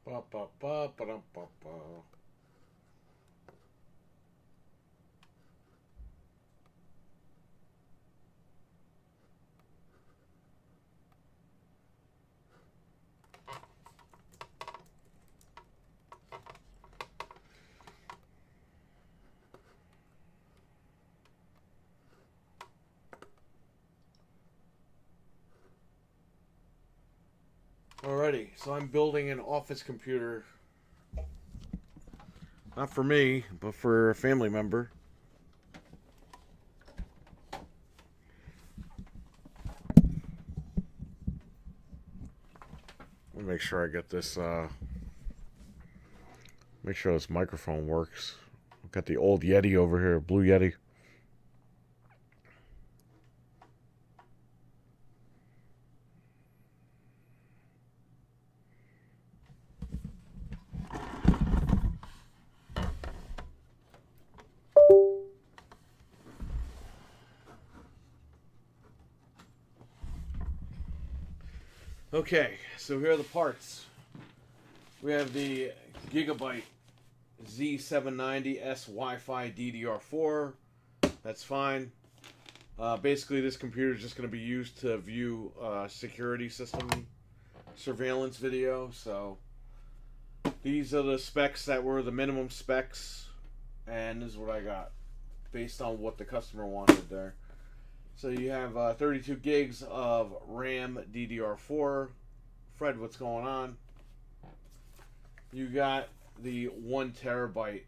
Ba, ba, ba, ba, da, ba, ba. Alrighty, so I'm building an office computer. Not for me, but for a family member. Let me make sure I get this, make sure this microphone works. I've got the old Yeti over here, Blue Yeti. Okay, so here are the parts. We have the Gigabyte Z790S Wi-Fi DDR4. That's fine. Basically, this computer is just going to be used to view security system surveillance video. So these are the specs that were the minimum specs, and this is what I got based on what the customer wanted there. So you have 32 gigs of RAM DDR4. Fred, what's going on? You got the 1 terabyte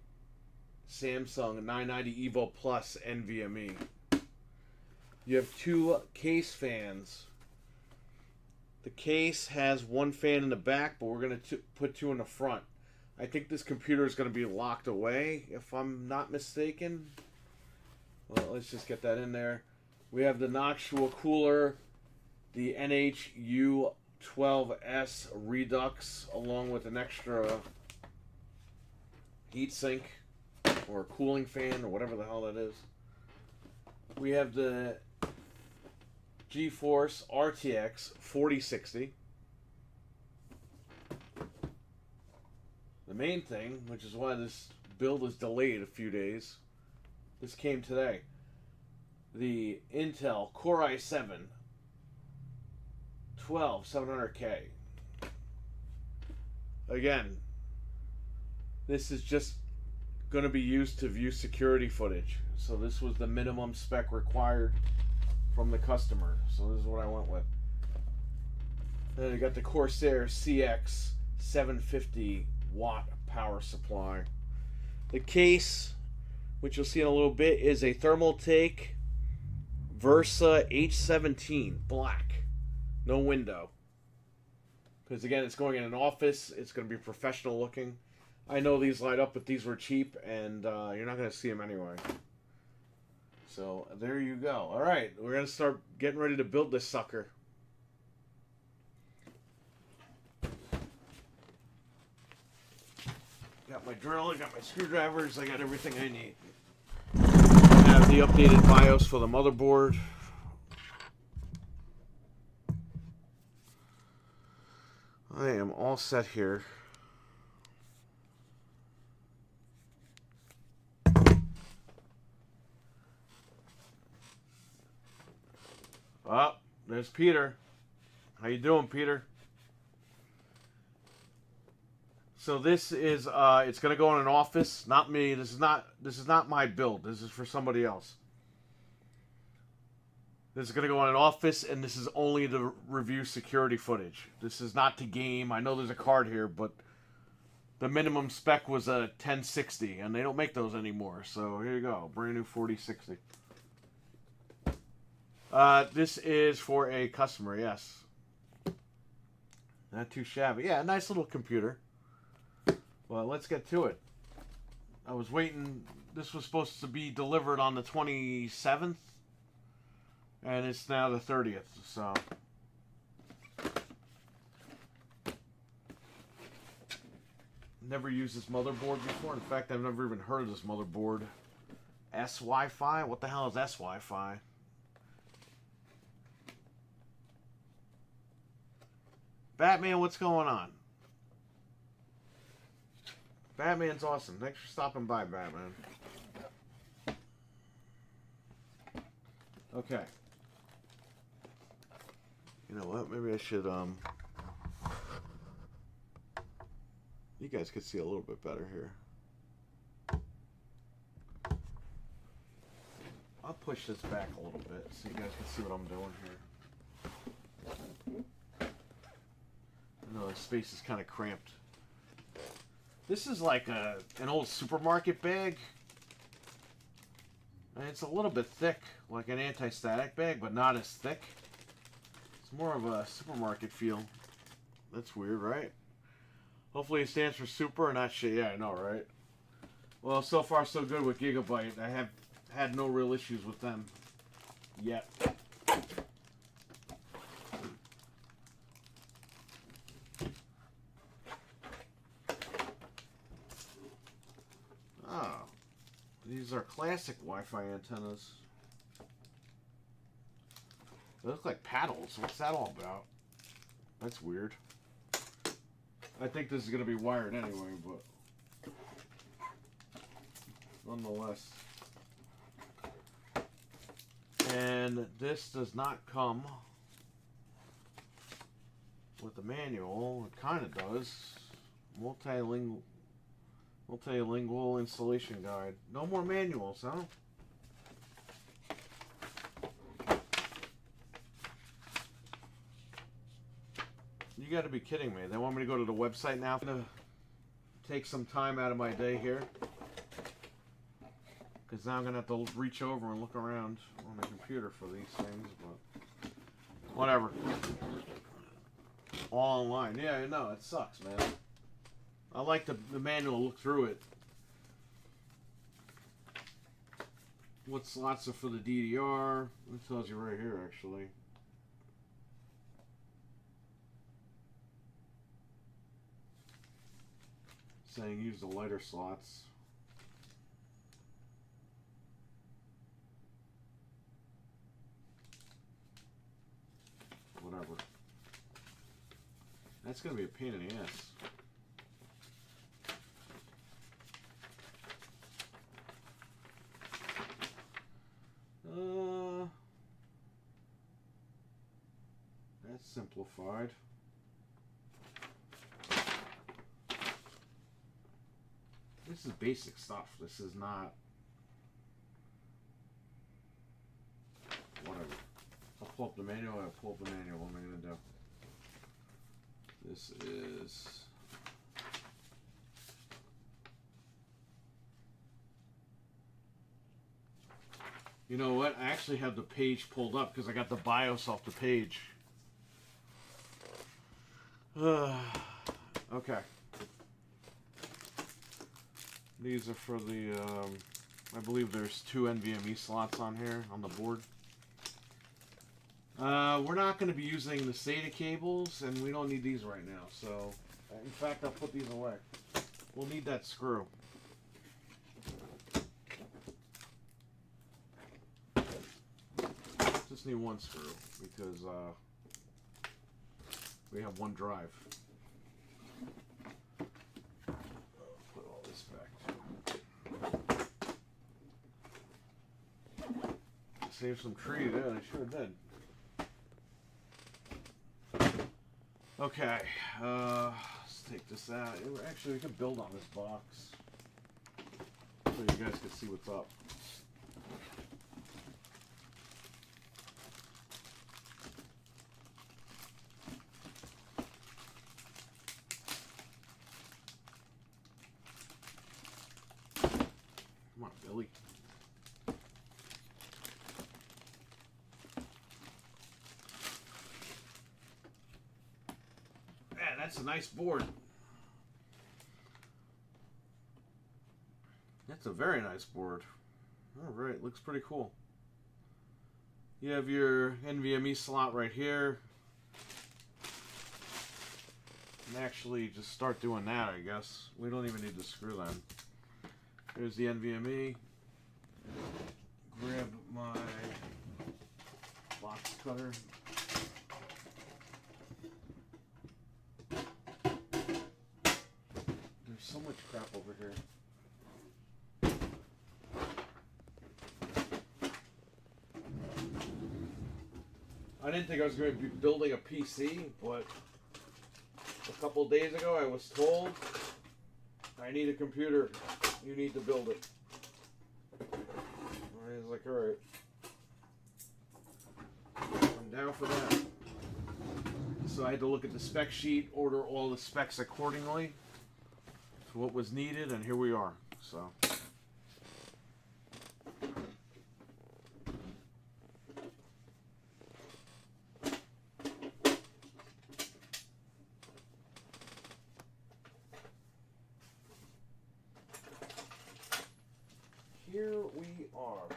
Samsung 990 Evo Plus NVMe. You have 2 case fans. The case has 1 fan in the back, but we're going to put 2 in the front. I think this computer is going to be locked away, if I'm not mistaken. Well, let's just get that in there. We have the Noctua cooler, the NHU12S Redux, along with an extra heatsink or cooling fan or whatever the hell that is. We have the GeForce RTX 4060. The main thing, which is why this build is delayed a few days, this came today. The Intel Core i7 12700K. Again, this is just going to be used to view security footage. So this was the minimum spec required from the customer. So this is what I went with. Then you got the Corsair CX 750 watt power supply. The case, which you'll see in a little bit, is a Thermaltake Versa H17 black, no window, because again it's going in an office. It's going to be professional looking. I know these light up, but these were cheap, and you're not going to see them anyway. So there you go. All right, we're going to start getting ready to build this sucker. Got my drill, I got my screwdrivers, I got everything I need. I have the updated BIOS for the motherboard. I am all set here. Oh, there's Peter. How you doing, Peter? So this is it's gonna go in an office, not me. This is not my build. This is for somebody else. This is gonna go in an office, and this is only to review security footage. This is not to game. I know there's a card here, but the minimum spec was a 1060, and they don't make those anymore. So here you go, brand new 4060. This is for a customer, yes. Not too shabby. Yeah, a nice little computer. Well, let's get to it. I was waiting. This was supposed to be delivered on the 27th, and it's now the 30th, so. Never used this motherboard before. In fact, I've never even heard of this motherboard. S Wi-Fi? What the hell is S Wi-Fi? Batman, what's going on? Batman's awesome. Thanks for stopping by, Batman. Okay. You know what? Maybe I should, you guys could see a little bit better here. I'll push this back a little bit so you guys can see what I'm doing here. I know the space is kind of cramped. This is like an old supermarket bag. And it's a little bit thick, like an anti-static bag, but not as thick. It's more of a supermarket feel. That's weird, right? Hopefully it stands for super and not shit. Yeah, I know, right? Well, so far so good with Gigabyte. I have had no real issues with them yet. Oh, these are classic Wi-Fi antennas. They look like paddles. What's that all about? That's weird. I think this is going to be wired anyway, but nonetheless. And this does not come with a manual. It kind of does. Multilingual installation guide. No more manuals, huh? You got to be kidding me. They want me to go to the website now. I'm going to take some time out of my day here. Because now I'm going to have to reach over and look around on the computer for these things. But whatever. All online. Yeah, I know. It sucks, man. I like the manual, look through it. What slots are for the DDR? It tells you right here, actually. Saying use the lighter slots. Whatever. That's going to be a pain in the ass. That's simplified. This is basic stuff. This is not... Whatever. I'll pull up the manual. I'll pull up the manual. What am I going to do? This is... You know what? I actually have the page pulled up because I got the BIOS off the page. Okay. These are for the, I believe there's 2 NVMe slots on here, on the board. We're not going to be using the SATA cables, and we don't need these right now. So, in fact, I'll put these away. We'll need that screw. Just need one screw, because, we have one drive. Put all this back. Save some tree there, I sure did. Okay, let's take this out. Actually, we could build on this box so you guys can see what's up. Come on, Billy. Man, that's a nice board. That's a very nice board. Alright, looks pretty cool. You have your NVMe slot right here. And actually just start doing that, I guess. We don't even need to screw them. Here's the NVMe. Grab my box cutter. There's so much crap over here. I didn't think I was going to be building a PC, but a couple of days ago I was told I need a computer. You need to build it. I was like, alright. I'm down for that. So I had to look at the spec sheet, order all the specs accordingly to what was needed, and here we are. So. Here we are.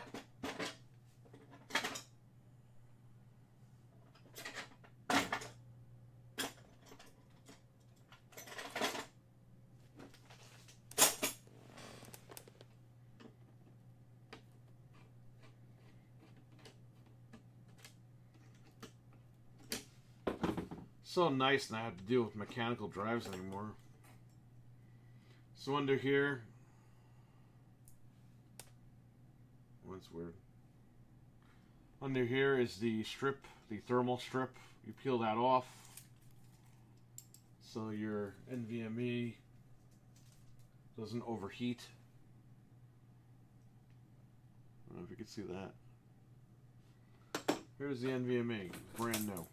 So nice not have to deal with mechanical drives anymore. So under here, that's weird. Under here is the strip, the thermal strip. You peel that off, so your NVMe doesn't overheat. I don't know if you can see that. Here's the NVMe, brand new.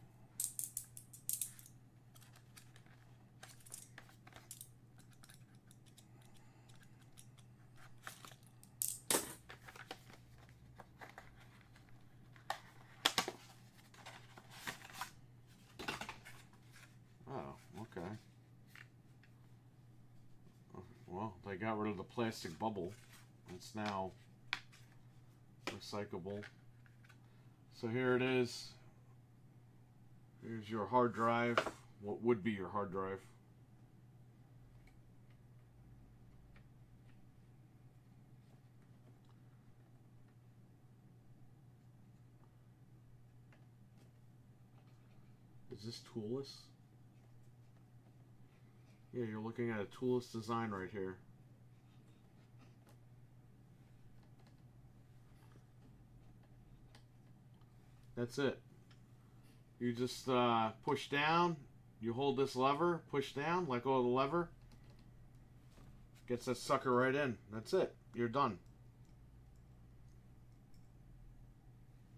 Okay. Well, they got rid of the plastic bubble. It's now recyclable. So here it is. Here's your hard drive. What would be your hard drive. Is this toolless? Yeah, you're looking at a toolless design right here. That's it. You just push down, you hold this lever, push down, let go of the lever, gets that sucker right in. That's it. You're done.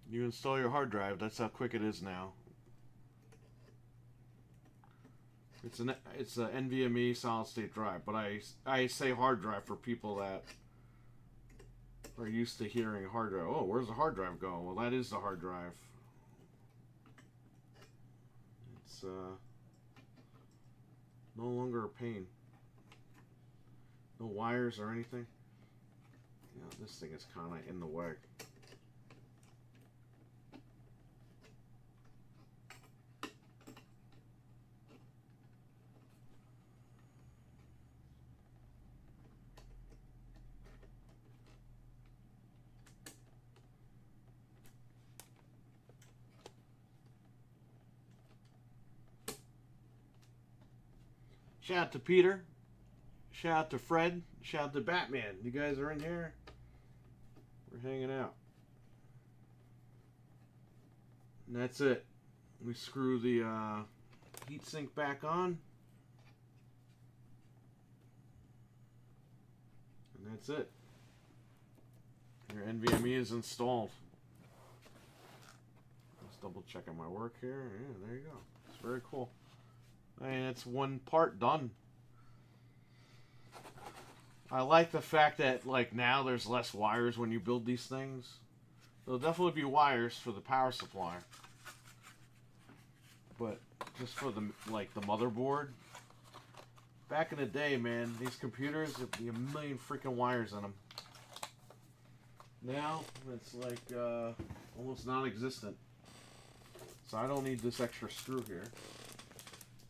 You install your hard drive. That's how quick it is now. It's an NVMe solid state drive, but I say hard drive for people that are used to hearing hard drive. Oh, where's the hard drive going? Well, that is the hard drive. It's no longer a pain. No wires or anything. Yeah, this thing is kind of in the way. Shout out to Peter. Shout out to Fred. Shout out to Batman. You guys are in here. We're hanging out. And that's it. We screw the heatsink back on. And that's it. Your NVMe is installed. Just double checking my work here. Yeah, there you go. It's very cool. I mean, it's one part done. I like the fact that, like, now there's less wires when you build these things. There'll definitely be wires for the power supply. But just for the, like, the motherboard. Back in the day, man, these computers, there'd be a million freaking wires in them. Now, it's like, almost non-existent. So I don't need this extra screw here.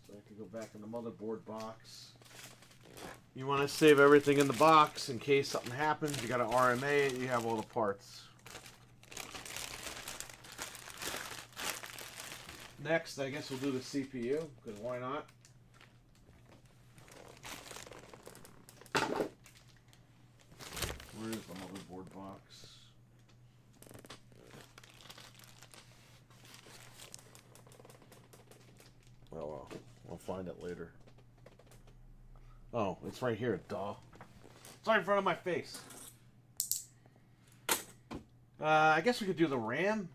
So I can go back in the motherboard box. You want to save everything in the box in case something happens. You got to RMA it. You have all the parts. Next, I guess we'll do the CPU, because why not? box. Oh well, I'll find it later. Oh, it's right here, duh. It's right in front of my face. I guess we could do the RAM.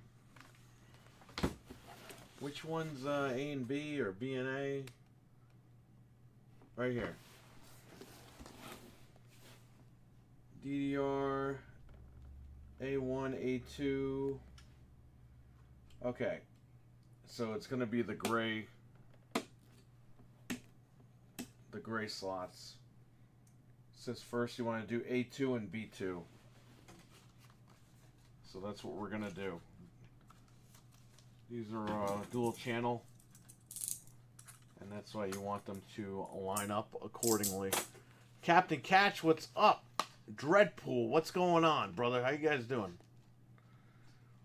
Which one's A and B or B and A? Right here. DDR A1, A2. Okay. So it's going to be the gray slots. It says first you want to do A2 and B2. So that's what we're going to do. These are dual channel, and that's why you want them to line up accordingly. Captain Catch, what's up? Dreadpool, what's going on, brother? How you guys doing?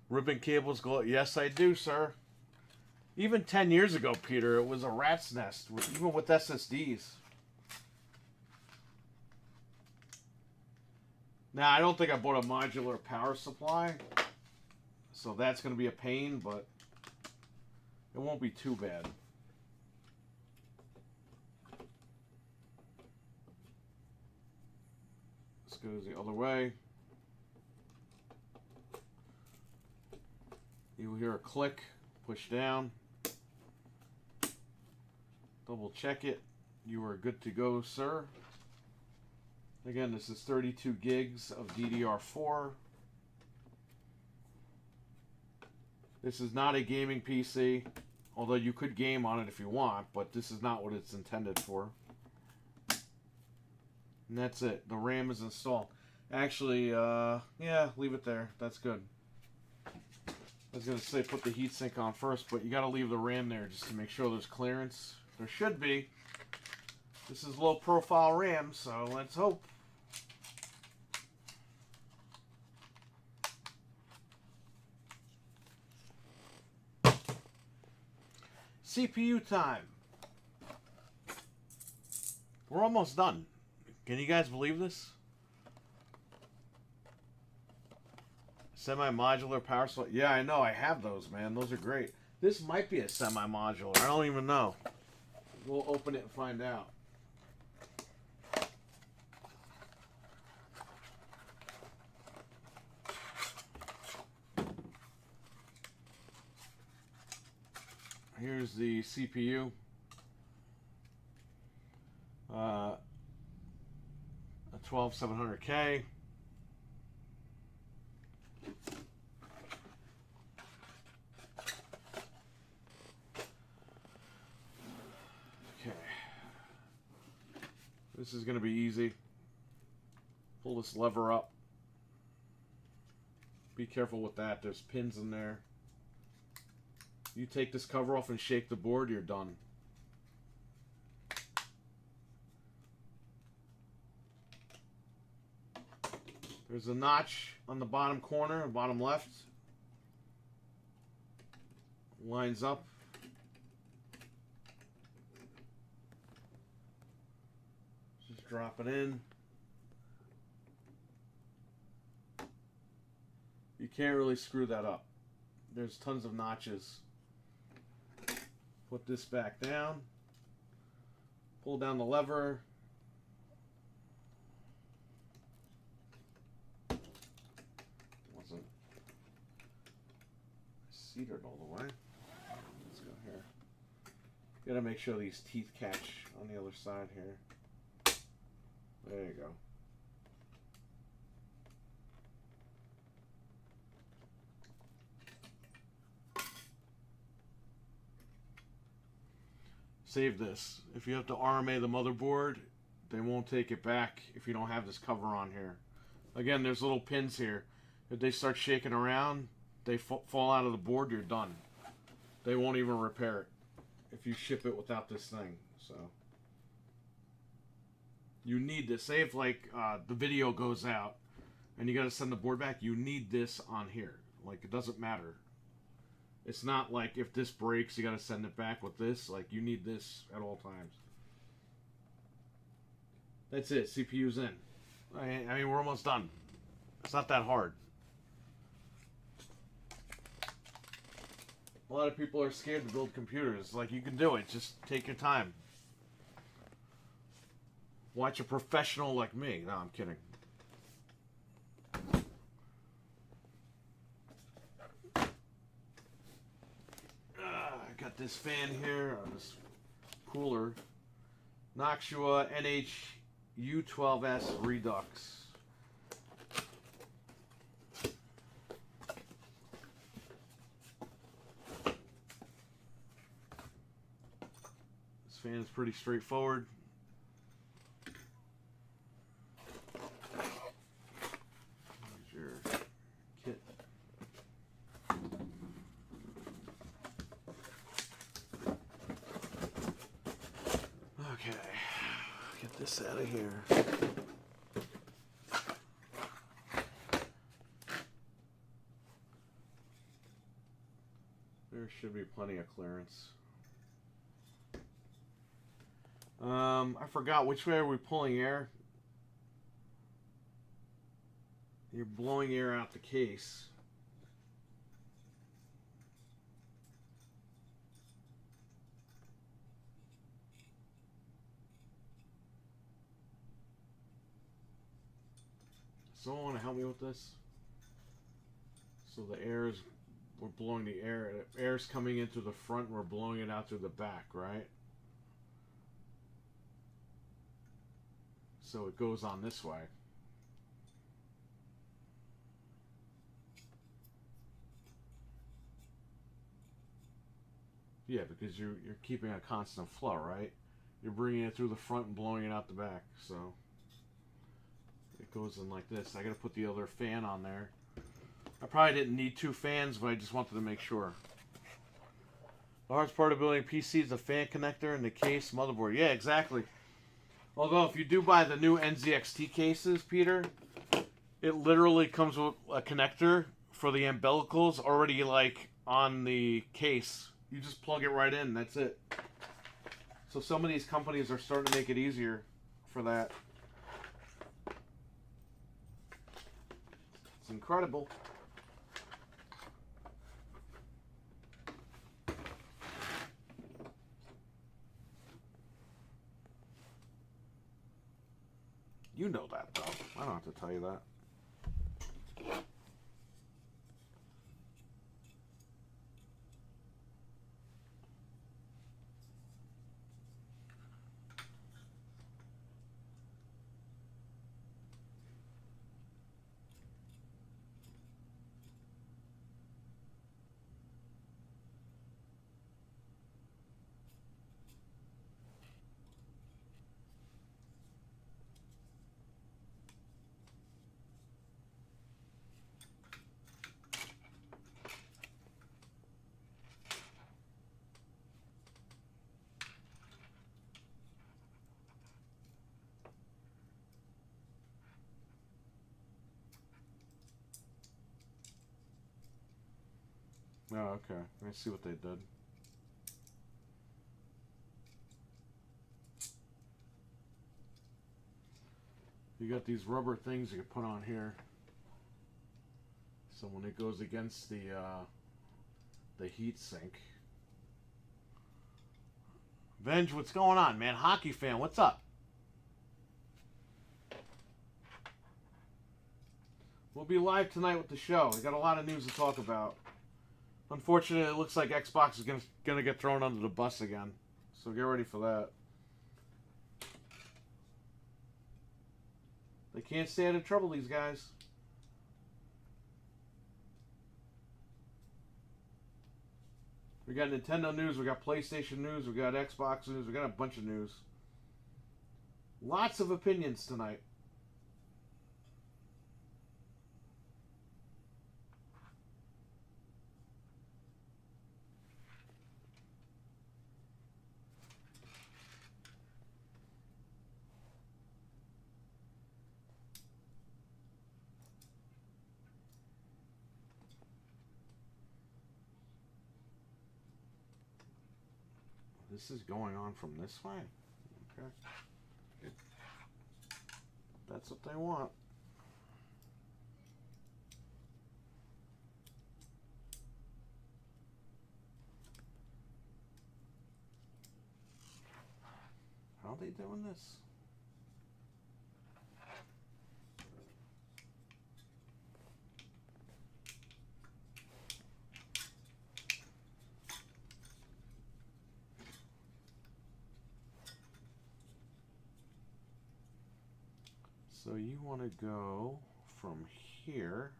Ribbon cables go. Yes, I do, sir. Even 10 years ago, Peter, it was a rat's nest, even with SSDs. Now, I don't think I bought a modular power supply, so that's going to be a pain, but it won't be too bad. This goes the other way. You'll hear a click, push down. Double check it. You are good to go, sir. Again, this is 32 gigs of DDR4. This is not a gaming PC, although you could game on it if you want, but this is not what it's intended for. And that's it. The RAM is installed. Actually, yeah, leave it there. That's good. I was going to say put the heatsink on first, but you got to leave the RAM there just to make sure there's clearance. There should be. This is low profile RAM, so let's hope. CPU time. We're almost done. Can you guys believe this? Semi-modular power supply. Yeah, I know. I have those, man. Those are great. This might be a semi-modular. I don't even know. We'll open it and find out. Here's the CPU. A 12700K. Okay. This is going to be easy. Pull this lever up. Be careful with that. There's pins in there. You take this cover off and shake the board, you're done. There's a notch on the bottom corner, bottom left. Lines up. Just drop it in. You can't really screw that up. There's tons of notches. Put this back down. Pull down the lever. Wasn't centered all the way. Let's go here. Gotta make sure these teeth catch on the other side here. There you go. Save this. If you have to RMA the motherboard, they won't take it back if you don't have this cover on here. Again, there's little pins here. If they start shaking around, they fall out of the board, you're done. They won't even repair it if you ship it without this thing. So you need this. Say if like the video goes out and you got to send the board back, you need this on here. Like it doesn't matter. It's not like if this breaks, you got to send it back with this. Like, you need this at all times. That's it. CPU's in. I mean, we're almost done. It's not that hard. A lot of people are scared to build computers. Like, you can do it. Just take your time. Watch a professional like me. No, I'm kidding. I got this fan here, this cooler. Noxua NH-U12S Redux. This fan is pretty straightforward. Here's your kit. Okay, get this out of here. There should be plenty of clearance. I forgot which way are we pulling air? You're blowing air out the case. Someone want to help me with this? So the air is, we're blowing the air. Air's coming in through the front, we're blowing it out through the back, right? So it goes on this way. Yeah, because you're keeping a constant flow, right? You're bringing it through the front and blowing it out the back, so it goes in like this. I gotta put the other fan on there. I probably didn't need two fans, but I just wanted to make sure. The hardest part of building a PC is the fan connector and the case motherboard. Yeah, exactly. Although, if you do buy the new NZXT cases, Peter, it literally comes with a connector for the umbilicals already, like, on the case. You just plug it right in, that's it. So some of these companies are starting to make it easier for that. It's incredible. You know that, though. I don't have to tell you that. Oh, okay. Let's see what they did. You got these rubber things you can put on here. So when it goes against the heat sink. Venge, what's going on, man? Hockey fan, what's up? We'll be live tonight with the show. We got a lot of news to talk about. Unfortunately, it looks like Xbox is gonna get thrown under the bus again. So get ready for that. They can't stay out of trouble, these guys. We got Nintendo news, we got PlayStation news, we got Xbox news, we got a bunch of news. Lots of opinions tonight. This is going on from this way? Okay. That's what they want. they doing this? So you want to go from here.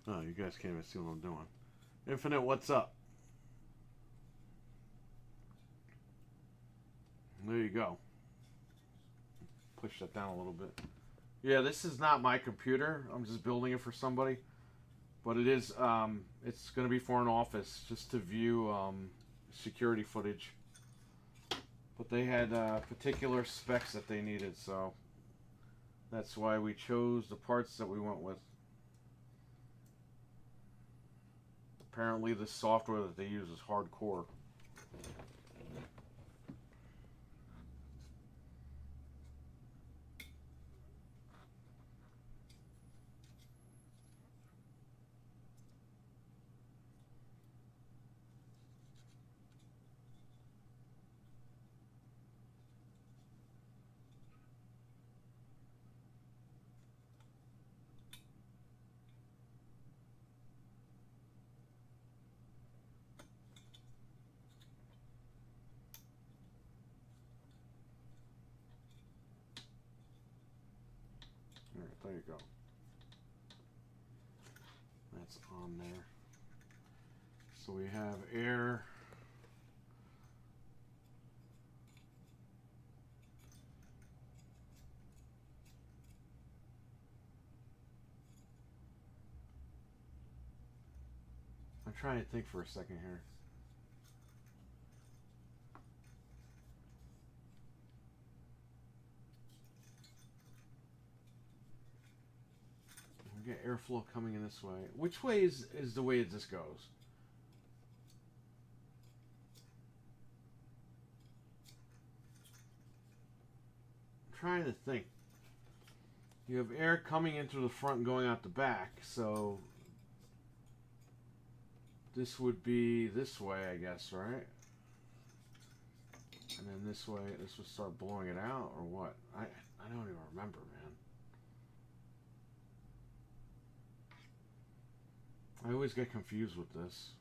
Oh, you guys can't even see what I'm doing. Infinite, what's up? There you go. Push that down a little bit. Yeah, this is not my computer. I'm just building it for somebody. But it is, it's going to be for an office, just to view security footage. But they had particular specs that they needed, so that's why we chose the parts that we went with. Apparently the software that they use is hardcore. Alright, there you go. That's on there. So we have air. I'm trying to think for a second here. We get airflow coming in this way. Which way is the way this goes? I'm trying to think. You have air coming in through the front and going out the back, so this would be this way, I guess, right? And then this way, this would start blowing it out, or what? I don't even remember, man. I always get confused with this.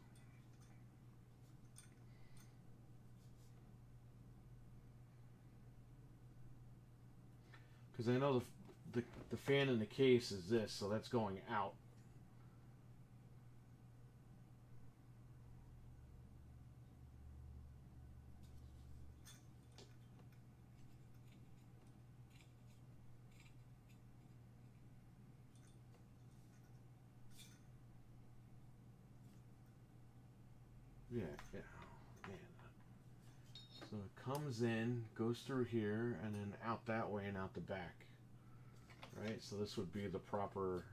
Because I know the fan in the case is this, so that's going out. Yeah, yeah, man. So it comes in, goes through here, and then out that way and out the back. Right, so this would be the proper.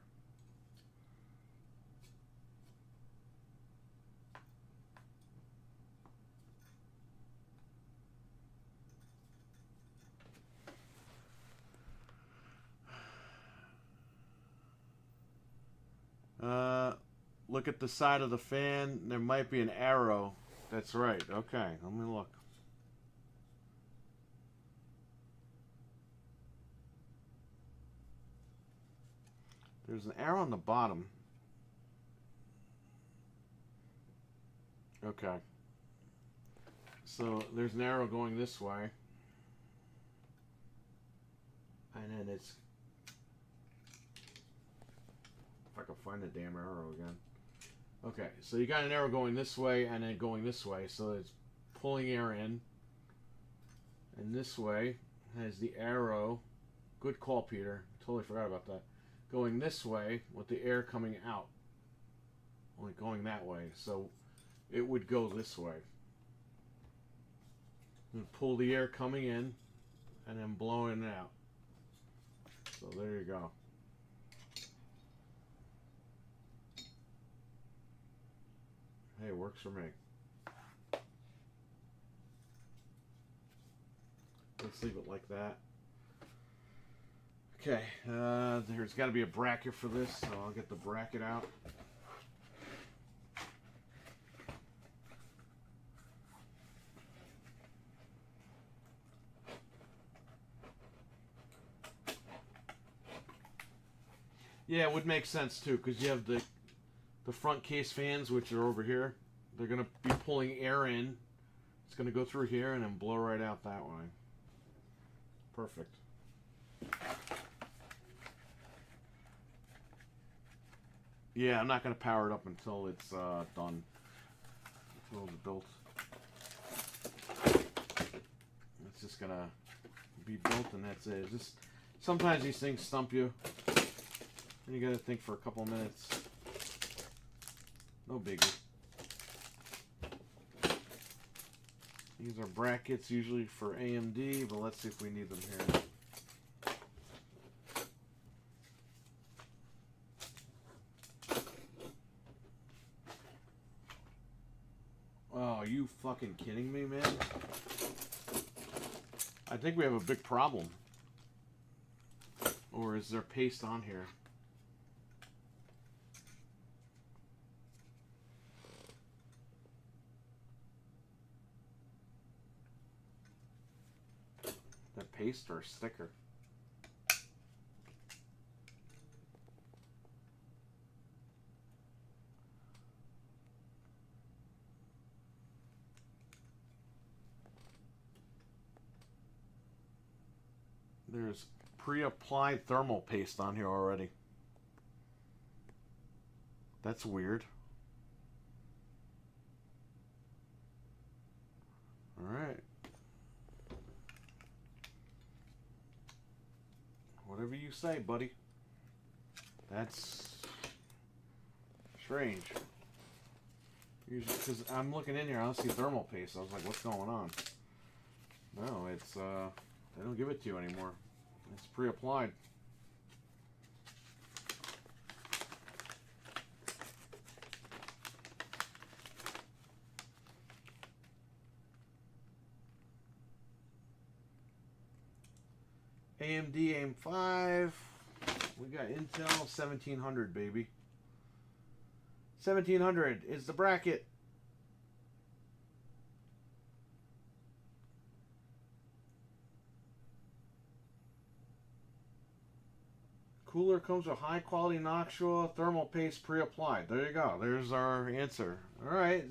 Look at the side of the fan. There might be an arrow. That's right. Okay, let me look. There's an arrow on the bottom. Okay. So there's an arrow going this way. And then it's find the damn arrow again. Okay, so you got an arrow going this way and then going this way, so it's pulling air in. And this way has the arrow. Good call, Peter. Totally forgot about that. Going this way with the air coming out. Only going that way, so it would go this way. And pull the air coming in and then blowing it out. So there you go. Hey, it works for me. Let's leave it like that. Okay, there's got to be a bracket for this, so I'll get the bracket out. Yeah, it would make sense too, because you have the front case fans, which are over here. They're going to be pulling air in. It's going to go through here and then blow right out that way. Perfect. Yeah, I'm not going to power it up until it's done. Until it's built. It's just going to be built and that's it. It's just, sometimes these things stump you. And you got to think for a couple minutes. No biggie. These are brackets usually for AMD, but let's see if we need them here. Oh, are you fucking kidding me, man? I think we have a big problem. Or is there paste on here? That paste or sticker? There's pre-applied thermal paste on here already. That's weird. Alright. Whatever you say, buddy. That's strange. Usually, because I'm looking in here, I don't see thermal paste. I was like, what's going on? No, it's, they don't give it to you anymore. It's pre-applied. AMD AIM-5. We got Intel 1700, baby. 1700 is the bracket. Cooler comes with high quality Noctua thermal paste pre-applied. There you go. There's our answer. Alright,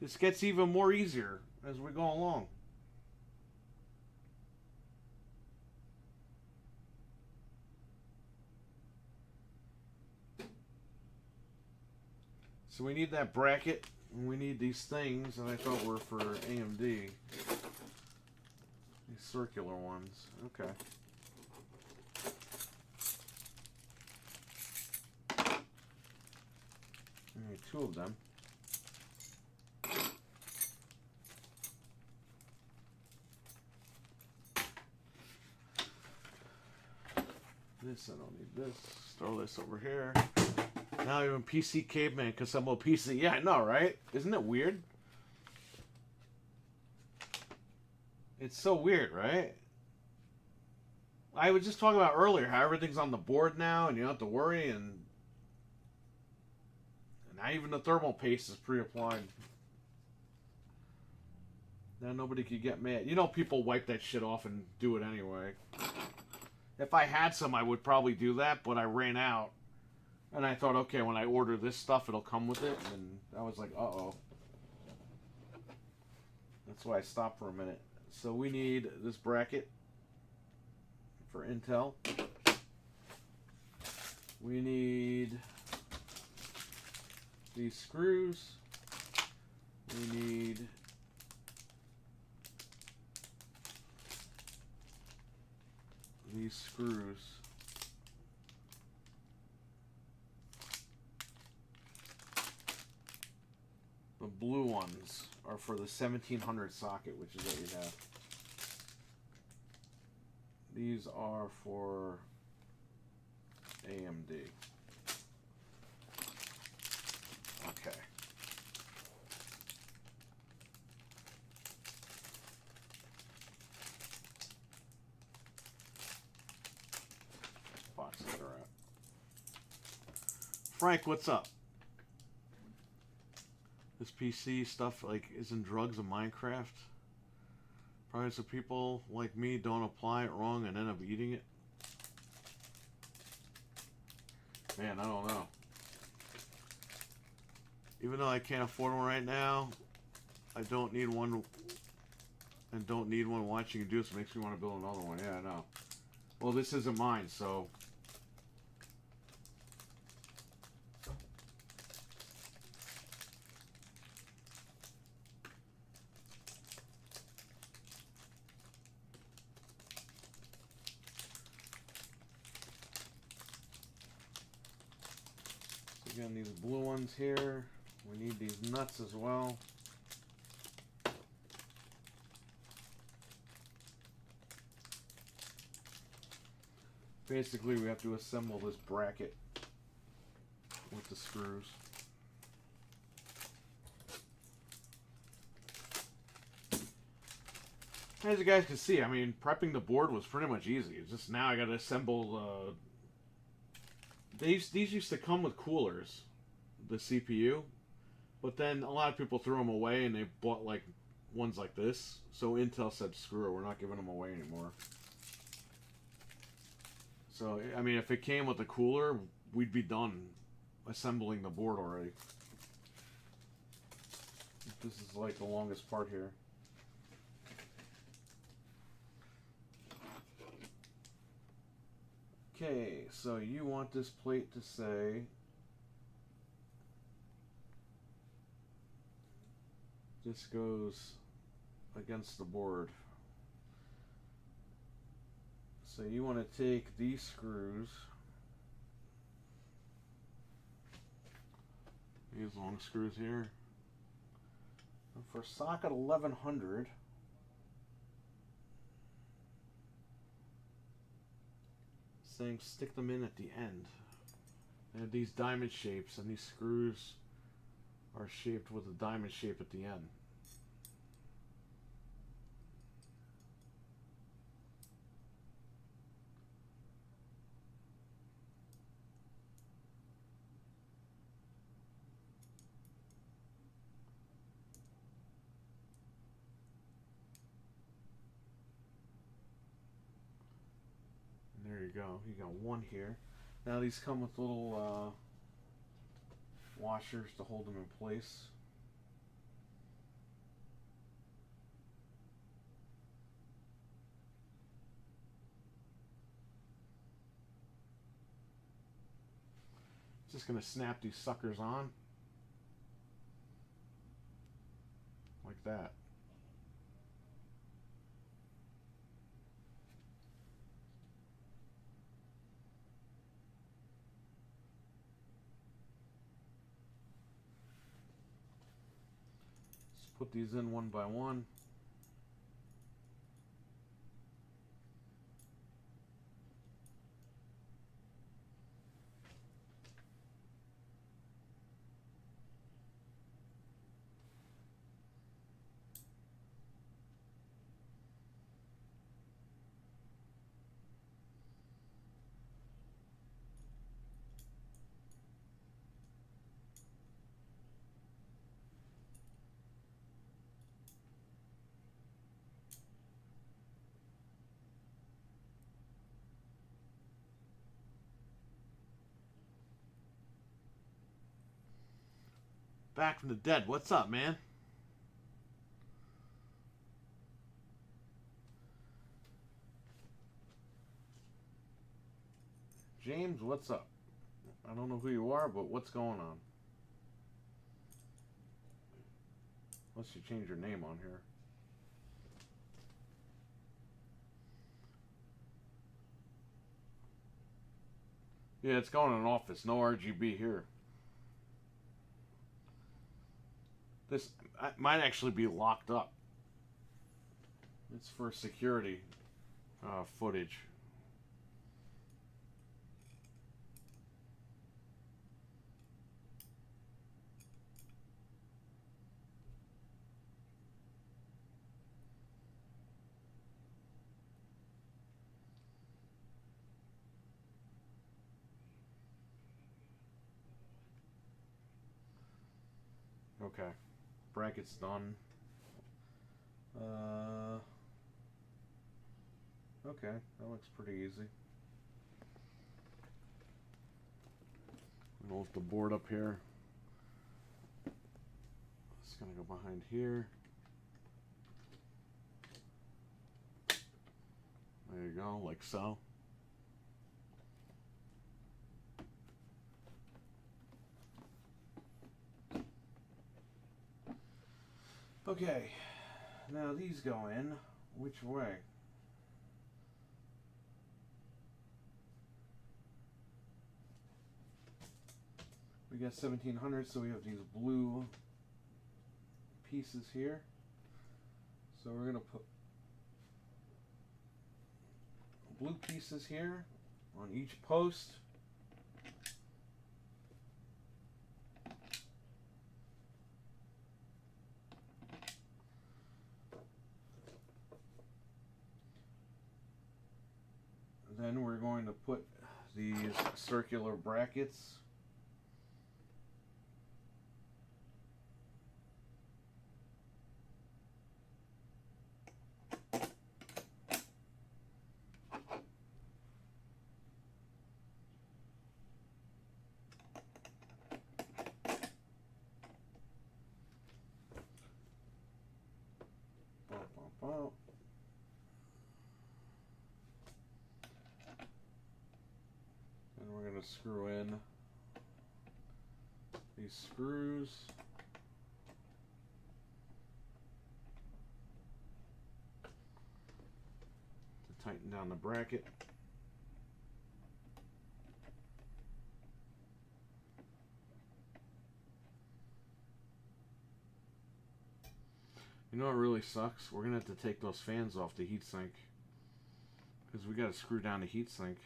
this gets even more easier as we go along. So we need that bracket, and we need these things that I thought were for AMD. These circular ones. Okay. I need two of them. This, I don't need this. Throw this over here. Now even PC caveman can assemble a PC. Yeah, I know, right? Isn't it weird? It's so weird, right? I was just talking about earlier how everything's on the board now and you don't have to worry, and now even the thermal paste is pre-applied. Now nobody could get mad. You know, people wipe that shit off and do it anyway. If I had some, I would probably do that, but I ran out. And I thought, okay, when I order this stuff, it'll come with it. And I was like, uh-oh. That's why I stopped for a minute. So we need this bracket for Intel. We need these screws. We need these screws. The blue ones are for the 1700 socket, which is what you have. These are for AMD. Okay. Box cutter out. Frank, what's up? This PC stuff like isn't drugs in Minecraft. Probably so people like me don't apply it wrong and end up eating it. Man, I don't know. Even though I can't afford one right now, I don't need one, and don't need one watching you do, so it makes me want to build another one. Yeah, I know. Well, this isn't mine, so. Again, these blue ones here. We need these nuts as well. Basically, we have to assemble this bracket with the screws. As you guys can see, I mean, prepping the board was pretty much easy. It's just now I got to assemble. These used to come with coolers, the CPU, but then a lot of people threw them away and they bought like ones like this. So Intel said, screw it, we're not giving them away anymore. So, I mean, if it came with a cooler, we'd be done assembling the board already. This is like the longest part here. Okay, so you want this plate to say this goes against the board. So you want to take these screws, these long screws here, and for socket 1100, saying stick them in at the end. They have these diamond shapes, and these screws are shaped with a diamond shape at the end. There you go. You got one here. Now these come with little washers to hold them in place. Just gonna snap these suckers on like that. Put these in one by one. Back from the dead. What's up, man? James, what's up? I don't know who you are, but what's going on? Unless you change your name on here. Yeah, it's going in office. No RGB here. This might actually be locked up. It's for security footage. Okay, brackets done. Okay, that looks pretty easy. Move the board up here. It's gonna go behind here. There you go, like so. Okay, now these go in which way? We got 1700, so we have these blue pieces here. So we're going to put blue pieces here on each post. Then we're going to put these circular brackets . And we're going to screw in these screws. To tighten down the bracket. You know what really sucks? We're going to have to take those fans off the heatsink. Because we got to screw down the heatsink.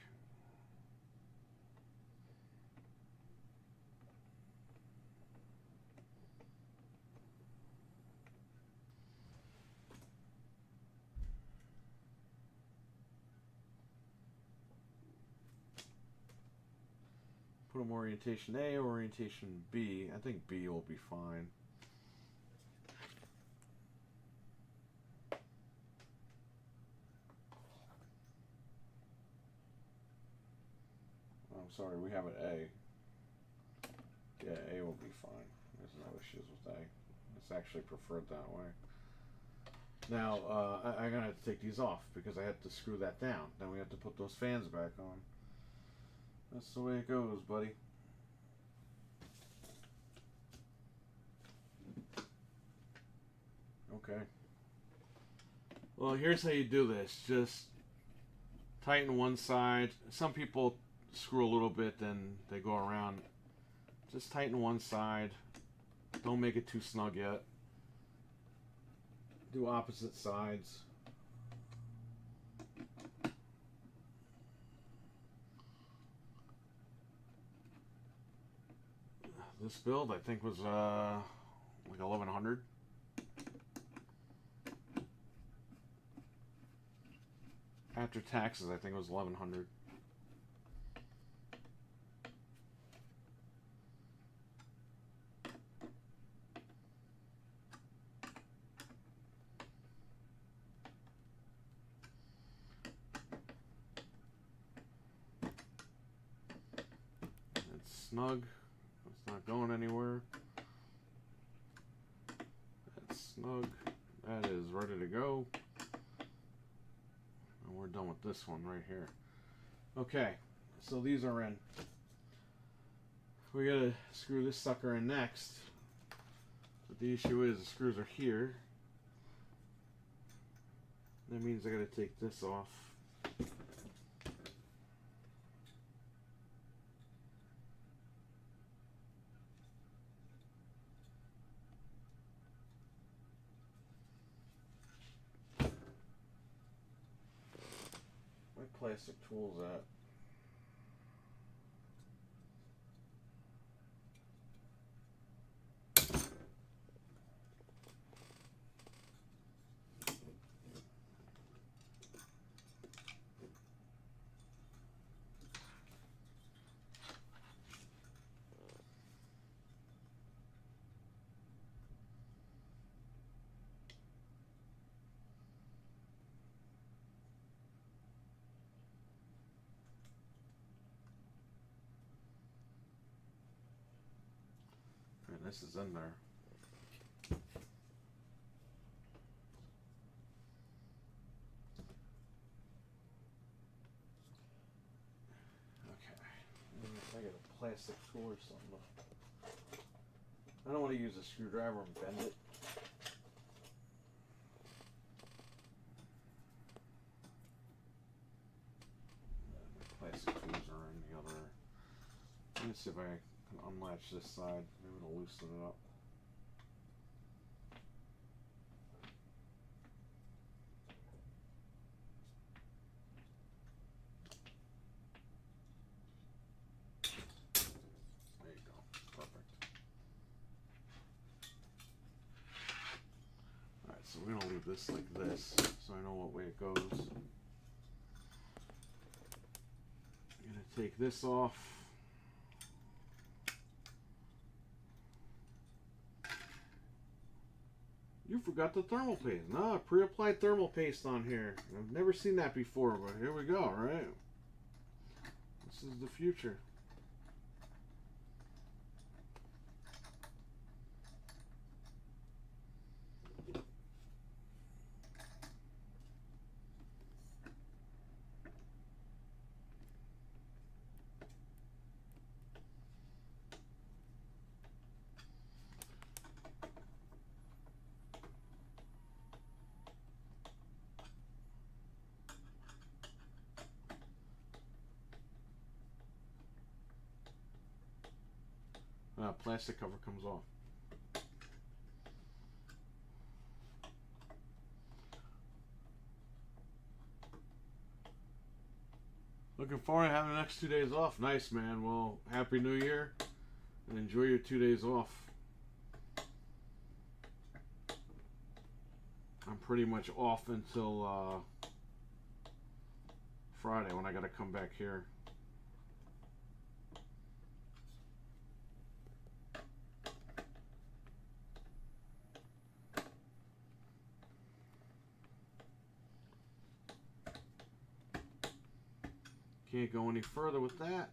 Put them orientation A, orientation B. I think B will be fine. I'm sorry, we have an A. Yeah, A will be fine. There's no issues with A. It's actually preferred that way. Now, I'm going to have to take these off because I had to screw that down. Then we have to put those fans back on. That's the way it goes, buddy. Okay. Well, here's how you do this. Just tighten one side. Some people screw a little bit, then they go around. Just tighten one side. Don't make it too snug yet. Do opposite sides. This build, I think, was like 1100. After taxes, I think it was 1100. It's snug. It's not going anywhere. That's snug. That is ready to go. And we're done with this one right here. Okay, so these are in. We gotta screw this sucker in next. To But the issue is the screws are here. That means I gotta take this off. My plastic tools at? And this is in there. I got a plastic tool or something. I don't want to use a screwdriver and bend it. My plastic tools are in the other. Let me see if I can unlatch this side. Maybe it'll loosen it up. So we're gonna leave this like this, so I know what way it goes. I'm gonna take this off. You forgot the thermal paste. No, pre-applied thermal paste on here. I've never seen that before, but here we go, right? This is the future. Plastic cover comes off. Looking forward to having the next 2 days off. Nice, man. Well, Happy New Year and enjoy your 2 days off. I'm pretty much off until Friday when I gotta come back here. Can't go any further with that.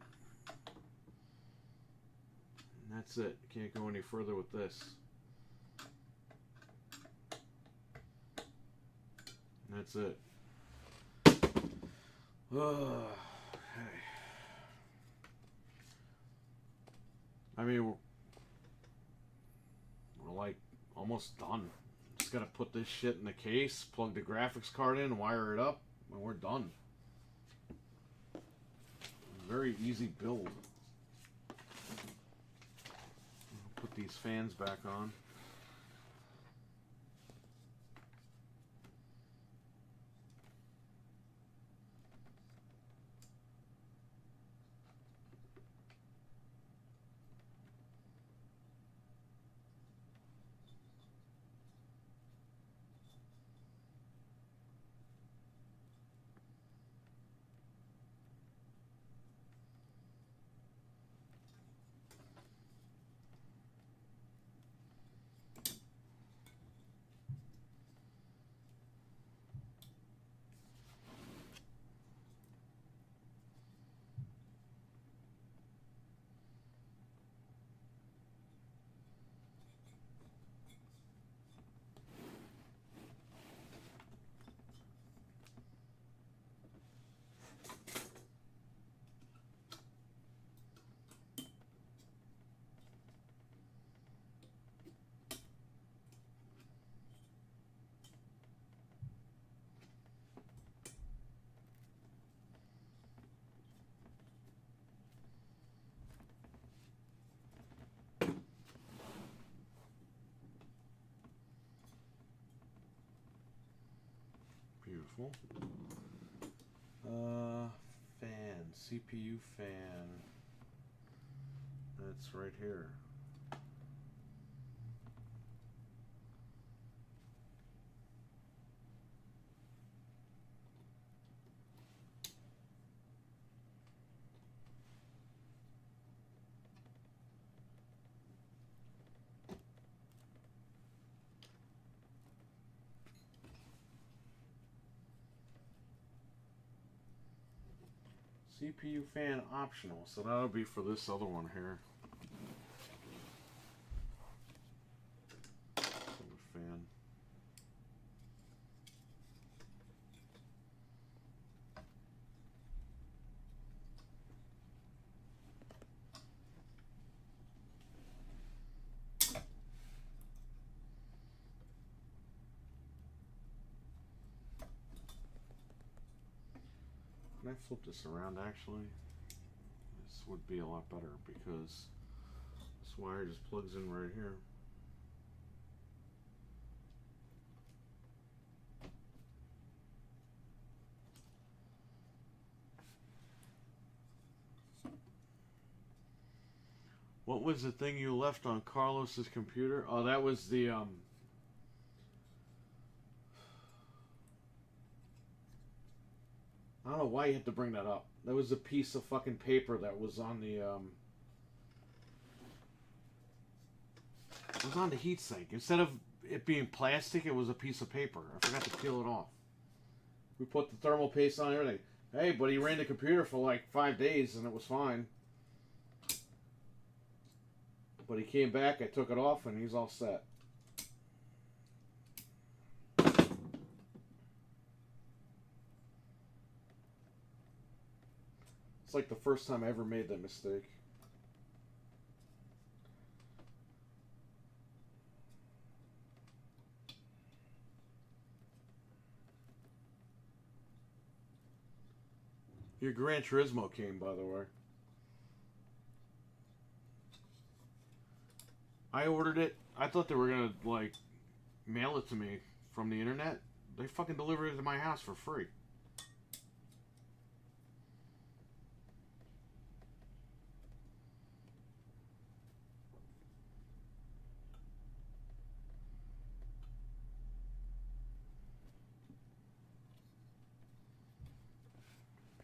And that's it. Can't go any further with this. And that's it. Okay. I mean, we're like almost done. Just gotta put this shit in the case, plug the graphics card in, wire it up, and we're done. Very easy build. Put these fans back on. Beautiful. Fan, CPU fan. That's right here. CPU fan optional, so that'll be for this other one here. Fan. Can I flip this around actually? This would be a lot better because this wire just plugs in right here. What was the thing you left on Carlos's computer? Oh, that was the I don't know why you had to bring that up. That was a piece of fucking paper that was on the it was on the heatsink. Instead of it being plastic, it was a piece of paper. I forgot to peel it off. We put the thermal paste on and everything. Hey, but he ran the computer for like 5 days and it was fine. But he came back, I took it off, and he's all set. It's like the first time I ever made that mistake. Your Gran Turismo came, by the way. I ordered it. I thought they were gonna like mail it to me from the internet. They fucking delivered it to my house for free.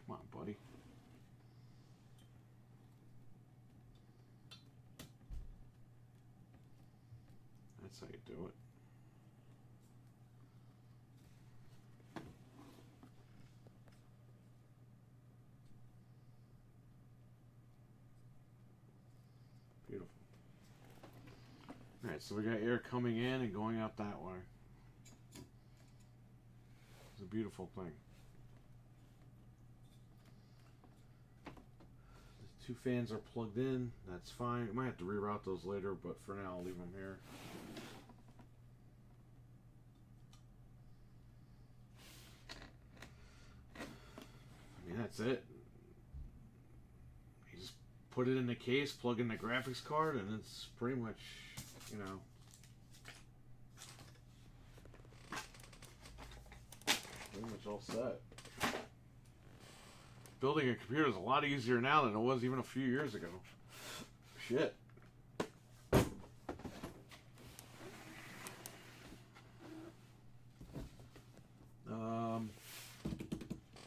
Come on, buddy. That's how you do it. Beautiful. Alright, so we got air coming in and going out that way. It's a beautiful thing. The two fans are plugged in. That's fine. I might have to reroute those later, but for now I'll leave them here. I mean, that's it. You just put it in the case, plug in the graphics card, and it's pretty much, you know, pretty much all set. Building a computer is a lot easier now than it was even a few years ago. Shit.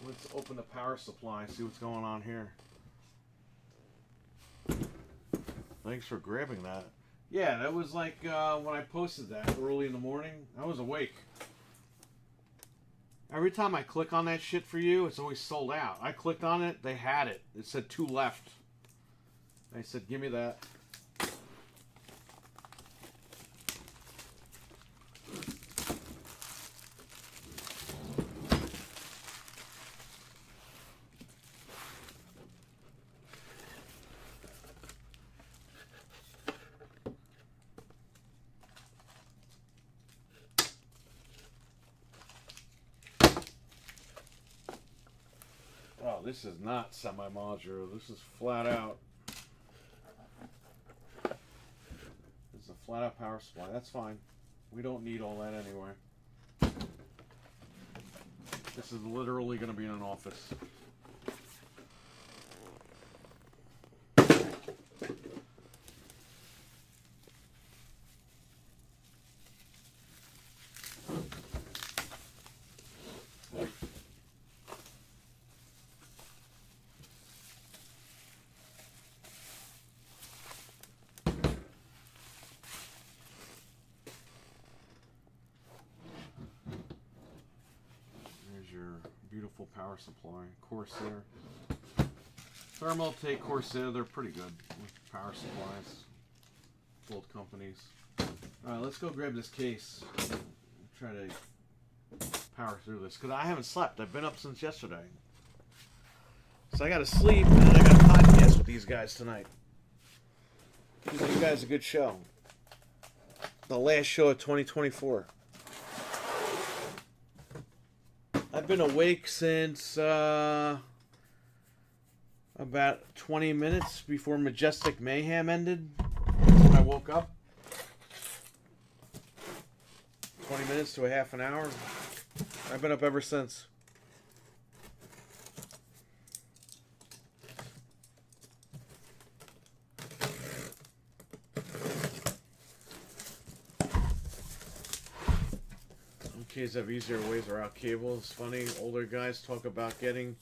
Let's open the power supply and see what's going on here. Thanks for grabbing that. Yeah, that was like when I posted that early in the morning. I was awake. Every time I click on that shit for you, it's always sold out. I clicked on it, they had it. It said 2 left. I said, give me that. Oh, this is not semi-modular. This is flat out. This is a flat out power supply. That's fine. We don't need all that anyway. This is literally going to be in an office. Your beautiful power supply. Corsair. Thermaltake, Corsair, they're pretty good with power supplies. Both companies. Alright, let's go grab this case. Try to power through this. Because I haven't slept. I've been up since yesterday. So I gotta sleep and then I gotta podcast with these guys tonight. Give you guys a good show. The last show of 2024. I've been awake since about 20 minutes before Majestic Mayhem ended. When I woke up. 20 minutes to a half an hour. I've been up ever since. Kids have easier ways around cables. Funny, older guys talk about getting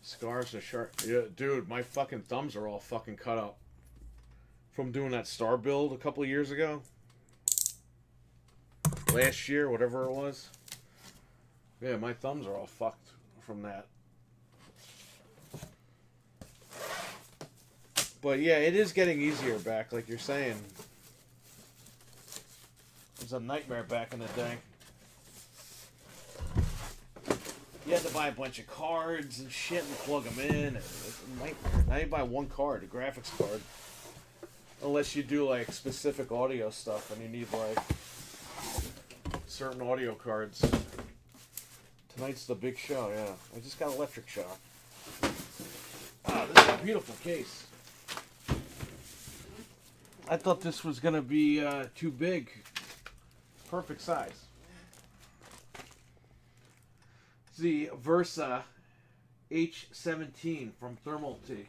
scars or sharp. Yeah, dude, my fucking thumbs are all fucking cut up from doing that star build a couple of years ago. Last year, whatever it was. Yeah, my thumbs are all fucked from that. But yeah, it is getting easier back, like you're saying. It was a nightmare back in the day. You had to buy a bunch of cards and shit and plug them in. It's a nightmare. Now you buy one card, a graphics card. Unless you do like specific audio stuff and you need like certain audio cards. Tonight's the big show, yeah. I just got electric shock. Ah, this is a beautiful case. I thought this was going to be too big. Perfect size. The Versa H17 from Thermaltake.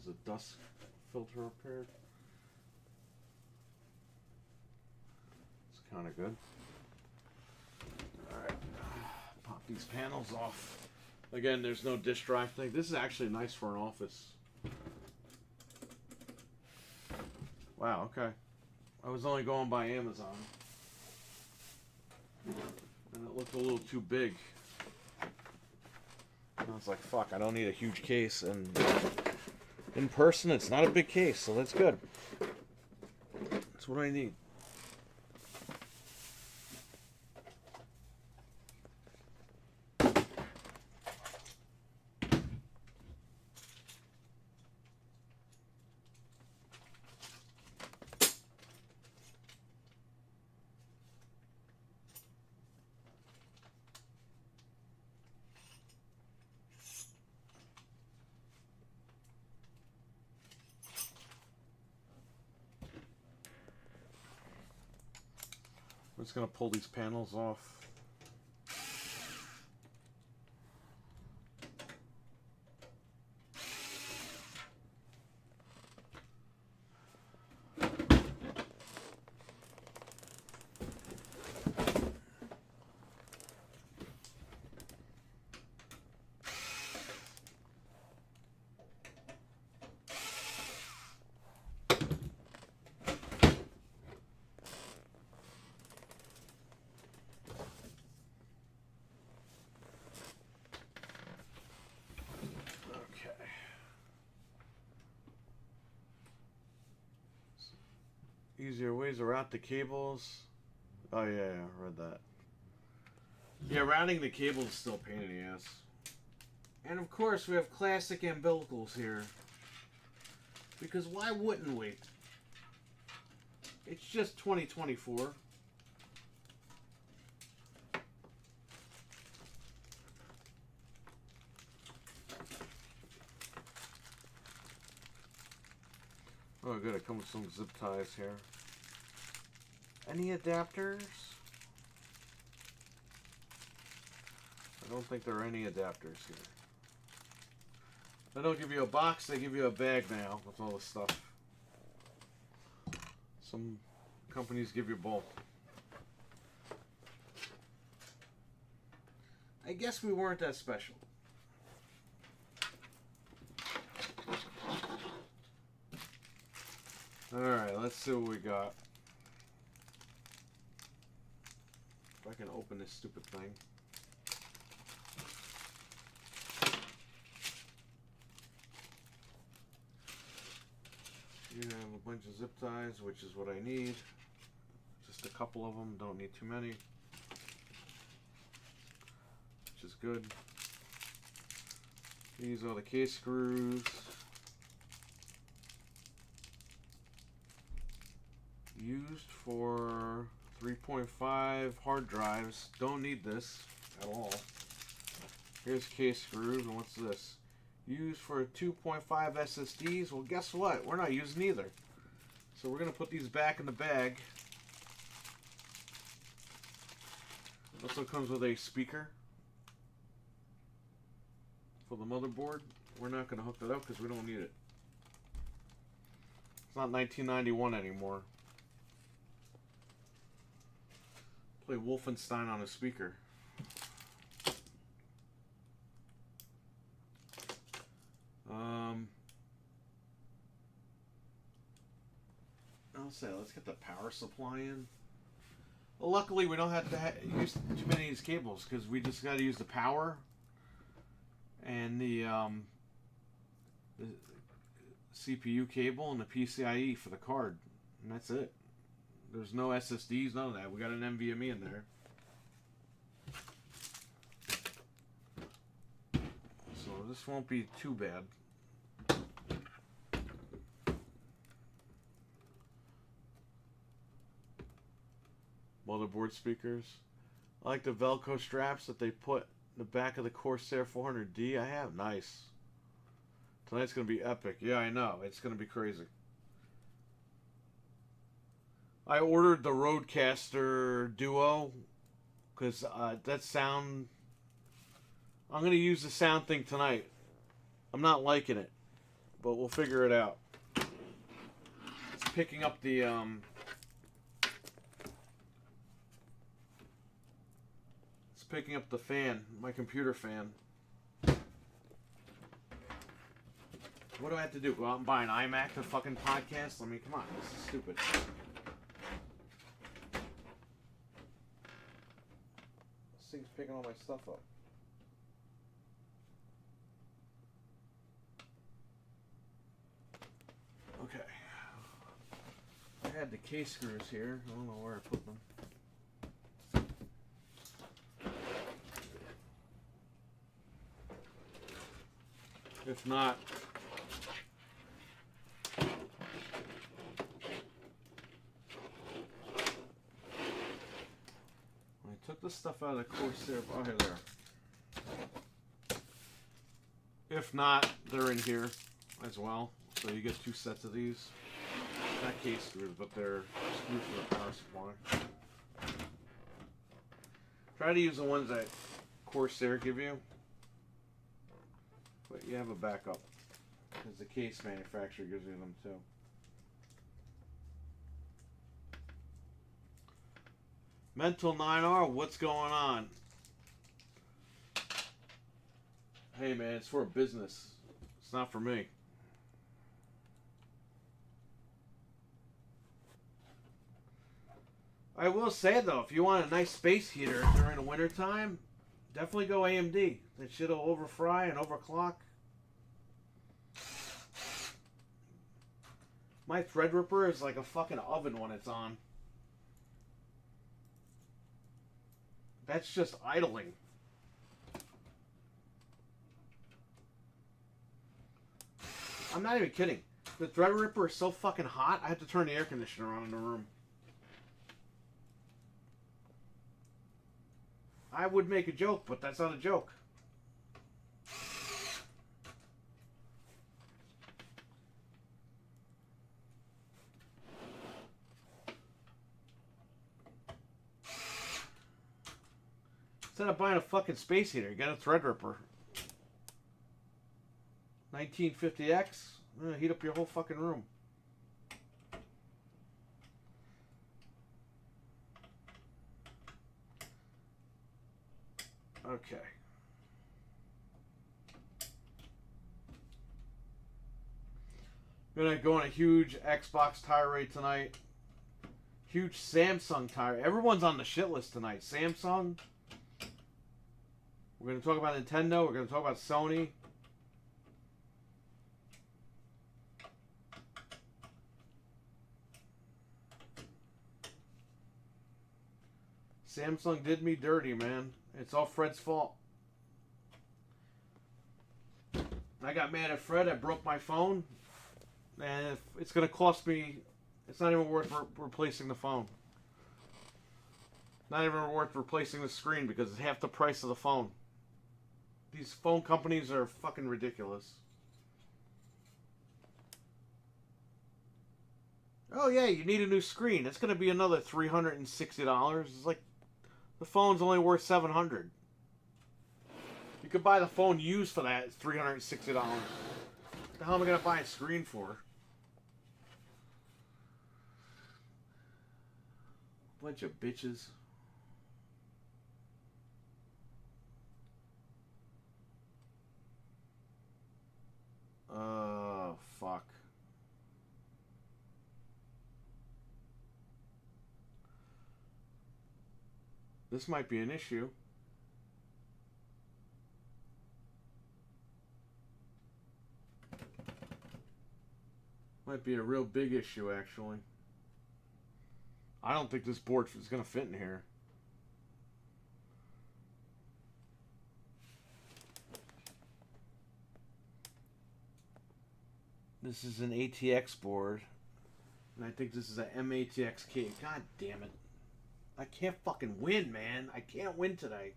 A dust filter repaired. It's kind of good. Alright, pop these panels off. Again, there's no disk drive thing. This is actually nice for an office. Wow, okay. I was only going by Amazon. And it looked a little too big. And I was like, fuck, I don't need a huge case. And in person, it's not a big case, so that's good. That's what I need. I'm just going to pull these panels off. Easier ways around the cables. Oh yeah, I read that. Yeah, routing the cable is still a pain in the ass. And of course, we have classic umbilicals here. Because why wouldn't we? It's just 2024. Oh, good. I come with some zip ties here. Any adapters? I don't think there are any adapters here. They don't give you a box, they give you a bag now with all this stuff. Some companies give you both. I guess we weren't that special. Alright, let's see what we got. If I can open this stupid thing. You have a bunch of zip ties, which is what I need. Just a couple of them, don't need too many. Which is good. These are the case screws. Used for 3.5 hard drives. Don't need this at all. Here's case screws, and what's this? Used for 2.5 SSDs. Well, guess what? We're not using either. So we're going to put these back in the bag. Also comes with a speaker for the motherboard. We're not going to hook that up because we don't need it. It's not 1991 anymore. Play Wolfenstein on a speaker. I'll say, let's get the power supply in. Well, luckily we don't have to use too many of these cables because we just got to use the power and the CPU cable and the PCIe for the card, and that's it. There's no SSDs, none of that. We got an NVMe in there. So this won't be too bad. Motherboard speakers. I like the Velcro straps that they put in the back of the Corsair 400D. I have. Nice. Tonight's going to be epic. Yeah, I know. It's going to be crazy. I ordered the Rodecaster Duo because that sound... I'm going to use the sound thing tonight. I'm not liking it, but we'll figure it out. It's picking up the... picking up the fan, my computer fan. What do I have to do? Go out and buy an iMac to fucking podcast? I mean, come on, this is stupid. This thing's picking all my stuff up. Okay. I had the case screws here. I don't know where I put them. If not, I took the stuff out of the Corsair. Oh, here they are. If not, they're in here as well. So you get two sets of these. Not case screws, but they're screws for the power supply. Try to use the ones that Corsair give you. But you have a backup because the case manufacturer gives you them too. Mental 9R, what's going on? Hey man, it's for a business. It's not for me. I will say though, if you want a nice space heater during the winter time, definitely go AMD. That shit'll overfry and overclock. My Threadripper is like a fucking oven when it's on. That's just idling. I'm not even kidding. The Threadripper is so fucking hot, I have to turn the air conditioner on in the room. I would make a joke, but that's not a joke. Instead of buying a fucking space heater, you got a Threadripper. 1950X, heat up your whole fucking room. Okay. Gonna go on a huge Xbox tirade tonight. Huge Samsung tirade. Everyone's on the shit list tonight. Samsung. We're gonna talk about Nintendo. We're gonna talk about Sony. Samsung did me dirty, man. It's all Fred's fault. I got mad at Fred. I broke my phone. And it's going to cost me... It's not even worth replacing the phone. Not even worth replacing the screen because it's half the price of the phone. These phone companies are fucking ridiculous. Oh yeah, you need a new screen. It's going to be another $360. It's like... The phone's only worth $700. You could buy the phone used for that. It's $360. What the hell am I gonna buy a screen for? Bunch of bitches. Fuck. This might be an issue. Might be a real big issue, actually. I don't think this board is going to fit in here. This is an ATX board. And I think this is an MATX key. God damn it. I can't fucking win, man. I can't win today.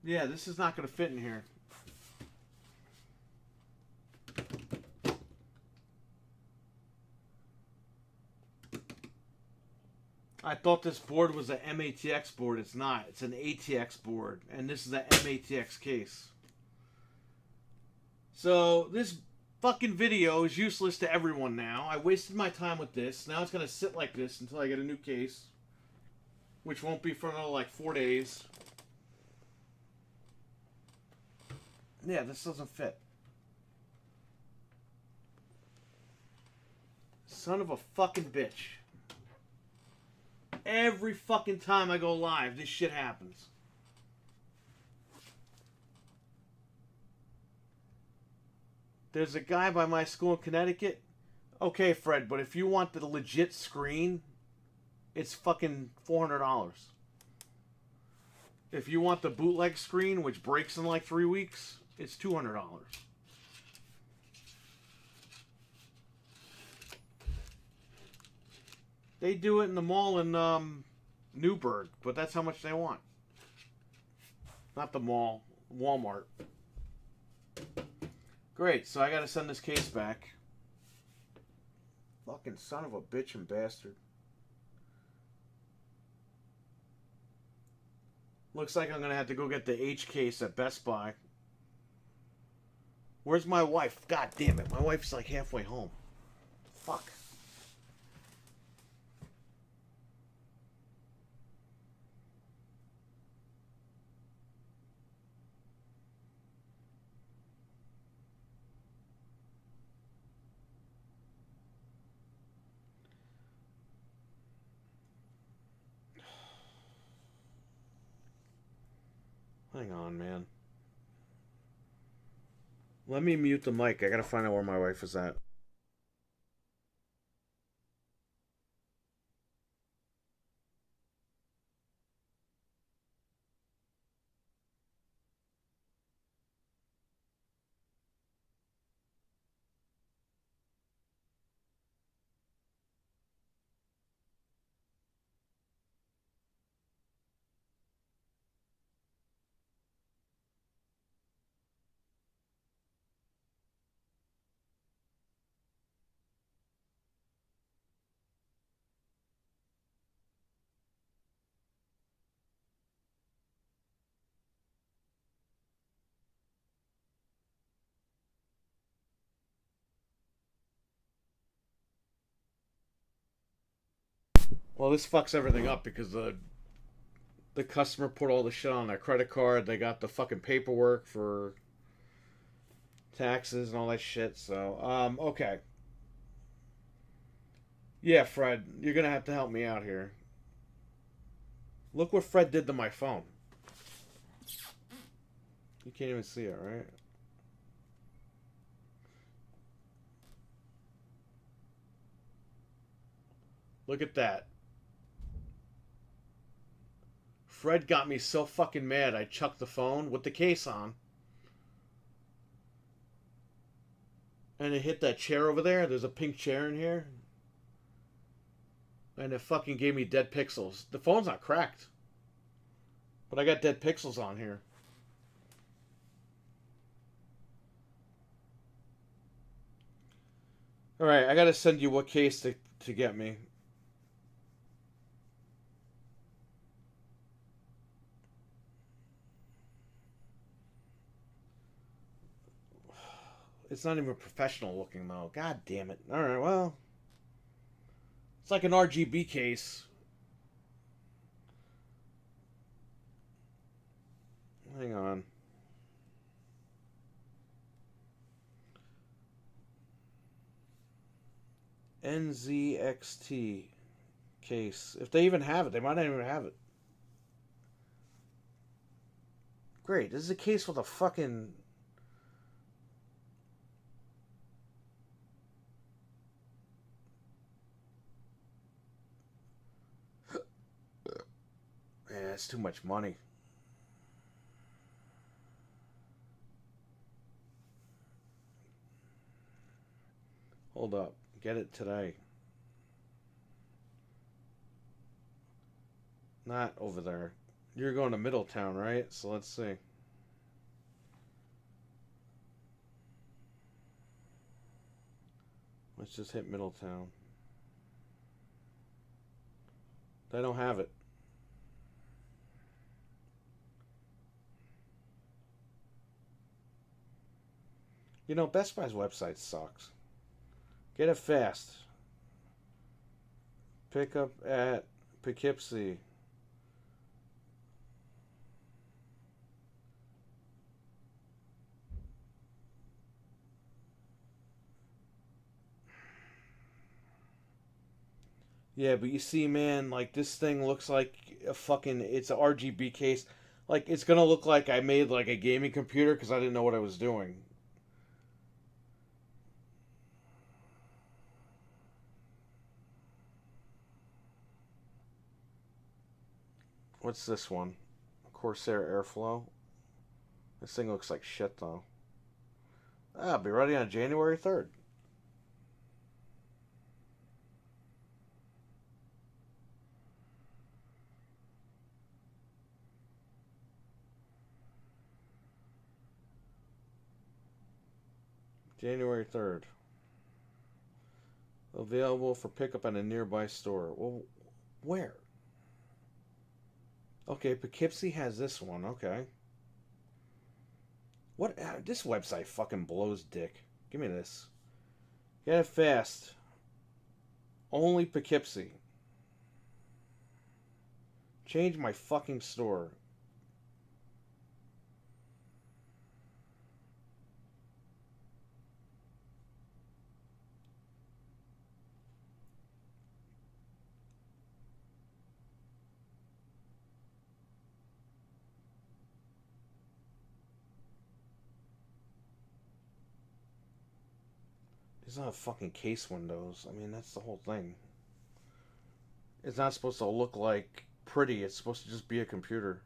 Yeah, this is not going to fit in here. I thought this board was an MATX board. It's not. It's an ATX board. And this is an MATX case. So, this fucking video is useless to everyone now. I wasted my time with this. Now it's going to sit like this until I get a new case. Which won't be for another, like, 4 days. Yeah, this doesn't fit. Son of a fucking bitch. Every fucking time I go live, this shit happens. There's a guy by my school in Connecticut. Okay, Fred, but if you want the legit screen, it's fucking $400. If you want the bootleg screen, which breaks in like 3 weeks, it's $200. They do it in the mall in Newburgh, but that's how much they want. Not the mall, Walmart. Great, so I gotta send this case back. Fucking son of a bitch and bastard. Looks like I'm gonna have to go get the H case at Best Buy. Where's my wife? God damn it, my wife's like halfway home. Fuck. Hang on, man. Let me mute the mic. I gotta find out where my wife is at. Well, this fucks everything up because the customer put all the shit on their credit card. They got the fucking paperwork for taxes and all that shit. So, okay. Yeah, Fred, you're gonna have to help me out here. Look what Fred did to my phone. You can't even see it, right? Look at that. Fred got me so fucking mad I chucked the phone with the case on. And it hit that chair over there. There's a pink chair in here. And it fucking gave me dead pixels. The phone's not cracked. But I got dead pixels on here. Alright, I gotta send you what case to get me. It's not even professional looking though. God damn it. Alright, well. It's like an RGB case. Hang on. NZXT case. If they even have it, they might not even have it. Great. This is a case with a fucking. Man, that's too much money. Hold up. Get it today. Not over there. You're going to Middletown, right? So let's see. Let's just hit Middletown. They don't have it. You know, Best Buy's website sucks. Get it fast. Pick up at Poughkeepsie. Yeah, but you see, man, like this thing looks like a fucking. It's a RGB case. Like it's gonna look like I made like a gaming computer because I didn't know what I was doing. What's this one? Corsair Airflow. This thing looks like shit though. I'll be ready on January 3rd. January 3rd. Available for pickup at a nearby store. Well, where? Okay, Poughkeepsie has this one. Okay. What? This website fucking blows dick. Give me this. Get it fast. Only Poughkeepsie. Change my fucking store. It's not fucking case windows. I mean, that's the whole thing. It's not supposed to look like pretty. It's supposed to just be a computer.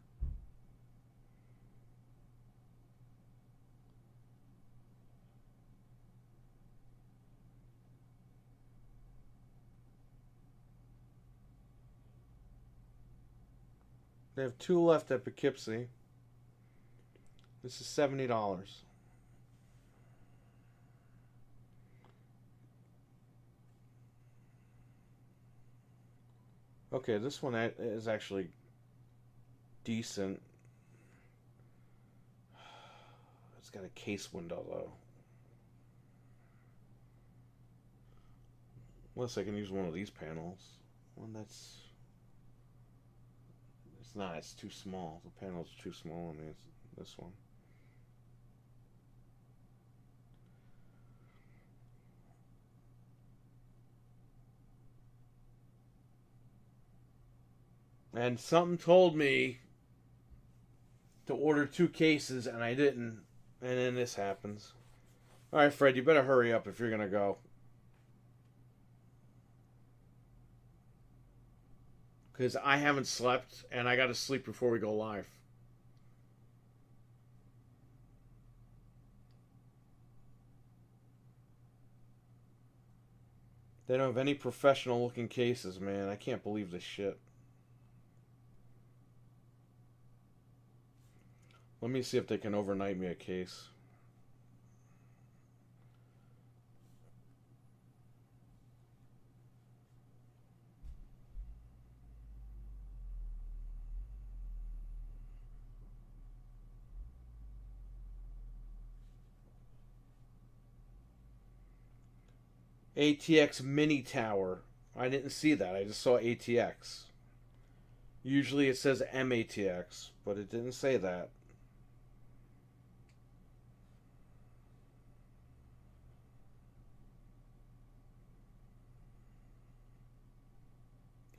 They have 2 left at Poughkeepsie. This is $70. Okay, this one is actually decent. It's got a case window though. Unless I can use one of these panels. One that's... It's not, it's too small. The panel's too small on this one. And something told me to order 2 cases, and I didn't. And then this happens. Alright, Fred, you better hurry up if you're going to go. Because I haven't slept, and I got to sleep before we go live. They don't have any professional looking cases, man. I can't believe this shit. Let me see if they can overnight me a case. ATX Mini Tower. I didn't see that. I just saw ATX. Usually it says MATX, but it didn't say that.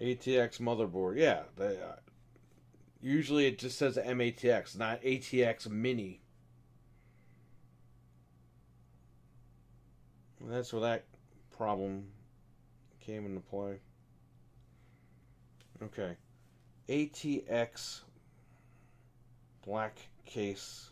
ATX motherboard. Yeah. Usually it just says MATX, not ATX Mini. And that's where that problem came into play. Okay. ATX black case.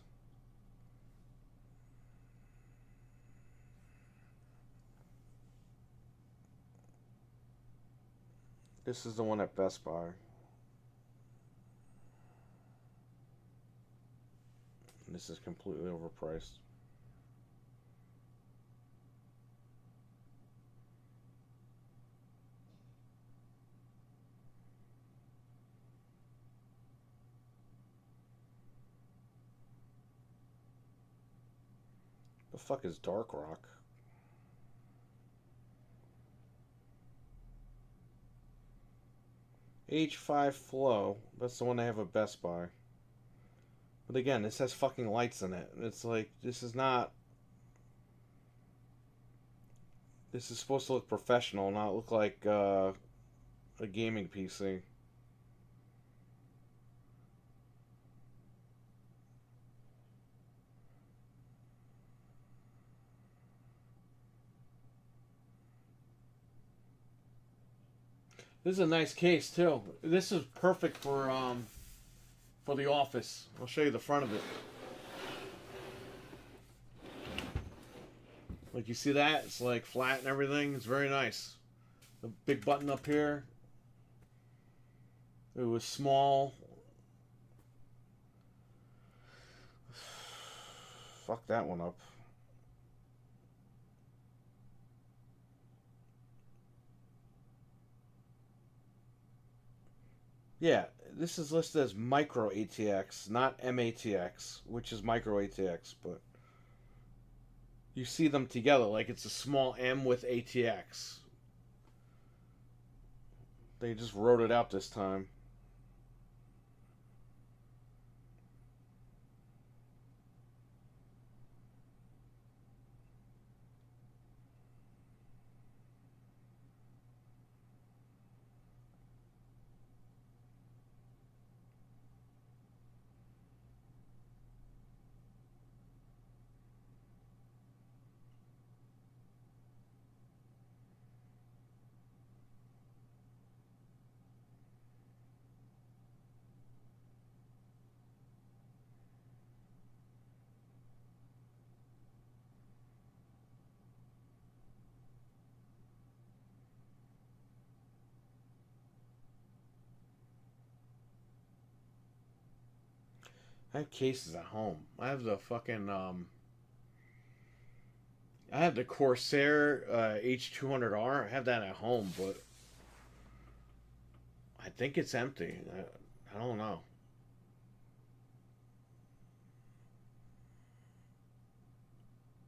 This is the one at Best Buy. And this is completely overpriced. The fuck is Dark Rock? H5 Flow. That's the one they have at Best Buy. But again, this has fucking lights in it. It's like, this is not... This is supposed to look professional, not look like a gaming PC. This is a nice case too. This is perfect for the office. I'll show you the front of it. Like, you see that? It's like flat and everything. It's very nice. The big button up here. It was small. Fuck that one up. Yeah, this is listed as micro ATX, not MATX, which is micro ATX, but you see them together like it's a small M with ATX. They just wrote it out this time. I have cases at home. I have the fucking I have the Corsair H200R. I have that at home, but I think it's empty. I don't know.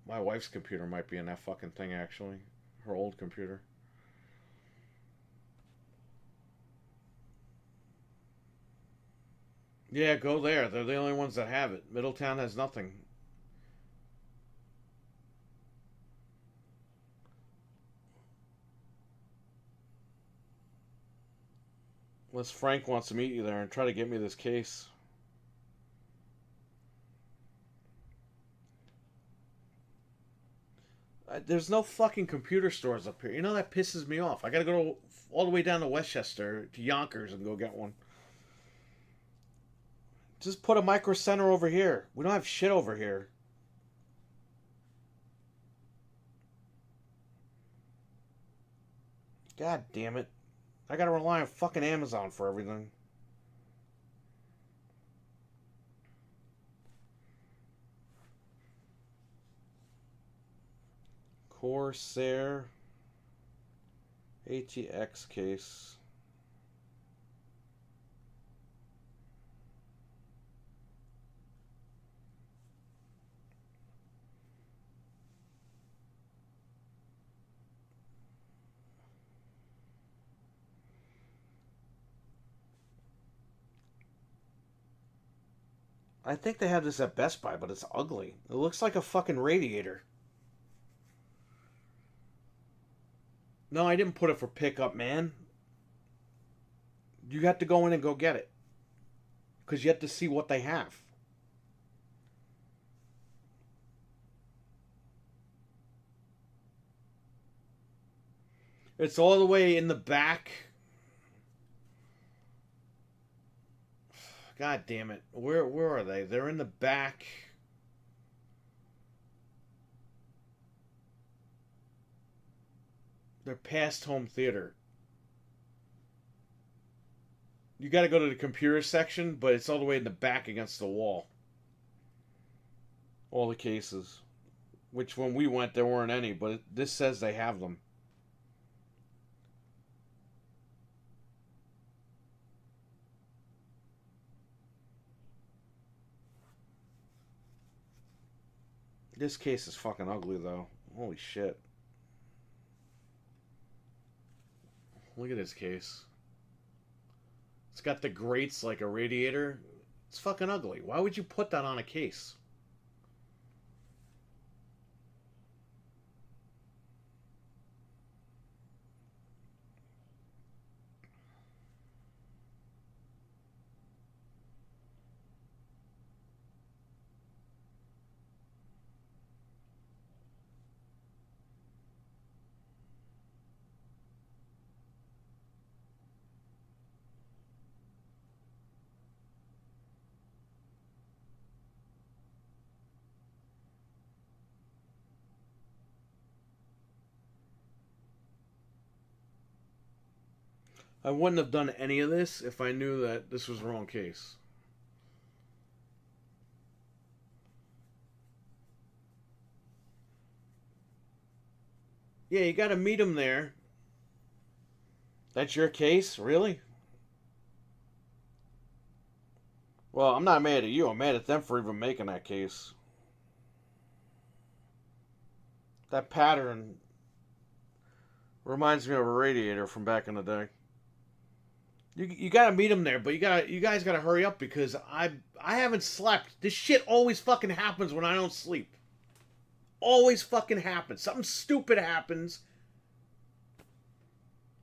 My wife's computer might be in that fucking thing, actually. Her old computer. Yeah, go there. They're the only ones that have it. Middletown has nothing. Unless Frank wants to meet you there and try to get me this case. There's no fucking computer stores up here. You know, that pisses me off. I gotta go all the way down to Westchester, to Yonkers, and go get one. Just put a micro center over here. We don't have shit over here. God damn it. I gotta rely on fucking Amazon for everything. Corsair ATX case. I think they have this at Best Buy, but it's ugly. It looks like a fucking radiator. No, I didn't put it for pickup, man. You have to go in and go get it. Because you have to see what they have. It's all the way in the back. God damn it. Where are they? They're in the back. They're past home theater. You got to go to the computer section, but it's all the way in the back against the wall. All the cases. Which when we went, there weren't any, but this says they have them. This case is fucking ugly, though. Holy shit. Look at this case. It's got the grates like a radiator. It's fucking ugly. Why would you put that on a case? I wouldn't have done any of this if I knew that this was the wrong case. Yeah, you gotta meet him there. That's your case? Really? Well, I'm not mad at you. I'm mad at them for even making that case. That pattern reminds me of a radiator from back in the day. You gotta meet him there, but you guys gotta hurry up because I haven't slept. This shit always fucking happens when I don't sleep. Always fucking happens. Something stupid happens.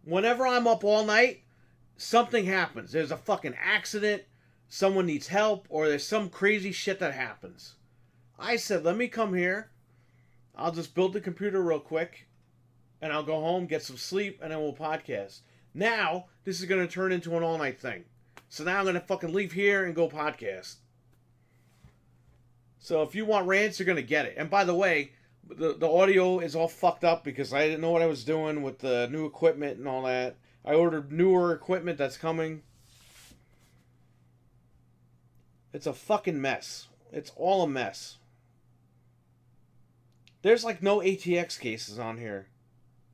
Whenever I'm up all night, something happens. There's a fucking accident, someone needs help, or there's some crazy shit that happens. I said, let me come here. I'll just build the computer real quick, and I'll go home, get some sleep, and then we'll podcast. Now, this is going to turn into an all-night thing. So now I'm going to fucking leave here and go podcast. So if you want rants, you're going to get it. And by the way, the audio is all fucked up because I didn't know what I was doing with the new equipment and all that. I ordered newer equipment that's coming. It's a fucking mess. It's all a mess. There's like no ATX cases on here.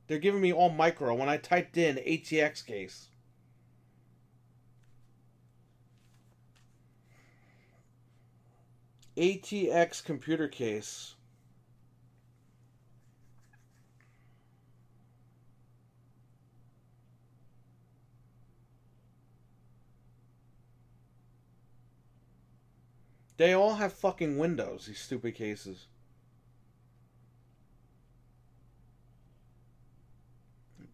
They're giving me all micro when I typed in ATX case. ATX computer case. They all have fucking windows, these stupid cases.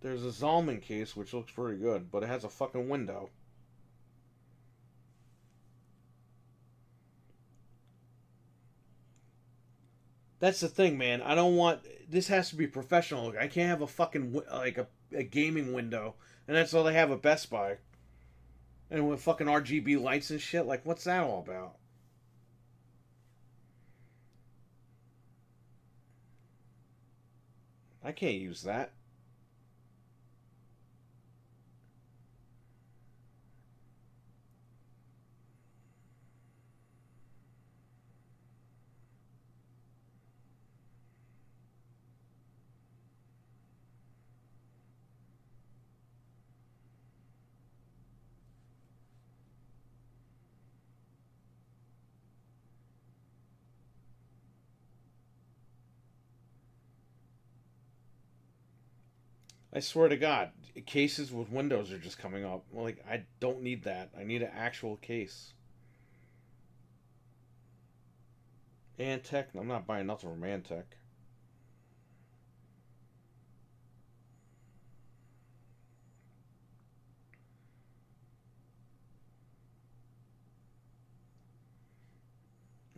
There's a Zalman case, which looks pretty good, but it has a fucking window. That's the thing, man. I don't want... This has to be professional. I can't have a fucking... Like a gaming window. And that's all they have at Best Buy. And with fucking RGB lights and shit. Like, what's that all about? I can't use that. I swear to God, cases with windows are just coming up. Like, I don't need that. I need an actual case. Antec? I'm not buying nothing from Antec.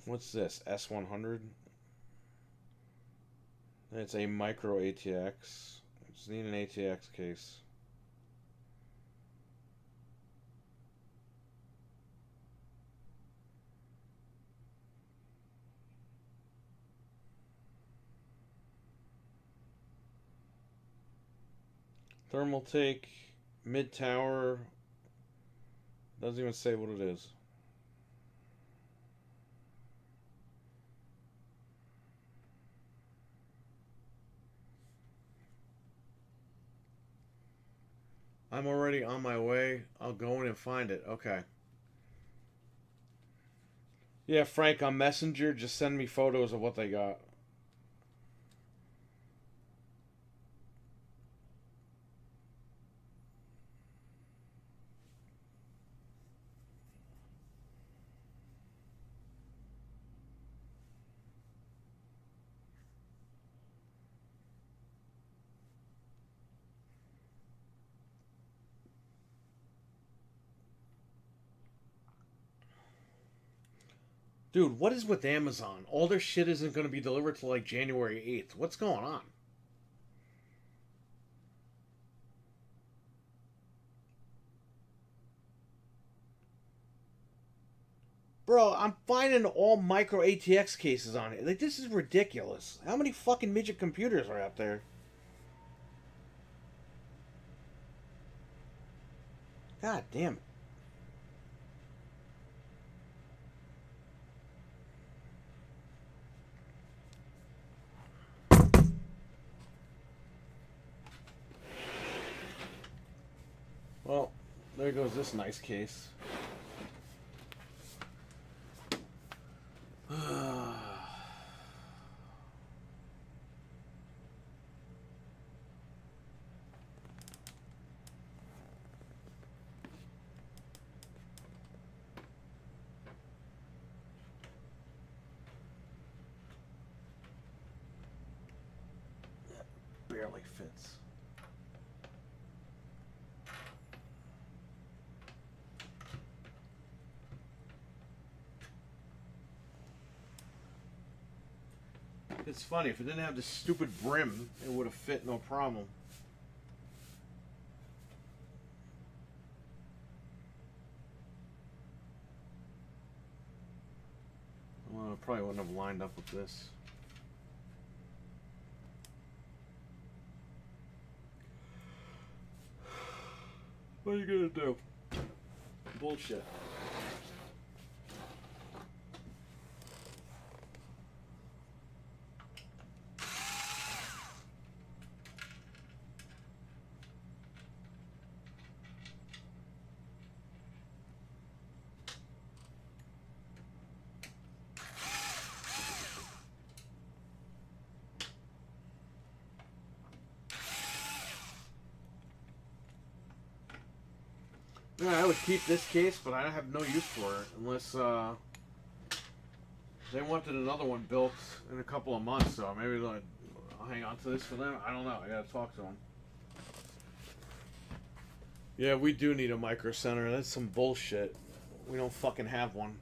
What's this? S100? It's a micro ATX. Just need an ATX case. Thermal take, mid tower. Doesn't even say what it is. I'm already on my way. I'll go in and find it. Okay. Yeah, Frank, on Messenger, just send me photos of what they got. Dude, what is with Amazon? All their shit isn't going to be delivered till like January 8th. What's going on? Bro, I'm finding all micro ATX cases on it. Like, this is ridiculous. How many fucking midget computers are out there? God damn it. Well, there goes this nice case. Barely fits. It's funny, if it didn't have this stupid brim, it would have fit no problem. Well, it probably wouldn't have lined up with this. What are you gonna do? Bullshit. Yeah, I would keep this case, but I have no use for it unless they wanted another one built in a couple of months. So maybe I'll hang on to this for them. I don't know. I gotta talk to them. Yeah, we do need a micro center. That's some bullshit. We don't fucking have one.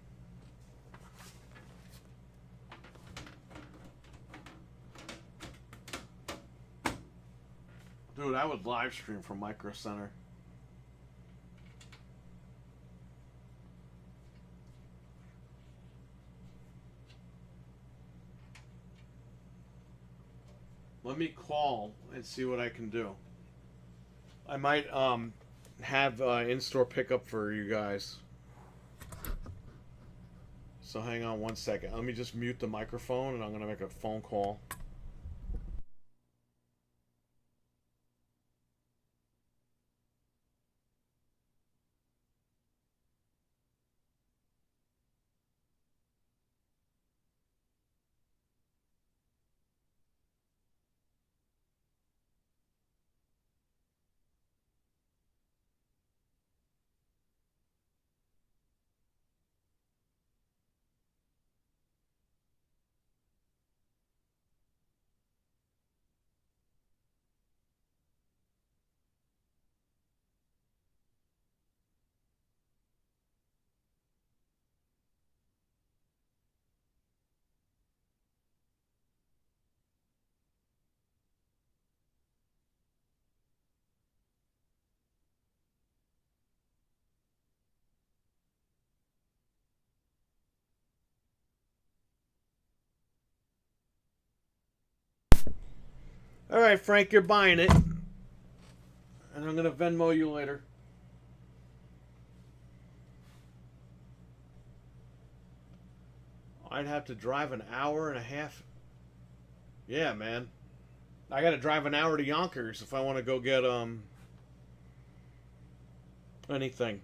Dude, I would live stream from Micro Center. Let me call and see what I can do. I might have in-store pickup for you guys. So hang on one second. Let me just mute the microphone and I'm going to make a phone call. All right, Frank, you're buying it. And I'm going to Venmo you later. I'd have to drive an hour and a half. Yeah, man. I got to drive an hour to Yonkers if I want to go get anything.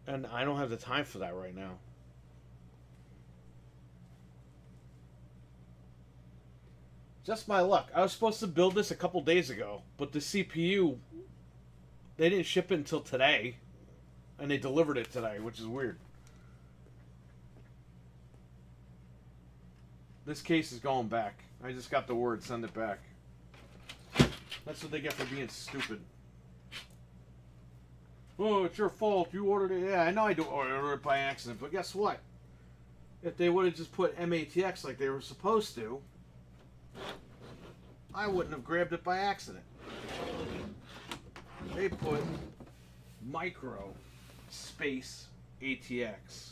And I don't have the time for that right now. Just my luck. I was supposed to build this a couple days ago, but the CPU, they didn't ship it until today, and they delivered it today, which is weird. This case is going back. I just got the word, send it back. That's what they get for being stupid. Oh, it's your fault. You ordered it. Yeah, I know I do order it by accident, but guess what? If they would have just put MATX like they were supposed to, I wouldn't have grabbed it by accident. They put micro space ATX.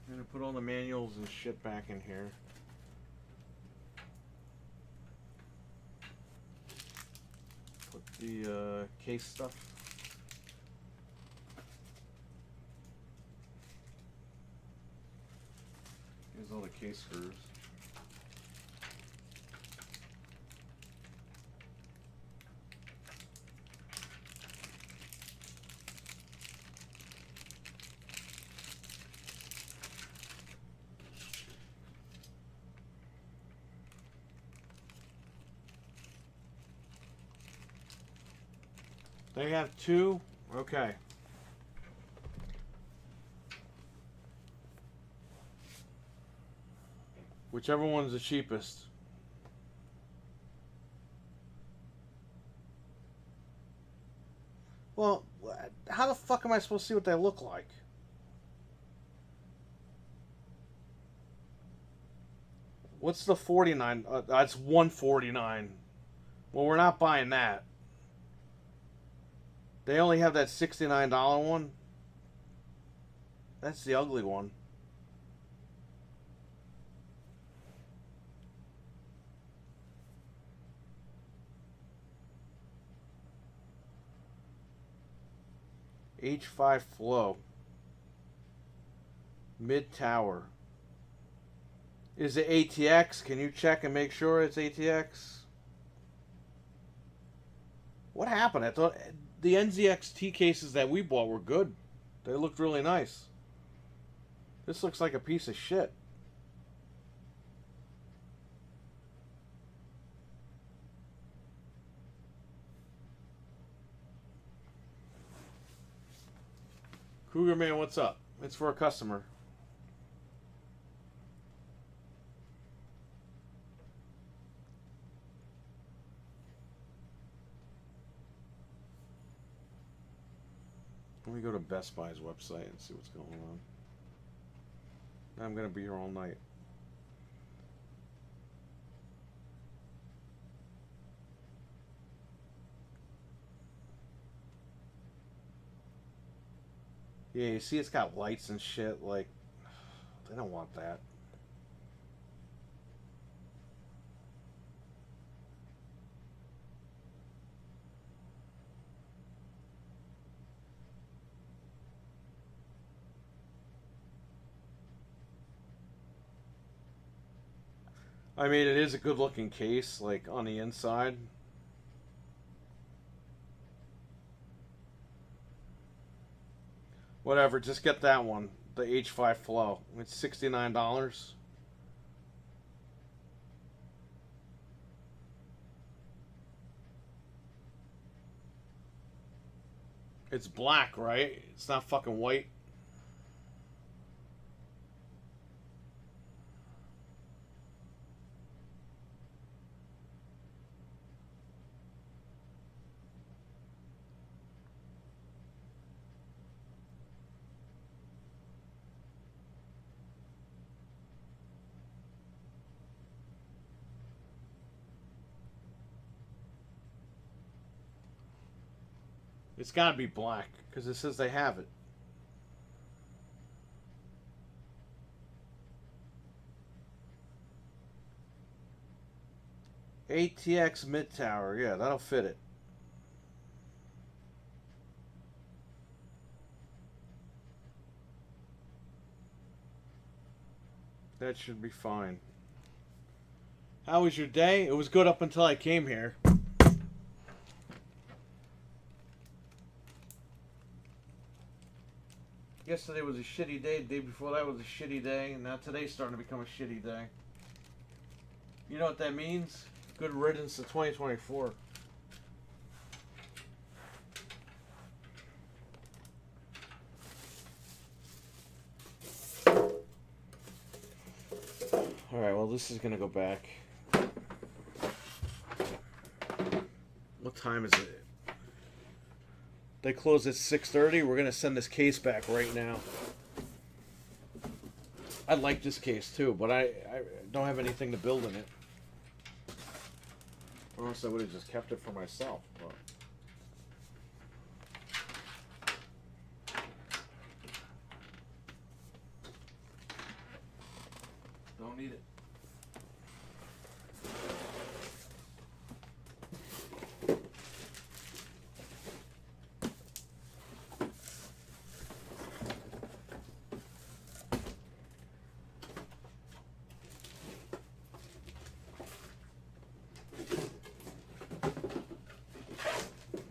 I'm gonna put all the manuals and shit back in here. Put the case stuff. Here's all the case screws. They have two? Okay. Whichever one's the cheapest. Well, how the fuck am I supposed to see what they look like? What's the 49? That's 149. Well, we're not buying that. They only have that $69 one. That's the ugly one. H5 flow. Mid tower. Is it ATX? Can you check and make sure it's ATX? What happened? I thought the NZXT cases that we bought were good. They looked really nice. This looks like a piece of shit. Cougar Man, what's up? It's for a customer. Let me go to Best Buy's website and see what's going on. I'm going to be here all night. Yeah, you see it's got lights and shit. Like, they don't want that. I mean, it is a good looking case, like, on the inside. Whatever, just get that one. The H5 Flow. It's $69. It's black, right? It's not fucking white. It's gotta be black, because it says they have it. ATX Mid Tower, yeah, that'll fit it. That should be fine. How was your day? It was good up until I came here. Yesterday was a shitty day. The day before that was a shitty day. And now today's starting to become a shitty day. You know what that means? Good riddance to 2024. Alright, well, this is going to go back. What time is it? They close at 6:30. We're going to send this case back right now. I like this case too, but I don't have anything to build in it. Or else I would have just kept it for myself. But don't need it.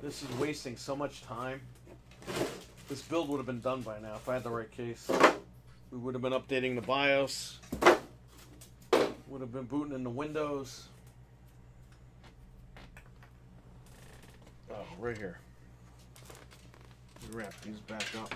This is wasting so much time. This build would have been done by now if I had the right case. We would have been updating the BIOS. Would have been booting into Windows. Oh, right here. Wrap these back up.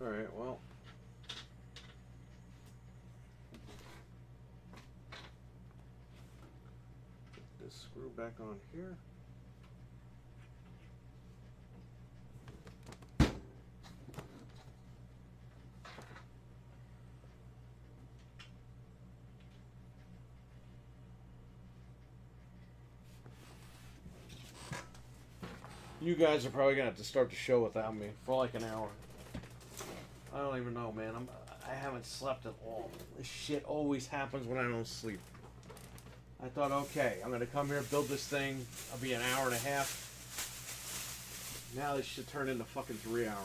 Alright, well. Put this screw back on here. You guys are probably gonna have to start the show without me for like an hour. I don't even know, man. I haven't slept at all. This shit always happens when I don't sleep. I thought, okay, I'm gonna come here, build this thing. I'll be an hour and a half. Now this should turn into fucking 3 hours.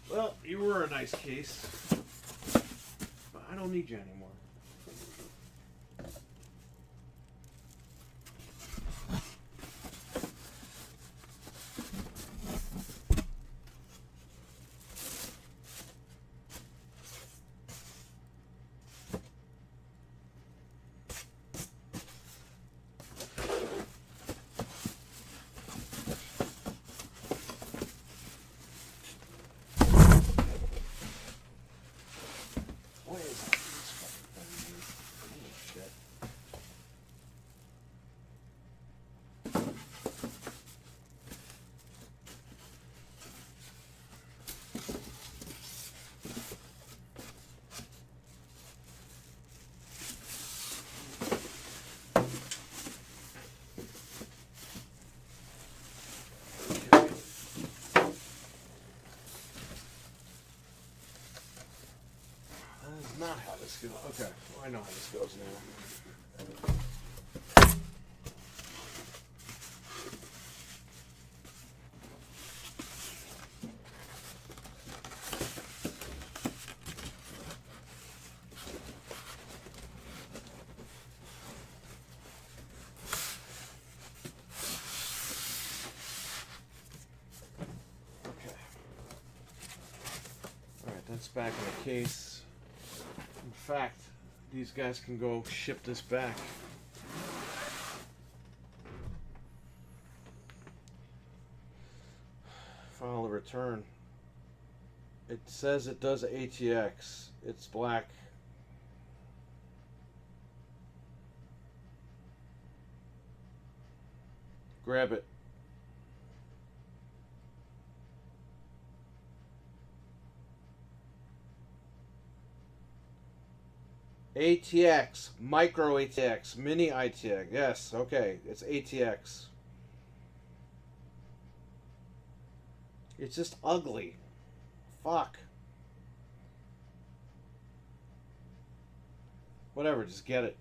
Well, you were a nice case, but I don't need you anymore. Not how this goes. Okay, well, I know how this goes now. Okay. All right, that's back in the case. In fact, these guys can go ship this back. File a return. It says it does ATX. It's black. Grab it. ATX, micro ATX, mini ITX. Yes, okay, it's ATX. It's just ugly. Fuck. Whatever, just get it.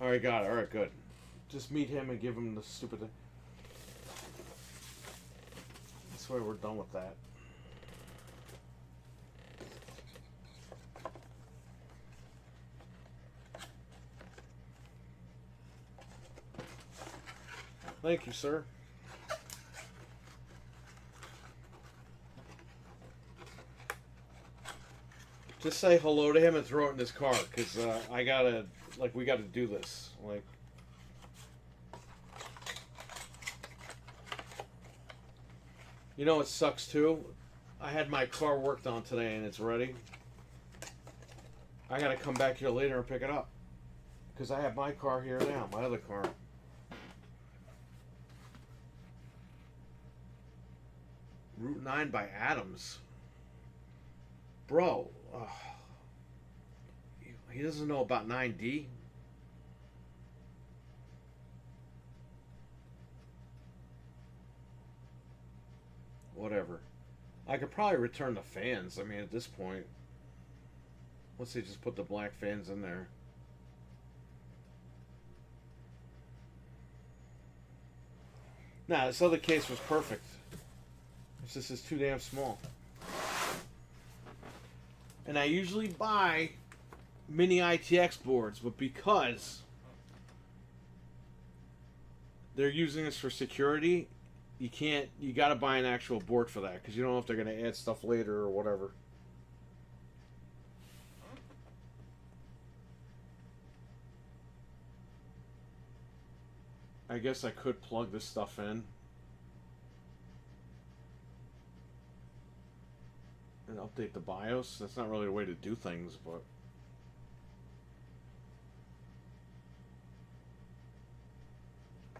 Alright, got it. Alright, good. Just meet him and give him the stupid thing. That's why we're done with that. Thank you, sir. Just say hello to him and throw it in his car, because I gotta, like, we gotta do this. Like, you know what sucks too? I had my car worked on today and it's ready. I gotta come back here later and pick it up, because I have my car here now, my other car. Route 9 by Adams. Bro, he doesn't know about 9D. Whatever. I could probably return the fans. I mean, at this point, let's see, just put the black fans in there. Nah, this other case was perfect. It's just it's too damn small. And I usually buy mini ITX boards, but because they're using this for security, you can't, you gotta buy an actual board for that, because you don't know if they're gonna add stuff later or whatever. I guess I could plug this stuff in and update the BIOS. That's not really a way to do things, but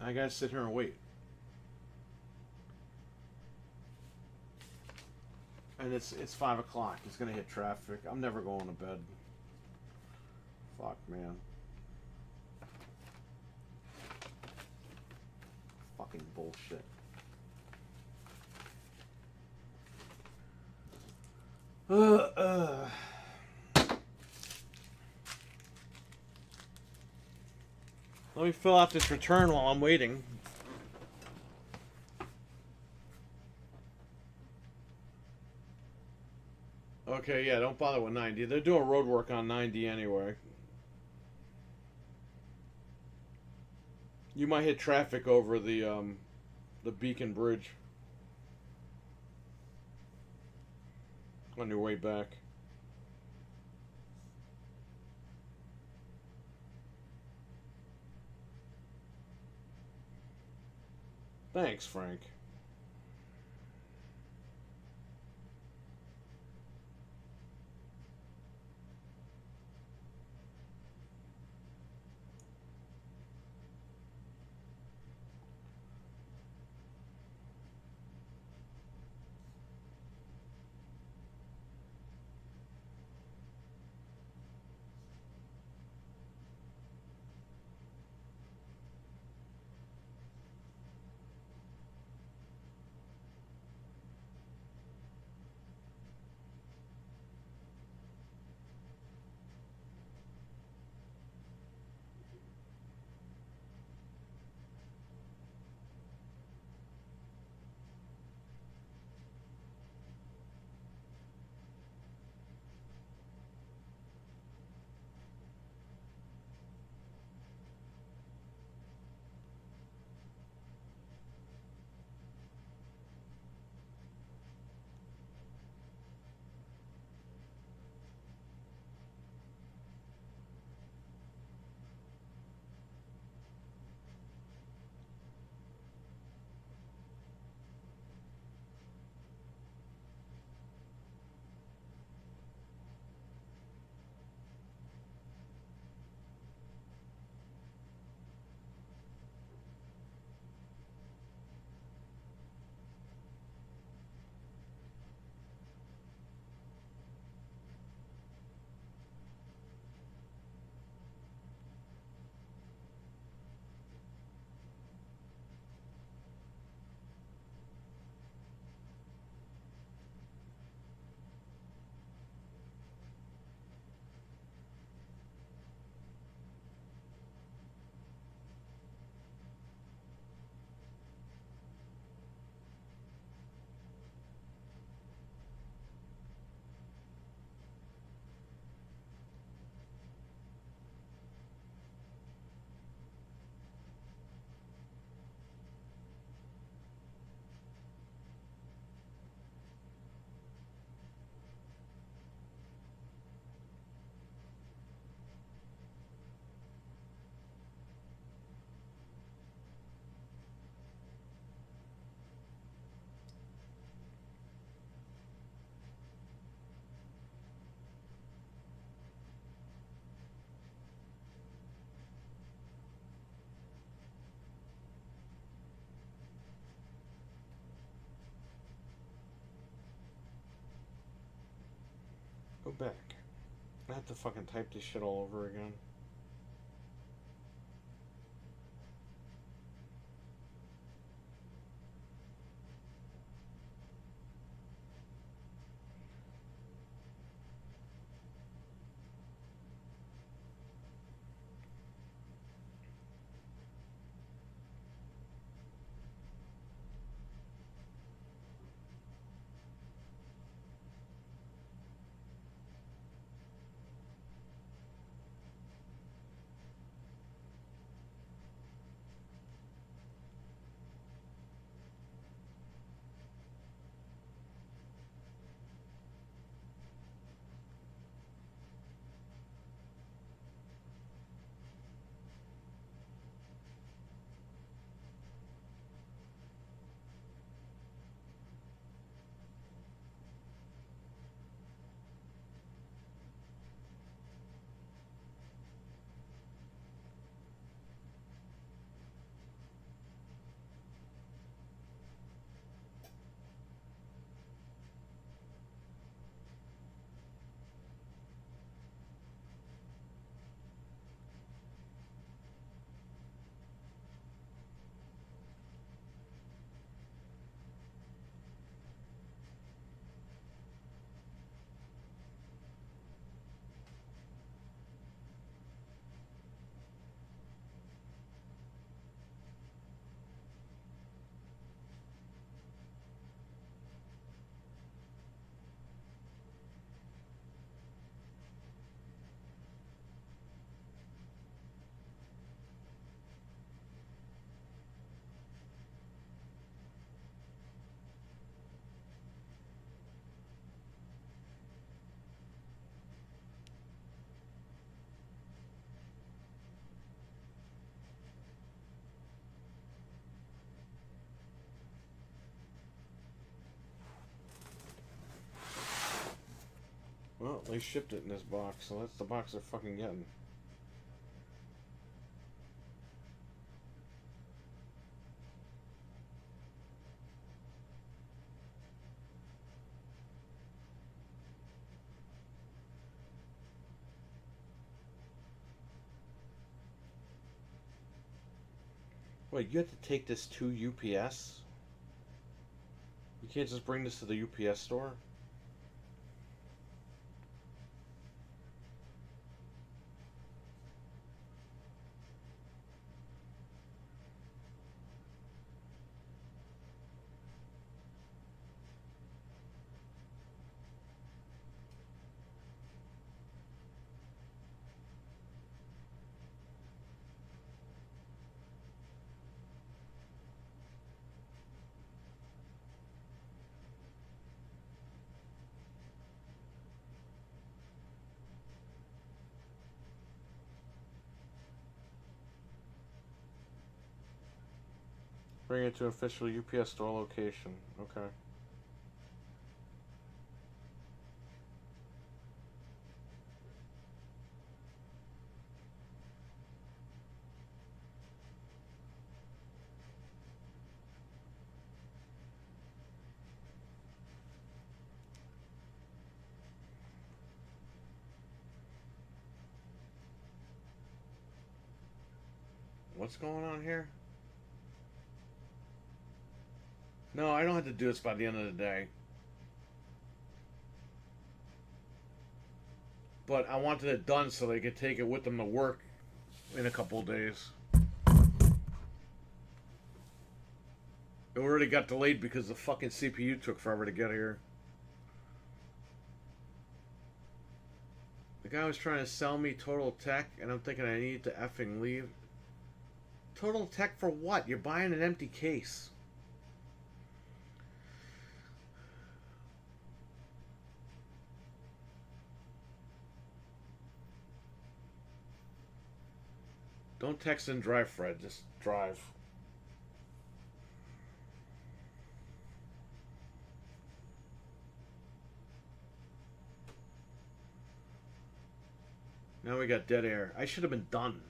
I gotta sit here and wait. And it's 5 o'clock. He's gonna hit traffic. I'm never going to bed. Fuck, man. Fucking bullshit. Let me fill out this return while I'm waiting. Okay, yeah, don't bother with 90. They're doing road work on 90 anyway. You might hit traffic over the Beacon Bridge on your way back. Thanks, Frank. Go back. I have to fucking type this shit all over again. Well, they shipped it in this box, so that's the box they're fucking getting. Wait, you have to take this to UPS? You can't just bring this to the UPS store? Bring it to official UPS store location. Okay. What's going on here? No, I don't have to do this by the end of the day. But I wanted it done so they could take it with them to work in a couple of days. It already got delayed because the fucking CPU took forever to get here. The guy was trying to sell me Total Tech, and I'm thinking I need to effing leave. Total Tech for what? You're buying an empty case. Don't text and drive, Fred. Just drive. Now we got dead air. I should have been done.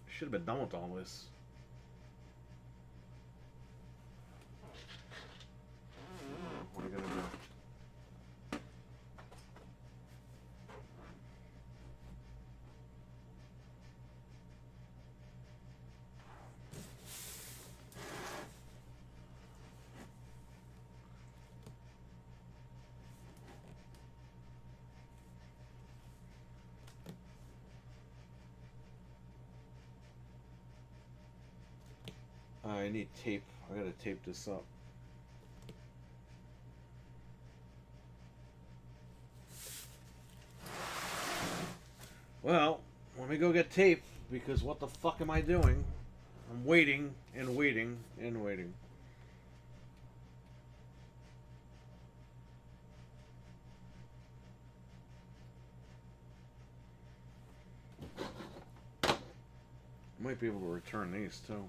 Should have been done with all this. What are you gonna do? I need tape. I gotta tape this up. Well, let me go get tape because what the fuck am I doing? I'm waiting and waiting and waiting. I might be able to return these too.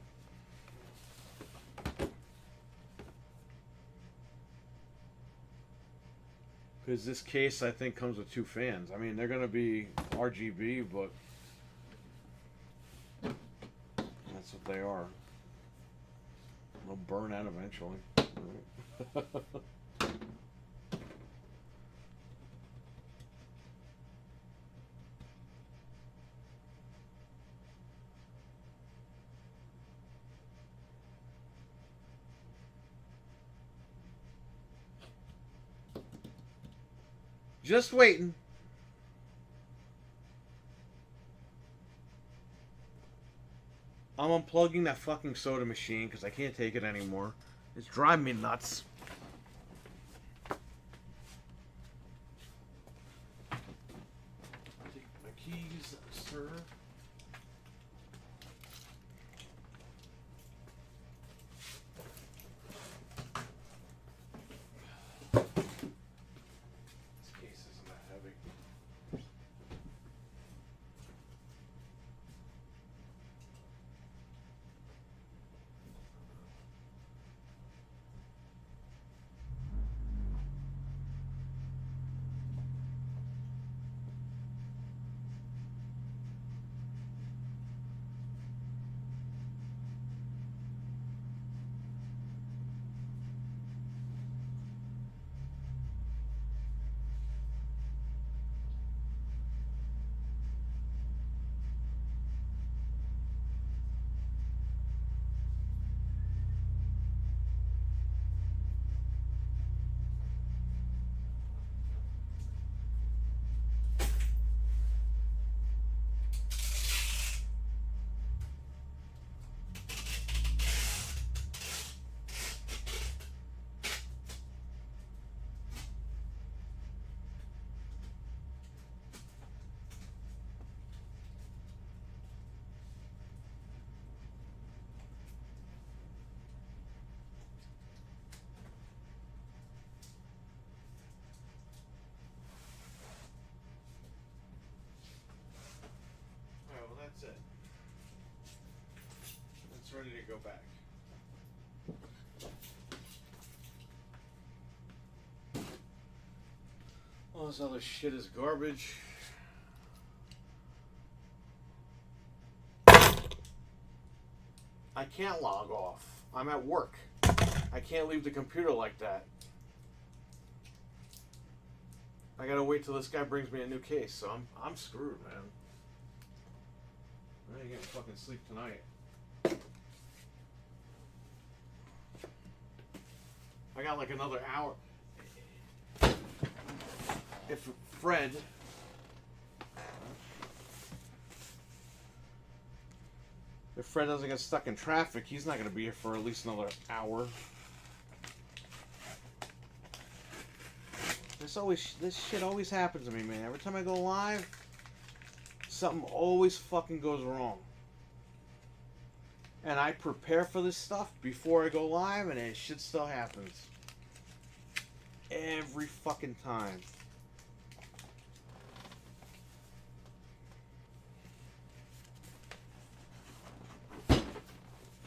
Because this case, I think, comes with 2 fans. I mean, they're going to be RGB, but that's what they are. They'll burn out eventually. Just waiting. I'm unplugging that fucking soda machine because I can't take it anymore. It's driving me nuts. Take my keys, sir. go back. All this other shit is garbage. I can't log off. I'm at work. I can't leave the computer like that. I gotta wait till this guy brings me a new case, so I'm screwed, man. I ain't getting fucking sleep tonight. I got like another hour. If Fred doesn't get stuck in traffic, he's not going to be here for at least another hour. This shit always happens to me, man. Every time I go live, something always fucking goes wrong. And I prepare for this stuff before I go live, and it shit still happens. Every fucking time.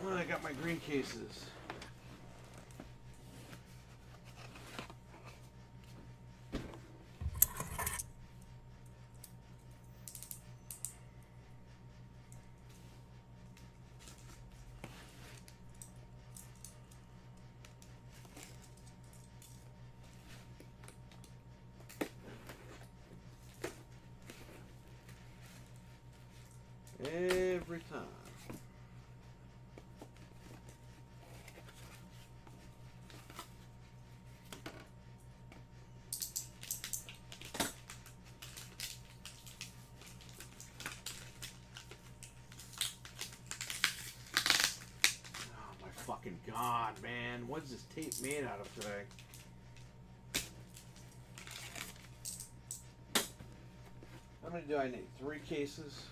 Oh, I got my green cases. Every time. Oh my fucking god, man. What is this tape made out of today? How many do I need? 3 cases?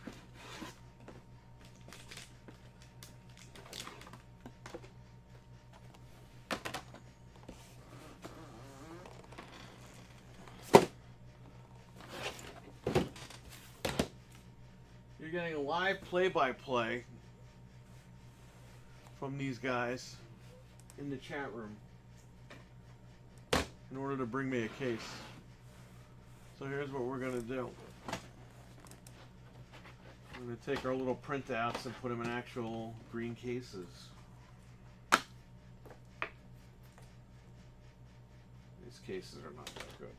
You're getting a live play-by-play from these guys in the chat room in order to bring me a case. So here's what we're going to do. We're going to take our little printouts and put them in actual green cases. These cases are not that good.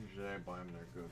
Usually I buy them, they're good.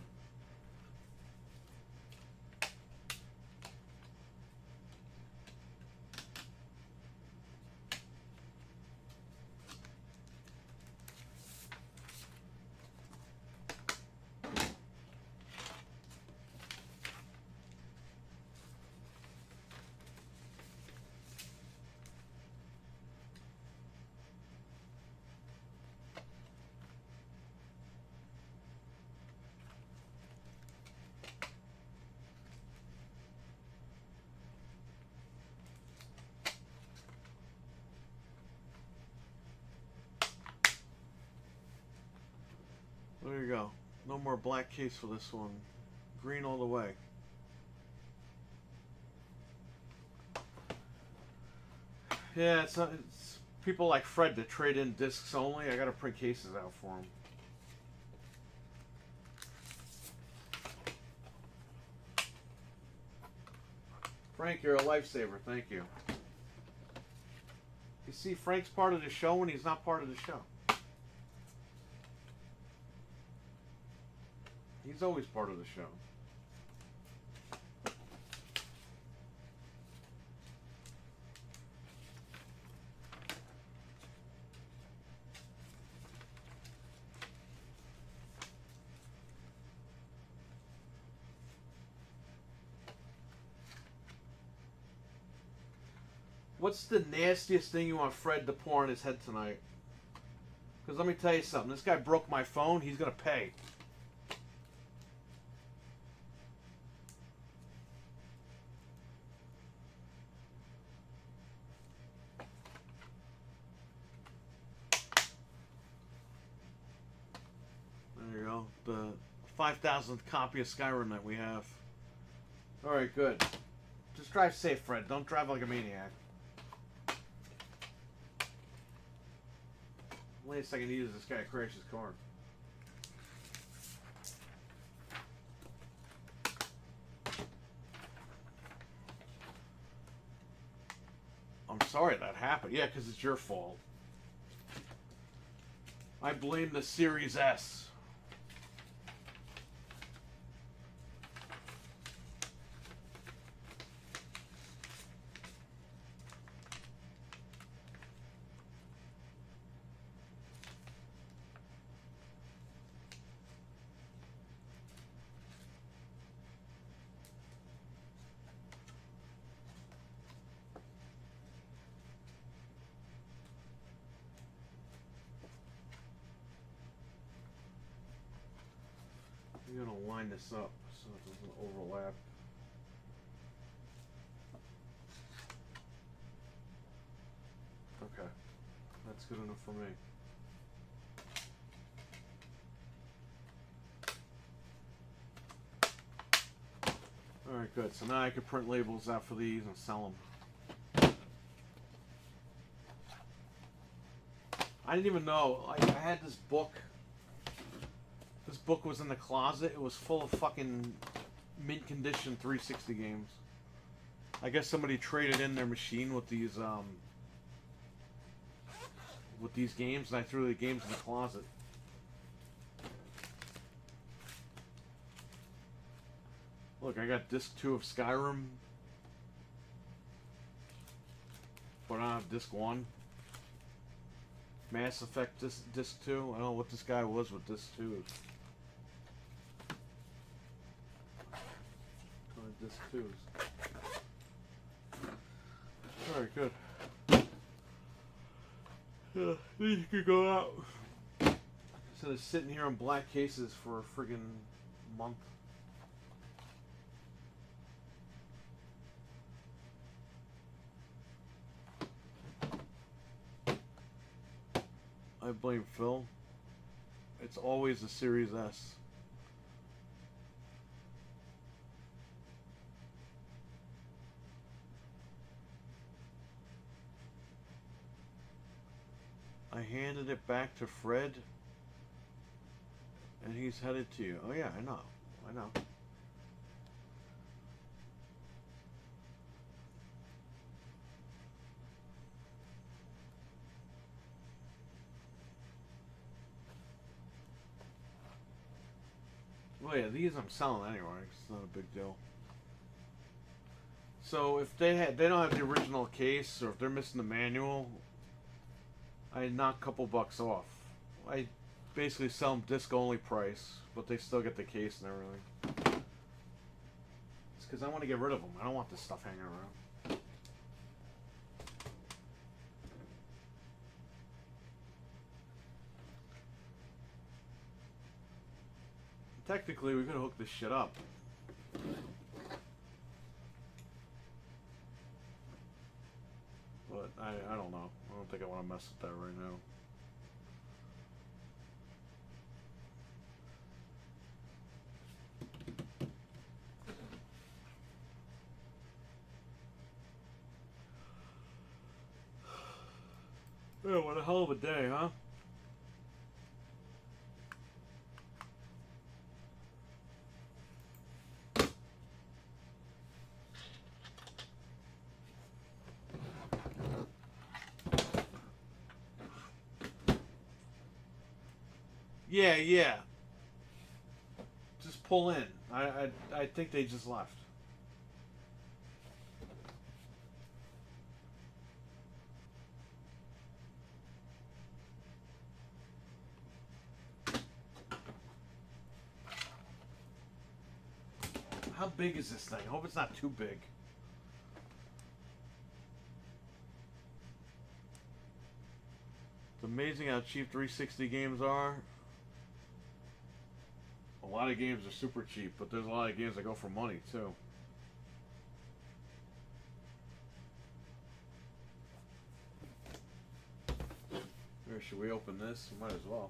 There you go. No more black case for this one. Green all the way. Yeah, it's people like Fred that trade in discs only. I gotta print cases out for them. Frank, you're a lifesaver. Thank you. You see, Frank's part of the show when he's not part of the show. He's always part of the show. What's the nastiest thing you want Fred to pour on his head tonight? Because let me tell you something. This guy broke my phone. He's going to pay. There you go. The 5,000th copy of Skyrim that we have. Alright, good. Just drive safe, Fred. Don't drive like a maniac. Last thing I need is this guy crash his car. I'm sorry that happened. Yeah, because it's your fault. I blame the Series S. I'm going to line this up so it doesn't overlap. Okay, that's good enough for me. Alright, good. So now I can print labels out for these and sell them. I didn't even know. I had this book. This book was in the closet. It was full of fucking mint condition 360 games. I guess somebody traded in their machine with these games, and I threw the games in the closet. Look, I got disc 2 of Skyrim, but I don't have disc 1. Mass Effect disc 2. I don't know what this guy was with disc 2. Disc 2s. Alright, good. Yeah, these could go out. So they're sitting here in black cases for a friggin' month. I blame Phil. It's always the Series S. I handed it back to Fred, and he's headed to you. Oh yeah, I know. I know. Well, yeah, these I'm selling anyway. It's not a big deal. So if they don't have the original case, or if they're missing the manual, I knock a couple bucks off. I basically sell them disc only price, but they still get the case and everything. It's because I want to get rid of them. I don't want this stuff hanging around. Technically, we could hook this shit up. But I don't know. I don't think I want to mess with that right now. Yeah, what a hell of a day, huh? Yeah, yeah. Just pull in. I think they just left. How big is this thing? I hope it's not too big. It's amazing how cheap 360 games are. A lot of games are super cheap, but there's a lot of games that go for money too. Or should we open this? We might as well.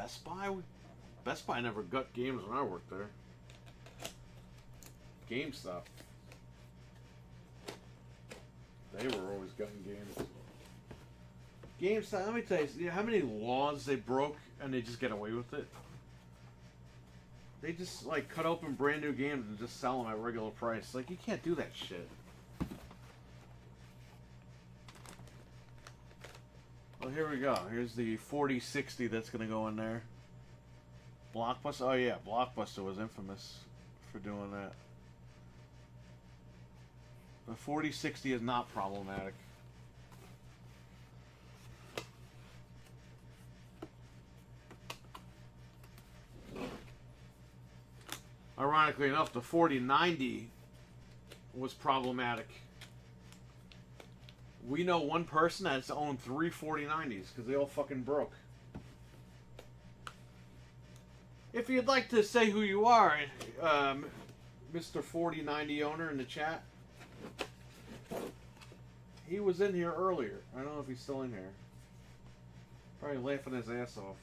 Best Buy? Best Buy never got games when I worked there. GameStop. They were always gutting games. GameStop, let me tell you how many laws they broke and they just get away with it? They just like cut open brand new games and just sell them at regular price. Like, you can't do that shit. Well, here we go. Here's the 4060 that's going to go in there. Blockbuster. Oh, yeah. Blockbuster was infamous for doing that. The 4060 is not problematic. Ironically enough, the 4090 was problematic. We know one person that's owned 3 4090s because they all fucking broke. If you'd like to say who you are, Mr. 4090 owner in the chat, he was in here earlier. I don't know if he's still in here. Probably laughing his ass off.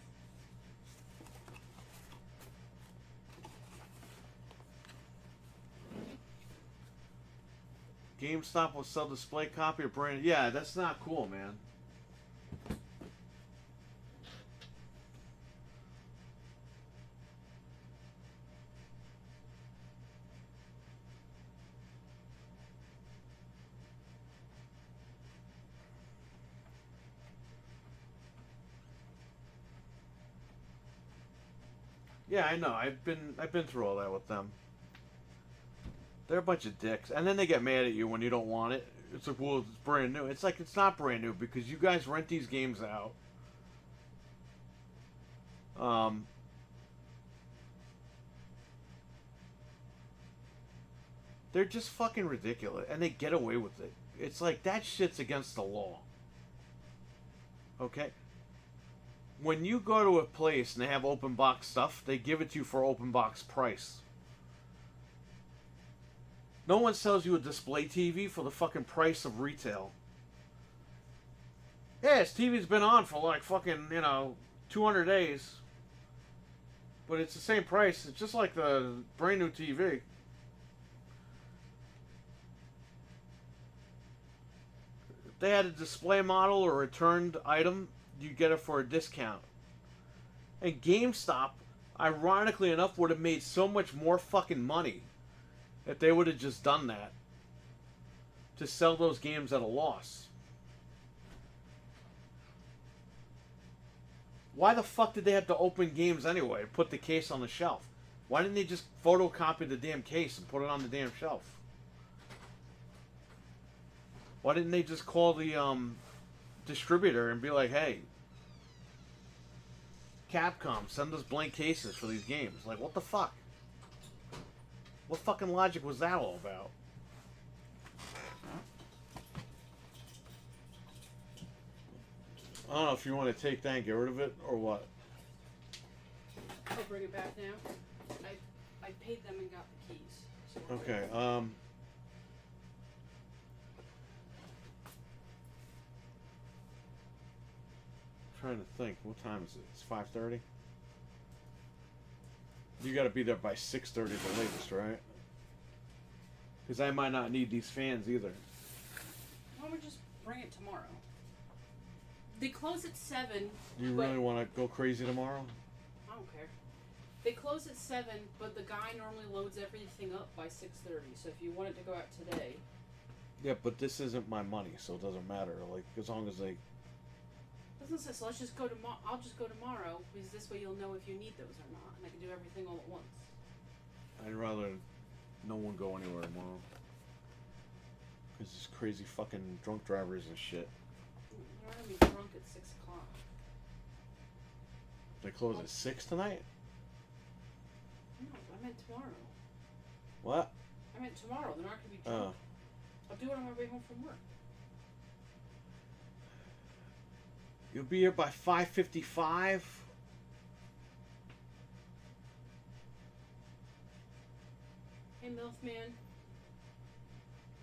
GameStop will sell display copy of brand. Yeah, that's not cool, man. Yeah, I know. I've been through all that with them. They're a bunch of dicks. And then they get mad at you when you don't want it. It's like, well, it's brand new. It's like, it's not brand new because you guys rent these games out. They're just fucking ridiculous. And they get away with it. It's like, that shit's against the law. Okay? When you go to a place and they have open box stuff, they give it to you for open box price. No one sells you a display TV for the fucking price of retail. Yeah, this TV's been on for like fucking, 200 days. But it's the same price. It's just like the brand new TV. If they had a display model or a returned item, you get it for a discount. And GameStop, ironically enough, would have made so much more fucking money if they would have just done that to sell those games at a loss. Why the fuck did they have to open games anyway? Put the case on the shelf. Why didn't they just photocopy the damn case and put it on the damn shelf? Why didn't they just call the distributor and be like, hey, Capcom, send us blank cases for these games? Like, what the fuck? What fucking logic was that all about? I don't know if you want to take that and get rid of it or what. I'll bring it back now. I paid them and got the keys. So Okay, trying to think. What time is it? It's 5:30? You gotta be there by 6:30 at the latest, right? Because I might not need these fans either. why don't we just bring it tomorrow? They close at 7. You really want to go crazy tomorrow? I don't care. They close at 7, but the guy normally loads everything up by 6:30. So if you wanted to go out today, Yeah, but this isn't my money, so it doesn't matter. Like, as long as they... doesn't say so. Let's just go tomorrow. I'll just go tomorrow because this way you'll know if you need those or not, and I can do everything all at once. I'd rather no one go anywhere tomorrow. Because there's crazy fucking drunk drivers and shit. You're gonna be drunk at 6 o'clock. They close at 6 tonight? No, I meant tomorrow. What? I meant tomorrow. They're not gonna be drunk. I'll do it on my way home from work. You'll be here by 5:55? Hey, MILF man.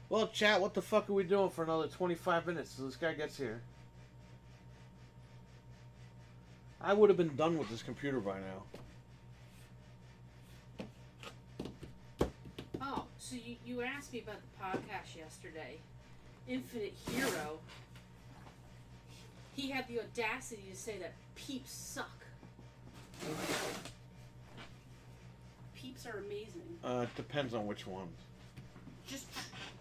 Well, chat, what the fuck are we doing for another 25 minutes till this guy gets here? I would have been done with this computer by now. Oh, so you asked me about the podcast yesterday. Infinite Hero. He had the audacity to say that peeps suck. Peeps are amazing. It depends on which ones. Just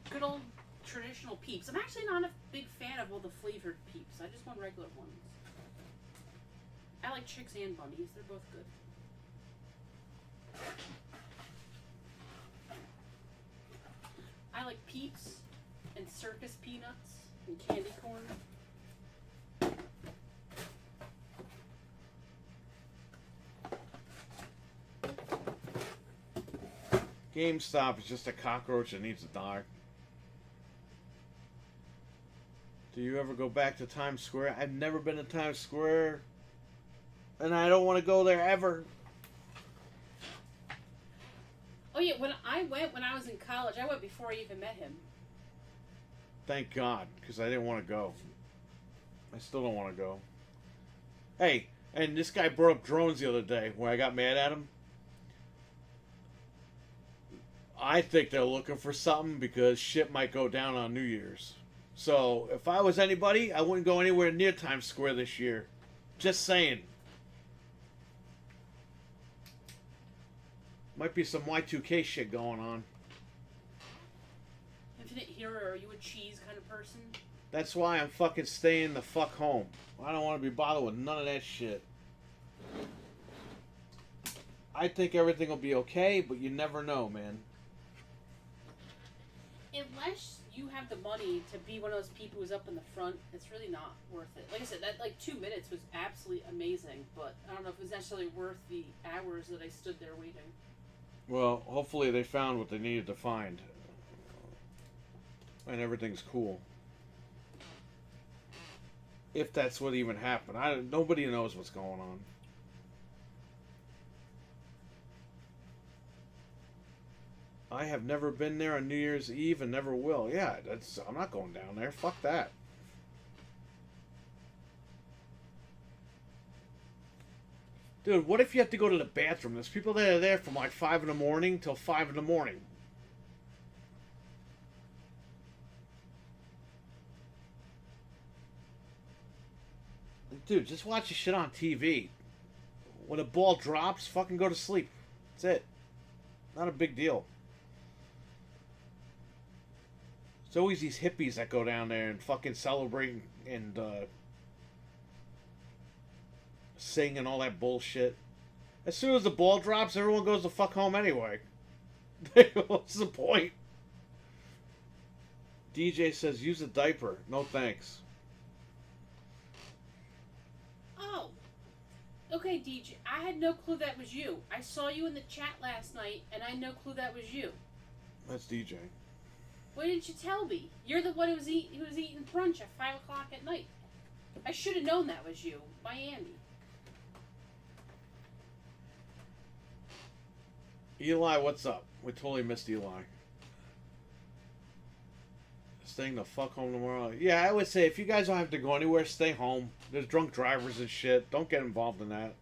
good old traditional peeps. I'm actually not a big fan of all the flavored peeps. I just want regular ones. I like chicks and bunnies. They're both good. I like peeps and circus peanuts and candy corn. GameStop is just a cockroach that needs to die. Do you ever go back to Times Square? I've never been to Times Square. And I don't want to go there ever. Oh yeah, when I was in college, I went before I even met him. Thank God, because I didn't want to go. I still don't want to go. Hey, and this guy brought up drones the other day when I got mad at him. I think they're looking for something because shit might go down on New Year's. So, if I was anybody, I wouldn't go anywhere near Times Square this year. Just saying. Might be some Y2K shit going on. Infinite Hero, are you a cheese kind of person? That's why I'm fucking staying the fuck home. I don't want to be bothered with none of that shit. I think everything will be okay, but you never know, man. Unless you have the money to be one of those people who's up in the front, it's really not worth it. Like I said, that 2 minutes was absolutely amazing, but I don't know if it was necessarily worth the hours that I stood there waiting. Well, hopefully they found what they needed to find. And everything's cool. If that's what even happened. Nobody knows what's going on. I have never been there on New Year's Eve and never will. Yeah, I'm not going down there. Fuck that. Dude, what if you have to go to the bathroom? There's people that are there from like 5 in the morning till 5 in the morning. Dude, just watch the shit on TV. When a ball drops, fucking go to sleep. That's it. Not a big deal. There's always these hippies that go down there and fucking celebrate and sing and all that bullshit. As soon as the ball drops, everyone goes the fuck home anyway. What's the point? DJ says, use a diaper. No thanks. Oh. Okay, DJ. I had no clue that was you. I saw you in the chat last night, and I had no clue that was you. That's DJ. Why didn't you tell me? You're the one who was eating brunch at 5 o'clock at night. I should have known that was you. Miami. Eli, what's up? We totally missed Eli. Staying the fuck home tomorrow. Yeah, I would say if you guys don't have to go anywhere, stay home. There's drunk drivers and shit. Don't get involved in that.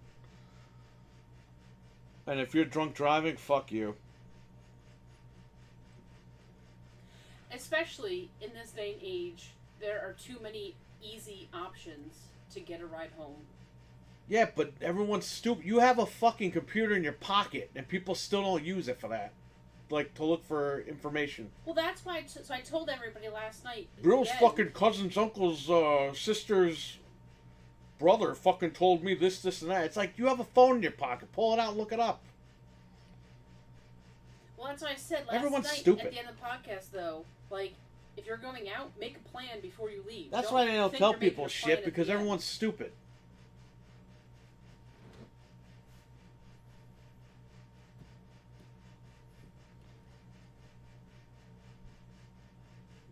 And if you're drunk driving, fuck you. Especially in this day and age, there are too many easy options to get a ride home. Yeah, but everyone's stupid. You have a fucking computer in your pocket, and people still don't use it for that. Like, to look for information. Well, that's why so I told everybody last night. Bill's fucking cousin's uncle's sister's brother fucking told me this, and that. It's like, you have a phone in your pocket. Pull it out and look it up. Well, that's what I said last Everyone's night stupid. at the end of the podcast, though. Like, if you're going out, make a plan before you leave. That's why they don't tell people shit, because everyone's stupid.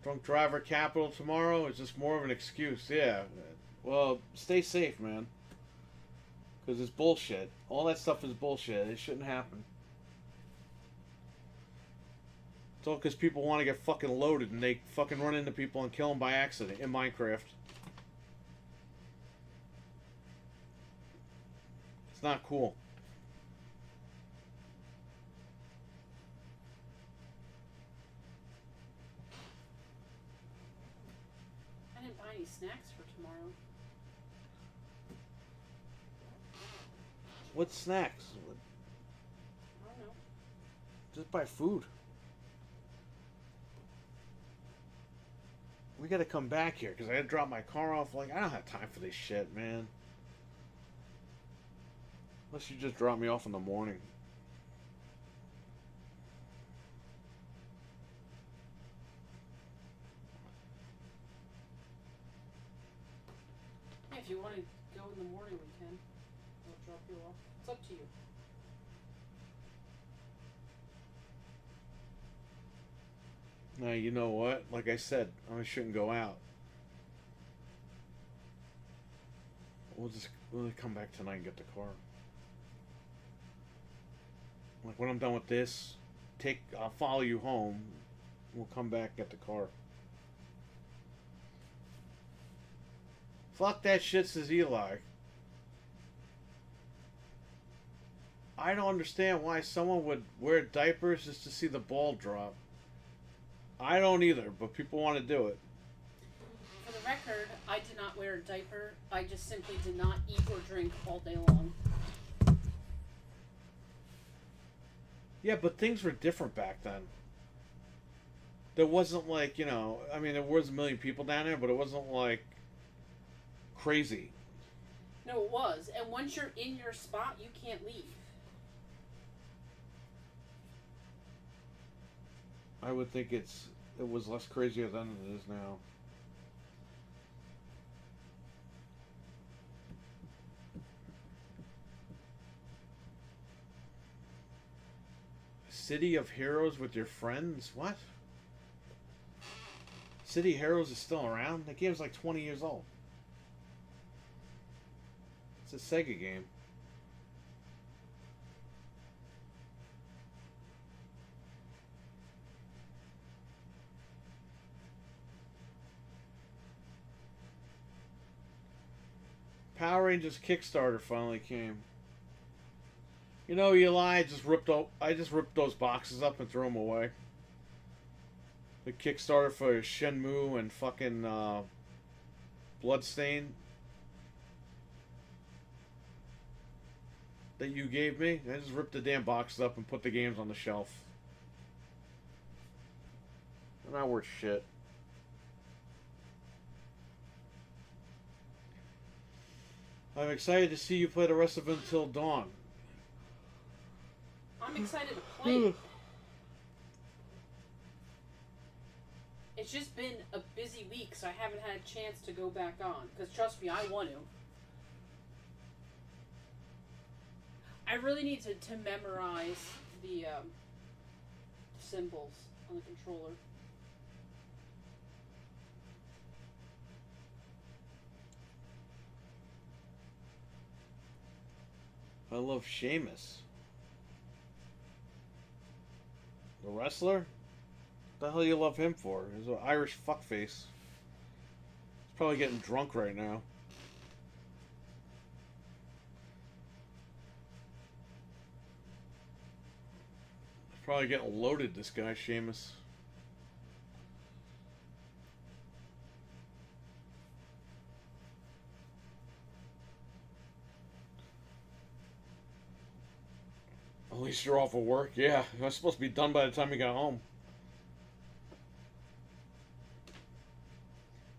Drunk driver capital tomorrow is just more of an excuse. Yeah. Well, stay safe, man. Because it's bullshit. All that stuff is bullshit. It shouldn't happen. It's all because people want to get fucking loaded and they fucking run into people and kill them by accident in Minecraft. It's not cool. I didn't buy any snacks for tomorrow. What snacks? I don't know. Just buy food. We gotta come back here because I had to drop my car off. Like, I don't have time for this shit, man. Unless you just drop me off in the morning. Yeah, if you want to go in the morning, we can. I'll drop you off. It's up to you. Now, you know what? Like I said, I shouldn't go out. We'll come back tonight and get the car. Like, when I'm done with this, I'll follow you home. We'll come back and get the car. Fuck that shit, says Eli. I don't understand why someone would wear diapers just to see the ball drop. I don't either, but people want to do it. For the record, I did not wear a diaper. I just simply did not eat or drink all day long. Yeah, but things were different back then. There wasn't like, you know, I mean, there was a million people down there, but it wasn't like crazy. No, it was. And once you're in your spot, you can't leave. I would think it was less crazier then than it is now. City of Heroes with your friends? What? City Heroes is still around? That game's like 20 years old. It's a Sega game. Power Rangers Kickstarter finally came. You know, Eli, I just ripped those boxes up and threw them away. The Kickstarter for Shenmue and fucking Bloodstain that you gave me. I just ripped the damn boxes up and put the games on the shelf. They're not worth shit. I'm excited to see you play the rest of Until Dawn. I'm excited to play it. It's just been a busy week, so I haven't had a chance to go back on. Because trust me, I want to. I really need to memorize the symbols on the controller. I love Sheamus. The wrestler? What the hell you love him for? He's an Irish fuckface. He's probably getting drunk right now. He's probably getting loaded, this guy, Sheamus. At least you're off of work. Yeah, I was supposed to be done by the time you got home.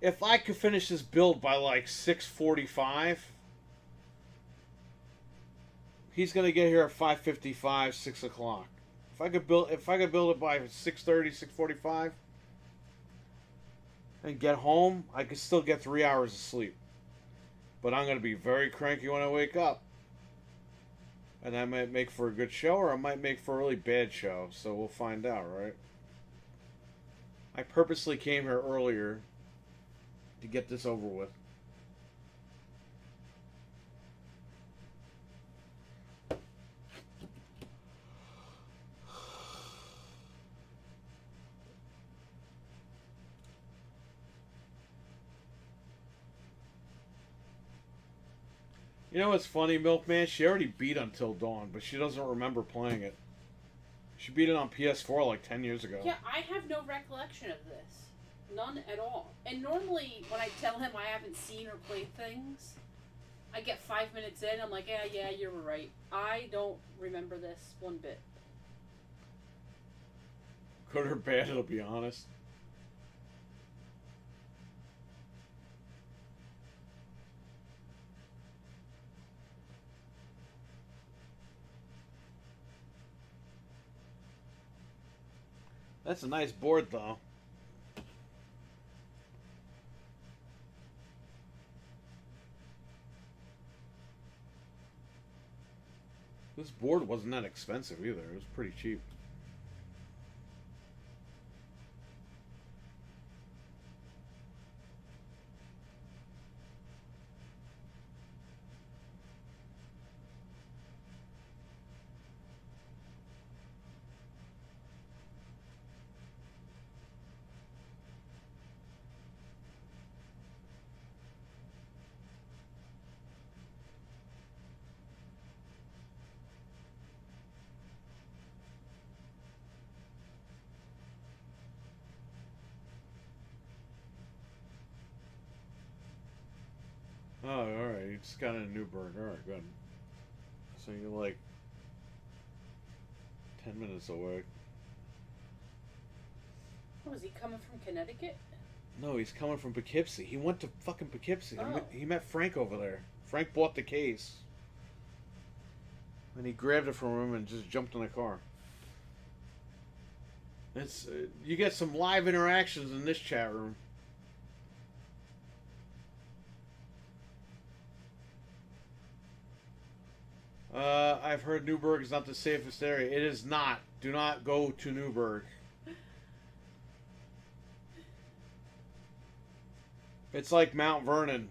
If I could finish this build by like 6:45, he's gonna get here at 5:55, 6 o'clock. If I could build it by 6:30, 6:45, and get home, I could still get 3 hours of sleep. But I'm gonna be very cranky when I wake up. And that might make for a good show, or it might make for a really bad show. So we'll find out, right? I purposely came here earlier to get this over with. You know what's funny, Milkman? She already beat Until Dawn, but she doesn't remember playing it. She beat it on PS4 like 10 years ago. Yeah, I have no recollection of this. None at all. And normally, when I tell him I haven't seen or played things, I get 5 minutes in, I'm like, yeah, you're right. I don't remember this one bit. Good or bad, it'll be honest. That's a nice board, though. This board wasn't that expensive either. It was pretty cheap. Oh, alright. You just got a Newburgh. Alright, good. So you're like 10 minutes away. Oh, is he coming from Connecticut? No, he's coming from Poughkeepsie. He went to fucking Poughkeepsie. Oh. He met Frank over there. Frank bought the case. And he grabbed it from him and just jumped in the car. It's you get some live interactions in this chat room. I've heard Newburgh is not the safest area. It is not. Do not go to Newburgh. It's like Mount Vernon.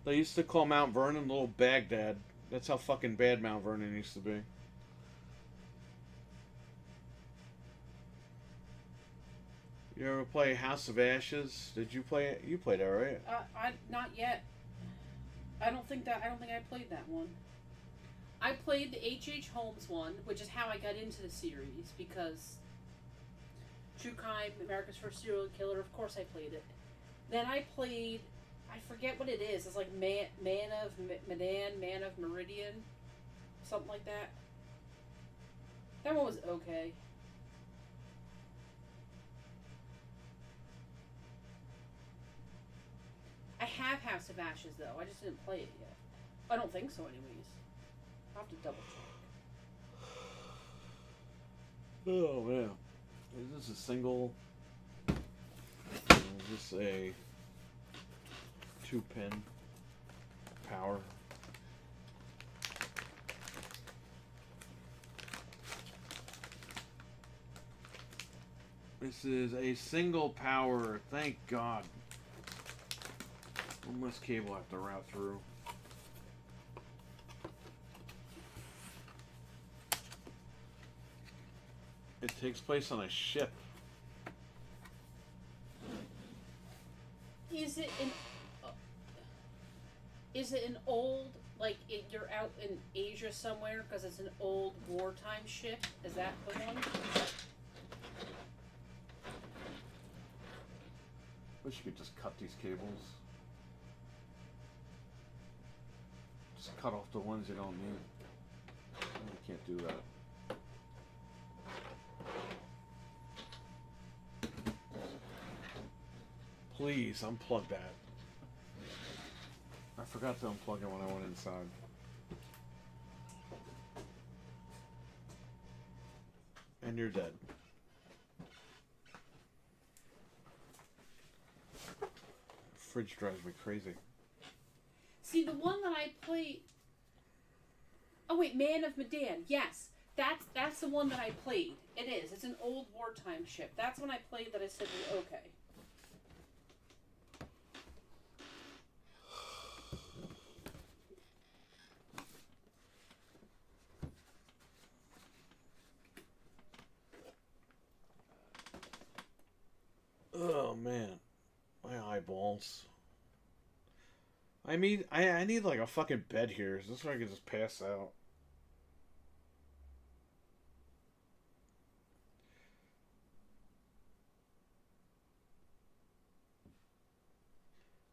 They used to call Mount Vernon Little Baghdad. That's how fucking bad Mount Vernon used to be. You ever play House of Ashes? Did you play it? You played it, right? I not yet. I don't think I played that one. I played the H.H. Holmes one, which is how I got into the series, because True Crime, America's First Serial Killer, of course I played it. Then I played, I forget what it is. It's like Man of Medan, Man of Meridian, something like that. That one was okay. I have House of Ashes, though. I just didn't play it yet. I don't think so, anyways. I'll have to double check. Oh, man. Is this a single? Is this a 2-pin power? This is a single power, thank God. One less cable I have to route through. It takes place on a ship. Is it an old, like, you're out in Asia somewhere because it's an old wartime ship? Is that the one? Wish you could just cut these cables. Just cut off the ones you don't need. You can't do that. Please unplug that. I forgot to unplug it when I went inside. And you're dead. Fridge drives me crazy. See, the one that I played... Oh, wait, Man of Medan. Yes, that's the one that I played. It is. It's an old wartime ship. That's when I played that I said, well, okay. Oh, man. eyeballs. I mean, I need like a fucking bed here. Is this where I can just pass out?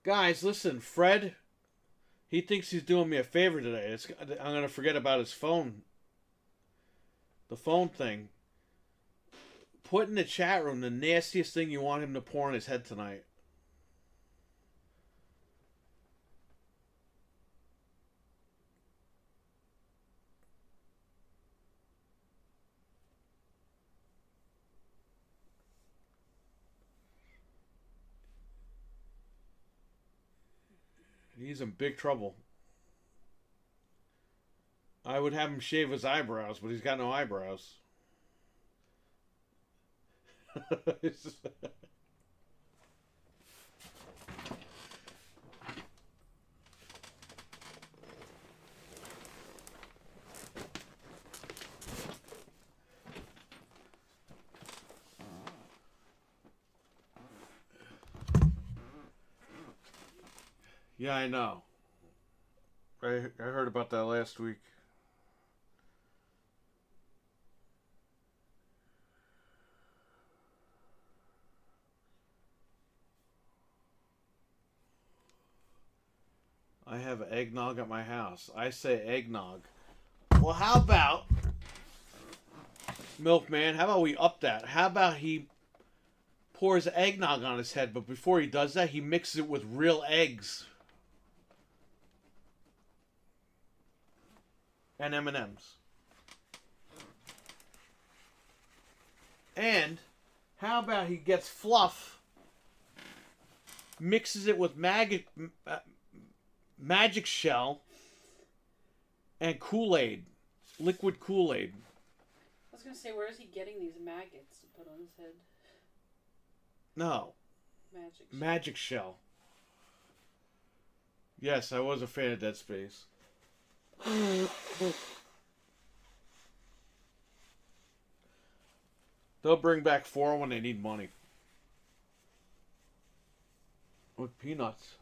Guys, listen, Fred, he thinks he's doing me a favor today. I'm going to forget about his phone. The phone thing. Put in the chat room the nastiest thing you want him to pour on his head tonight. He's in big trouble. I would have him shave his eyebrows, but he's got no eyebrows. Yeah, I know. I heard about that last week. I have eggnog at my house. I say eggnog. Well, how about, Milkman, how about we up that? How about he pours eggnog on his head, but before he does that, he mixes it with real eggs and M&Ms. And how about he gets fluff, mixes it with magic shell and Kool-Aid, liquid Kool-Aid. I was gonna say, where is he getting these maggots to put on his head? No. Magic shell. Yes, I was a fan of Dead Space. They'll bring back 4 when they need money. With peanuts.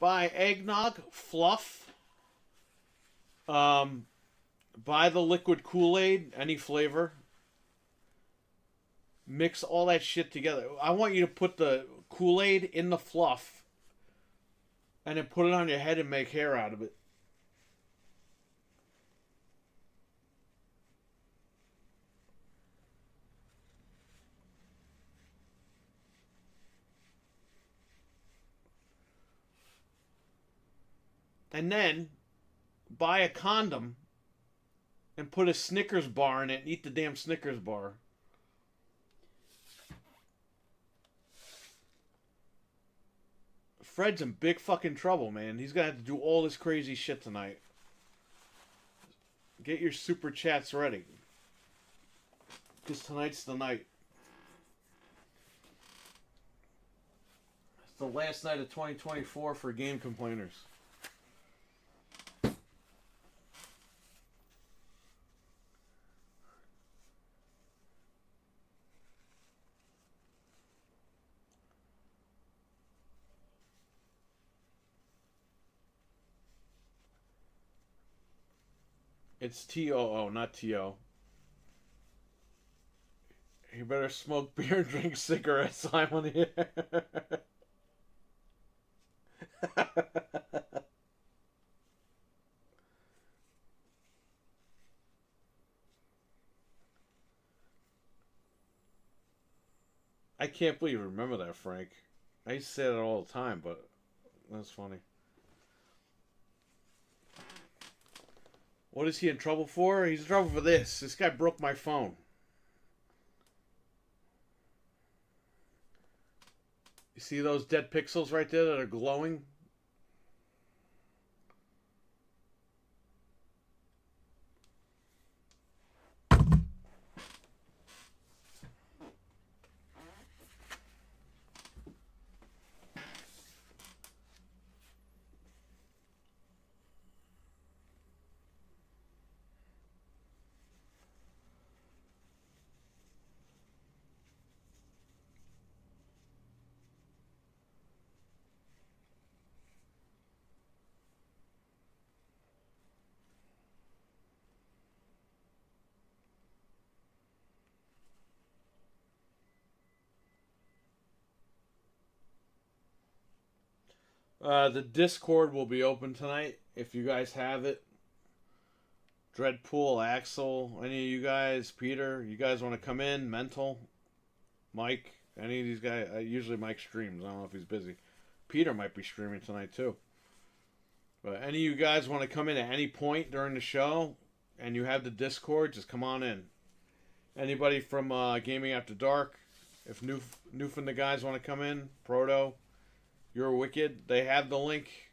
Buy eggnog, fluff. Buy the liquid Kool-Aid, any flavor. Mix all that shit together. I want you to put the Kool-Aid in the fluff and then put it on your head and make hair out of it. And then buy a condom and put a Snickers bar in it and eat the damn Snickers bar. Fred's in big fucking trouble, man. He's gonna have to do all this crazy shit tonight. Get your super chats ready. Because tonight's the night. It's the last night of 2024 for game complainers. It's T-O-O, not T-O. You better smoke beer and drink cigarettes, Simon. I can't believe you remember that, Frank. I used to say that all the time, but that's funny. What is he in trouble for? He's in trouble for this. This guy broke my phone. You see those dead pixels right there that are glowing? The Discord will be open tonight if you guys have it. Dreadpool, Axel, any of you guys, Peter, you guys want to come in? Mental, Mike, any of these guys? Usually Mike streams. I don't know if he's busy. Peter might be streaming tonight too. But any of you guys want to come in at any point during the show and you have the Discord, just come on in. Anybody from Gaming After Dark, if Noof and the guys want to come in, Proto, You're Wicked, they have the link.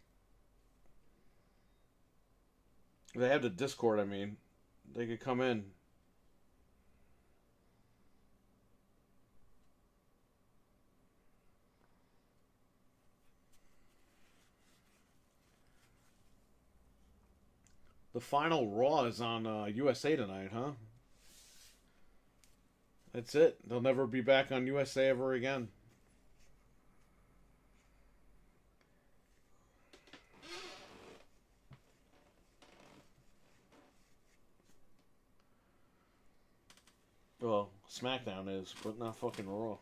They have the Discord, I mean. They could come in. The final Raw is on USA tonight, huh? That's it. They'll never be back on USA ever again. Well, SmackDown is, but not fucking Raw.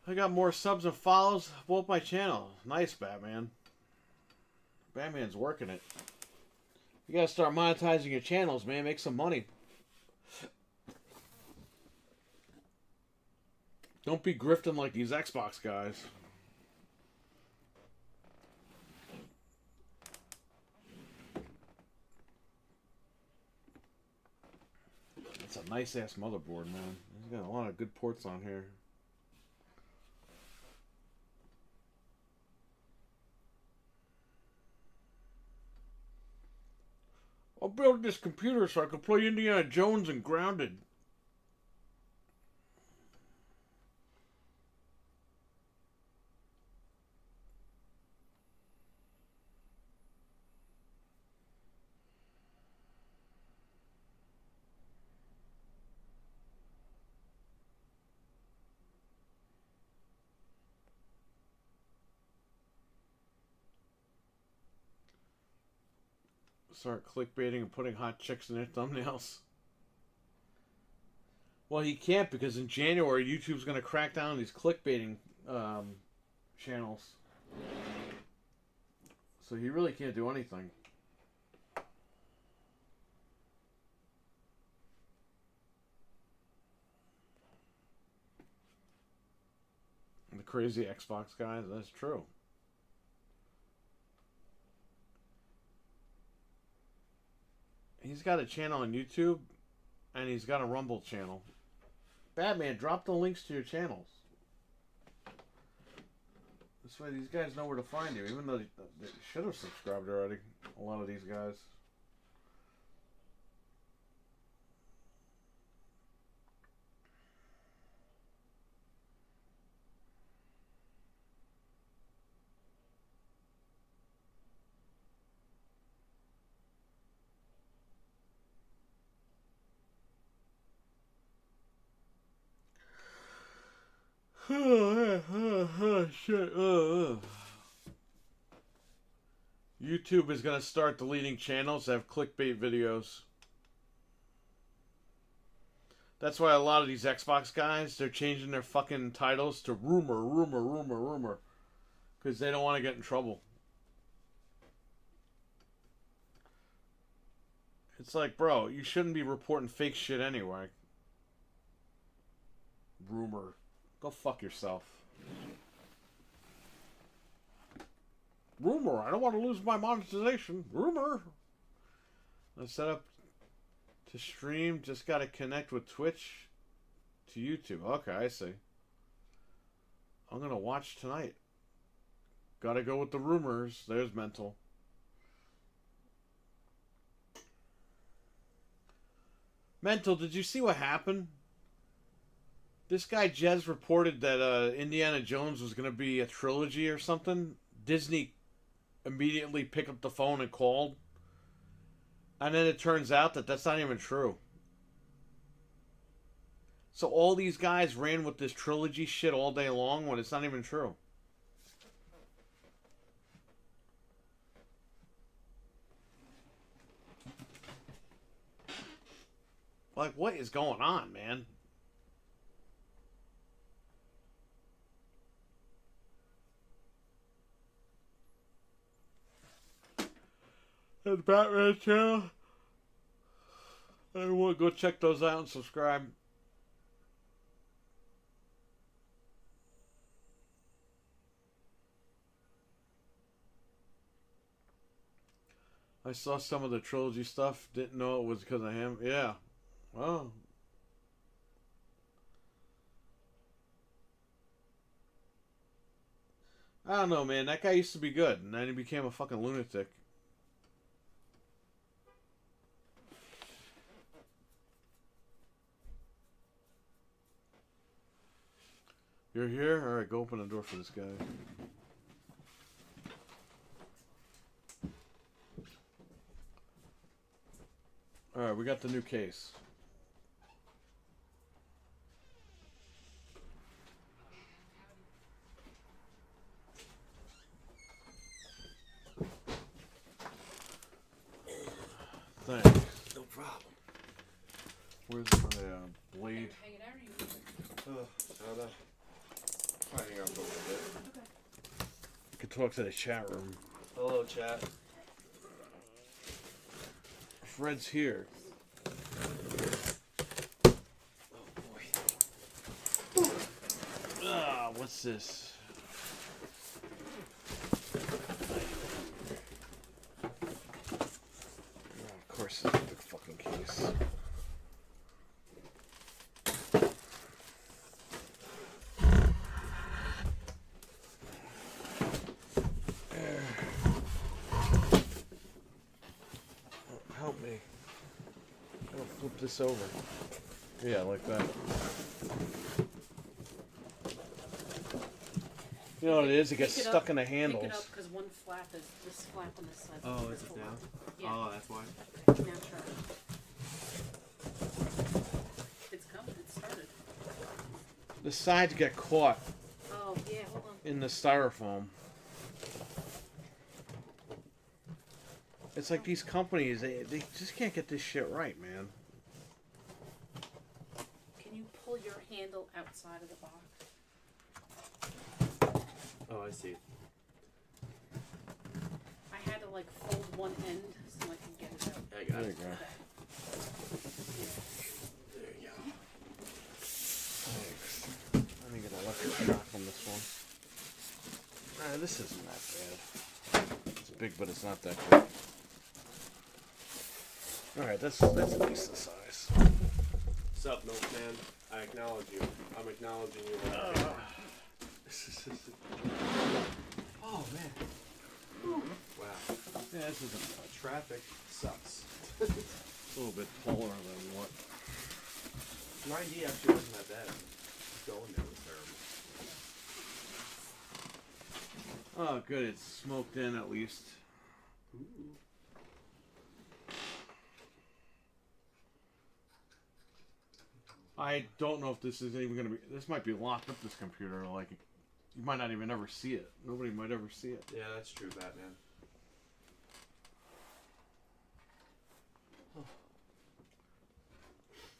I got more subs and follows. Both my channel. Nice, Batman. Batman's working it. You gotta start monetizing your channels, man. Make some money. Don't be grifting like these Xbox guys. It's a nice ass motherboard, man. There's got a lot of good ports on here. I'll build this computer so I can play Indiana Jones and Grounded. Start clickbaiting and putting hot chicks in their thumbnails. Well, he can't because in January YouTube's going to crack down on these clickbaiting channels. So he really can't do anything. And the crazy Xbox guys, that's true. He's got a channel on YouTube, and he's got a Rumble channel. Batman, drop the links to your channels. This way these guys know where to find you, even though they should have subscribed already. A lot of these guys. Shit. YouTube is going to start deleting channels that have clickbait videos. That's why a lot of these Xbox guys, they're changing their fucking titles to rumor. Because they don't want to get in trouble. It's like, bro, you shouldn't be reporting fake shit anyway. Rumor. Go fuck yourself. Rumor. I don't want to lose my monetization. Rumor. Let's set up to stream. Just got to connect with Twitch to YouTube. Okay, I see. I'm going to watch tonight. Got to go with the rumors. There's mental. Mental, did you see what happened? This guy Jez reported that Indiana Jones was going to be a trilogy or something. Disney immediately picked up the phone and called. And then it turns out that that's not even true. So all these guys ran with this trilogy shit all day long when it's not even true. Like, what is going on, man? That's Batman channel. Everyone go check those out and subscribe. I saw some of the trilogy stuff. Didn't know it was because of him. Yeah. Well. I don't know, man. That guy used to be good, and then he became a fucking lunatic. You're here? Alright, go open the door for this guy. Alright, we got the new case. Thanks. No problem. Where's my blade? Hang it out, or you leave it? I don't know. Finding out for a little bit. Okay. I could talk to the chat room. Hello, chat. Fred's here. Oh boy. Ah, what's this? Of course, this is the fucking case. Help me. I'm gonna flip this over. Yeah, like that. You know what it is? It gets Pick it stuck up- in the handles. Pick it up because one flap is this flap on this side. Oh, this is it flap. down? Yeah. Oh, that's why. Okay, now try. It's coming. It started. The sides get caught Oh yeah. Hold on. in the styrofoam. It's like these companies, they just can't get this shit right, man. Can you pull your handle outside of the box? Oh, I see. I had to like fold one end so I could get it out. I got There you it. go. Okay. There you go. Thanks. Let me get a electric shock from this one. This isn't that bad. It's big, but it's not that big. Alright, that's a decent size. What's up, Milkman? I acknowledge you. I'm acknowledging you. Oh, man. Wow. Yeah, this isn't much. Traffic sucks. It's a little bit taller than what. 90 actually wasn't that bad. Going there was terrible. Oh, good, it's smoked in at least. Ooh. I don't know if this is even going to be... This might be locked up, this computer. Like, you might not even ever see it. Nobody might ever see it. Yeah, that's true, Batman.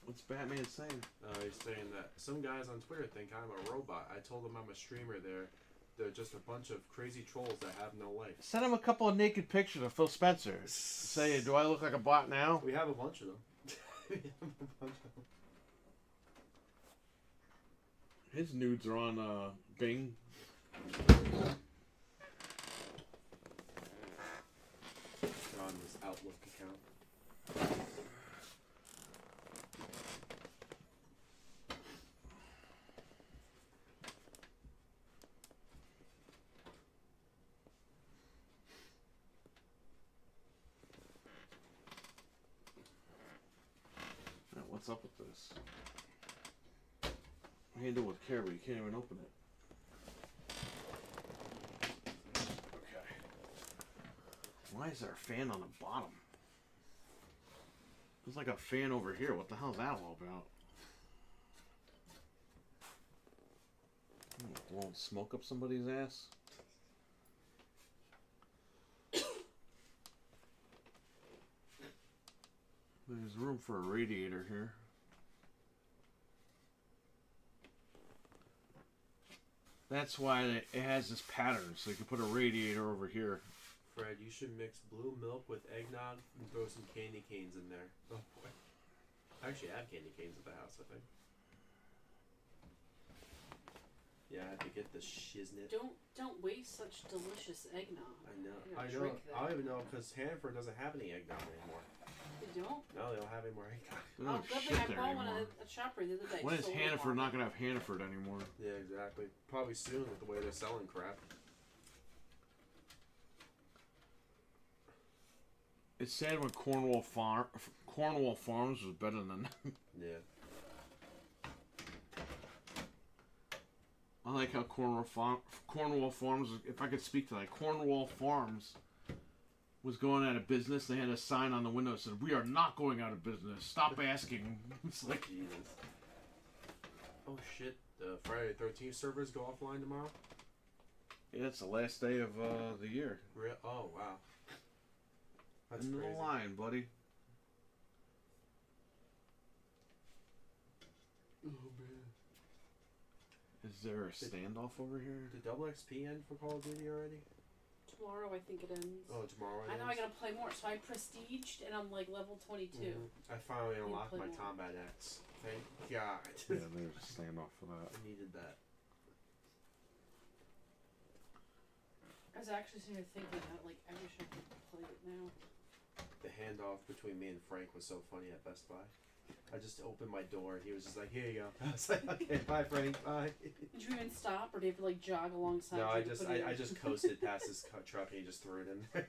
What's Batman saying? He's saying that some guys on Twitter think I'm a robot. I told them I'm a streamer there. They're just a bunch of crazy trolls that have no life. Send him a couple of naked pictures of Phil Spencer. Say, do I look like a bot now? We have a bunch of them. We have a bunch of them. His nudes are on Bing. They're on this Outlook account. Now, what's up with this? Handle with care, but you can't even open it. Okay. Why is there a fan on the bottom? There's like a fan over here. What the hell is that all about? won't smoke up somebody's ass. There's room for a radiator here. That's why it has this pattern, so you can put a radiator over here. Fred, you should mix blue milk with eggnog and throw some candy canes in there. Oh boy. I actually have candy canes at the house, I think. Yeah, I had to get the shiznit. Don't waste such delicious eggnog. I know. You gotta I know. drink that. I don't even know because Hanford doesn't have any eggnog anymore. They don't? No, they don't have any more eggnog. They Oh, don't have good shit thing I there bought one anymore. at a shopper the other day. When is Sold Hannaford one. not gonna have Hannaford anymore? Yeah, exactly. Probably soon with the way they're selling crap. It's sad when Cornwall Farms was better than. Yeah. I like how Cornwall Farms. If I could speak to that, Cornwall Farms was going out of business. They had a sign on the window that said, "We are not going out of business. Stop asking." It's like, Jesus. Oh shit! The Friday the 13th servers go offline tomorrow. yeah, it's the last day of the year. Oh wow. That's End of crazy. the line, buddy. Oh man. Is there a standoff over here? Did double XP end for Call of Duty already? Tomorrow I think it ends. Oh, tomorrow. I know I gotta play more, so I prestiged and I'm like level 22. I finally You unlocked play my more. Combat X. Thank God. Yeah, there's a standoff for that. I needed that. I was actually sitting here thinking that like I wish I could play it now. The handoff between me and Frank was so funny at Best Buy. I just opened my door and he was just like, "Here you go." I was like, "Okay, bye, Frank, bye." Did you even stop, or did you have to like jog alongside? No, you I to just put it in? I just coasted past his truck and he just threw it in there.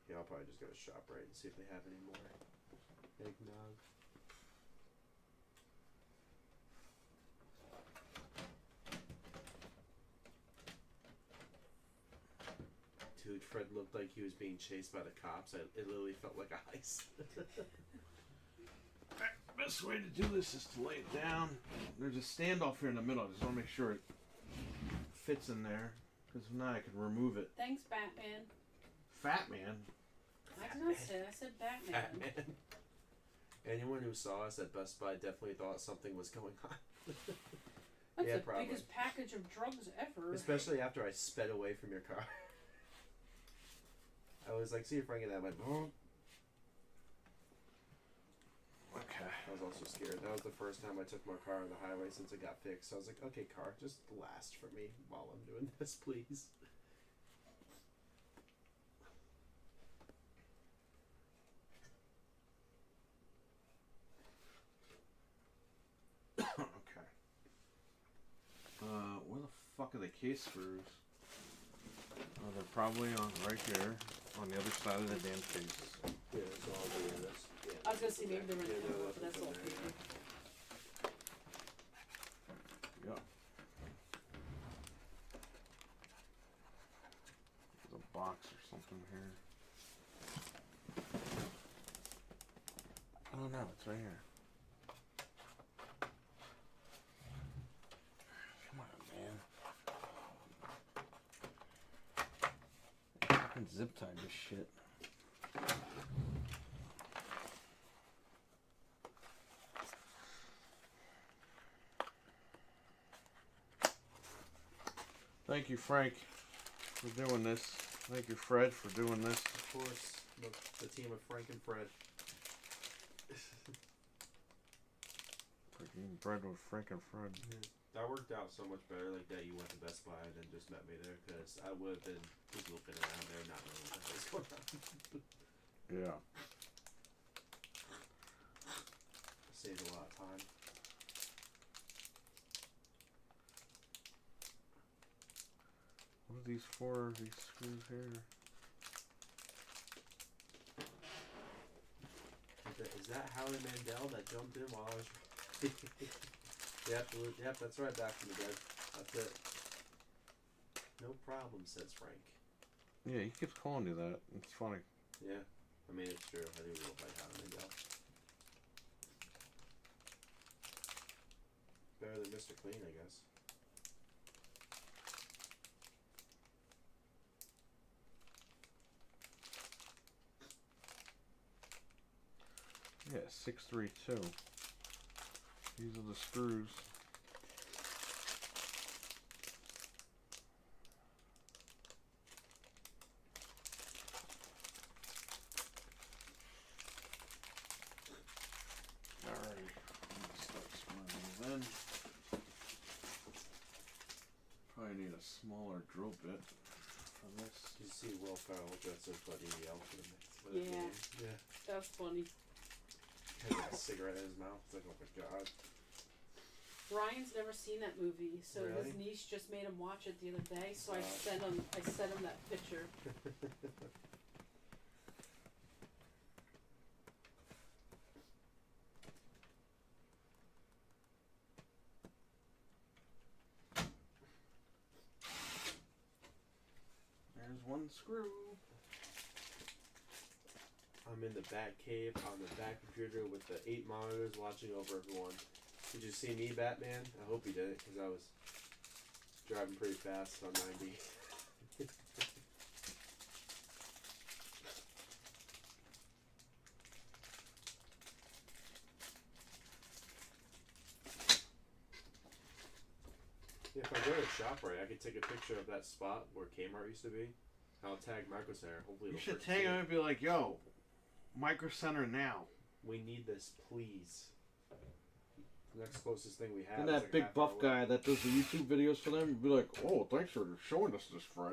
Yeah, I'll probably just go to ShopRite and see if they have any more eggnog. Dude, Fred looked like he was being chased by the cops. It literally felt like a heist. Best way to do this is to lay it down. There's a standoff here in the middle. I just want to make sure it fits in there. Because if not, I can remove it. Thanks, Batman. Fat man. I did not say. I said Batman. Batman. Anyone who saw us at Best Buy definitely thought something was going on. That's Yeah, the probably. biggest package of drugs ever. Especially after I sped away from your car. I was like, "See you, Frank," and I went, "Oh." Okay. I was also scared. That was the first time I took my car on the highway since it got fixed. So I was like, "Okay, car, just last for me while I'm doing this, please." Okay. Where the fuck are the case screws? Oh, they're probably on right here, on the other side of the damn case. Yeah, it's all doing this. Yeah. I was gonna say maybe they're in Yeah, the no, envelope, but that's nothing's all in there, paper. Yep. There's a box or something here. I don't know. It's right here. Come on, man. Fucking zip tied this shit. Thank you, Frank, for doing this. Thank you, Fred, for doing this. Of course, the team of Frank and Fred. Freaking bread with Frank and Fred. That worked out so much better, like that you went to Best Buy and then just met me there, because I would have been just looking around there, not knowing what the hell was going on. Yeah. Saved a lot of time. What are these for? These screws here? Is that Howie Mandel that jumped in while I was Yep, that's right, back from the dead. That's it. No problem, says Frank. Yeah, he keeps calling you that. It's funny. Yeah, I mean, it's true. I do go by how they go. Better than Mr. Clean, I guess. Yeah, 632. These are the screws. Alright, let's start screwing these in. Probably need a smaller drill bit for this. Did you see Will Ferrell dressed as Buddy Yell for the Yeah. game? Yeah. That's funny. He has a cigarette in his mouth. It's like, oh my god. Ryan's never seen that movie, so Really? his niece just made him watch it the other day. So I Wow. sent him that picture. There's one screw. I'm in the Bat Cave on the Bat computer with the 8 monitors watching over everyone. Did you see me, Batman? I hope you did, because I was driving pretty fast on 90. If I go to ShopRite, I could take a picture of that spot where Kmart used to be. I'll tag Micro Center. Hopefully, You it'll should work tag too. him and be like, yo, Micro Center now. We need this, please. The next closest thing we have. And is that like big half buff hour guy that does the YouTube videos for them, you'd be like, oh, thanks for showing us this, Fred. away.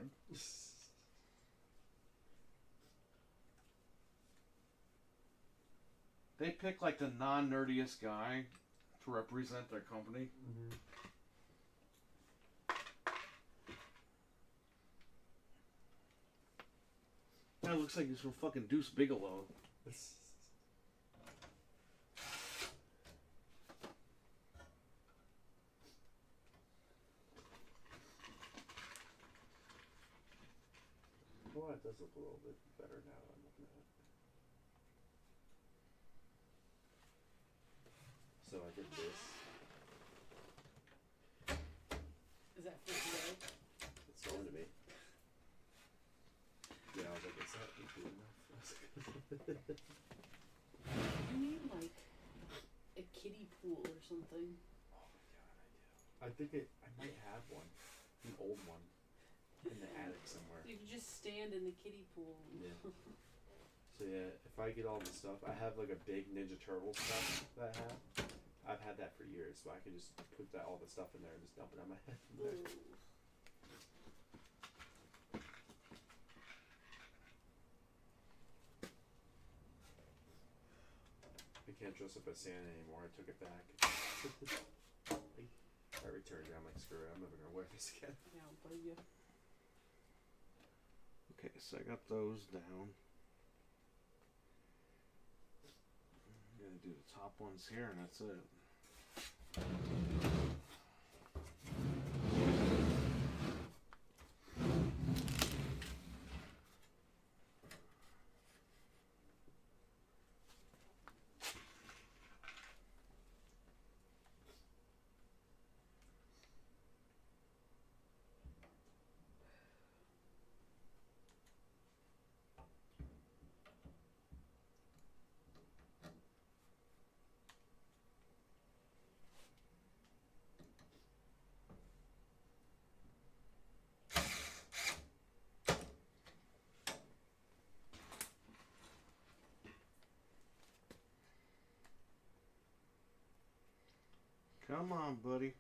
They pick like the non-nerdiest guy to represent their company. Mm-hmm. That looks like he's from fucking Deuce Bigelow. Well, it does look a little bit better now that I'm looking at it. So I did this. Is that for today? It's going to be. Yeah, I was like, is that good enough? You need like a kiddie pool or something. Oh my god, I think I might have one. An old one. In the attic somewhere. You can just stand in the kiddie pool. Yeah. So yeah, if I get all the stuff, I have like a big Ninja Turtle stuff that I have. I've had that for years, so I can just put all the stuff in there and just dump it on my head from there. I can't dress up as Santa anymore. I took it back. I returned it. I'm like, screw it. I'm never gonna wear this again. Yeah, I'll bug you. Okay, so I got those down. I'm gonna do the top ones here, and that's it. Come on, buddy.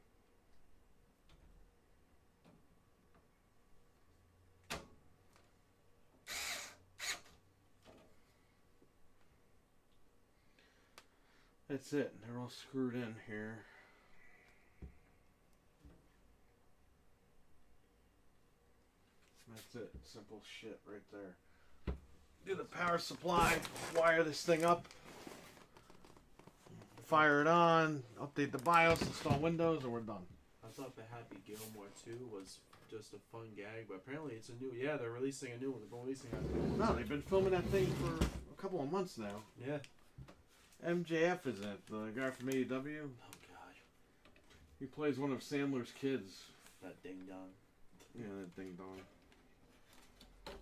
That's it. They're all screwed in here. That's it. Simple shit right there. Do the power supply. Wire this thing up. fire it on, update the BIOS, install Windows, and we're done. I thought the Happy Gilmore 2 was just a fun gag, but apparently it's a new. Yeah, they're releasing a new one. They're releasing a No, they've been filming that thing for a couple of months now. Yeah. MJF is it, the guy from AEW? Oh god. He plays one of Sandler's kids. That ding dong. Yeah, that ding dong.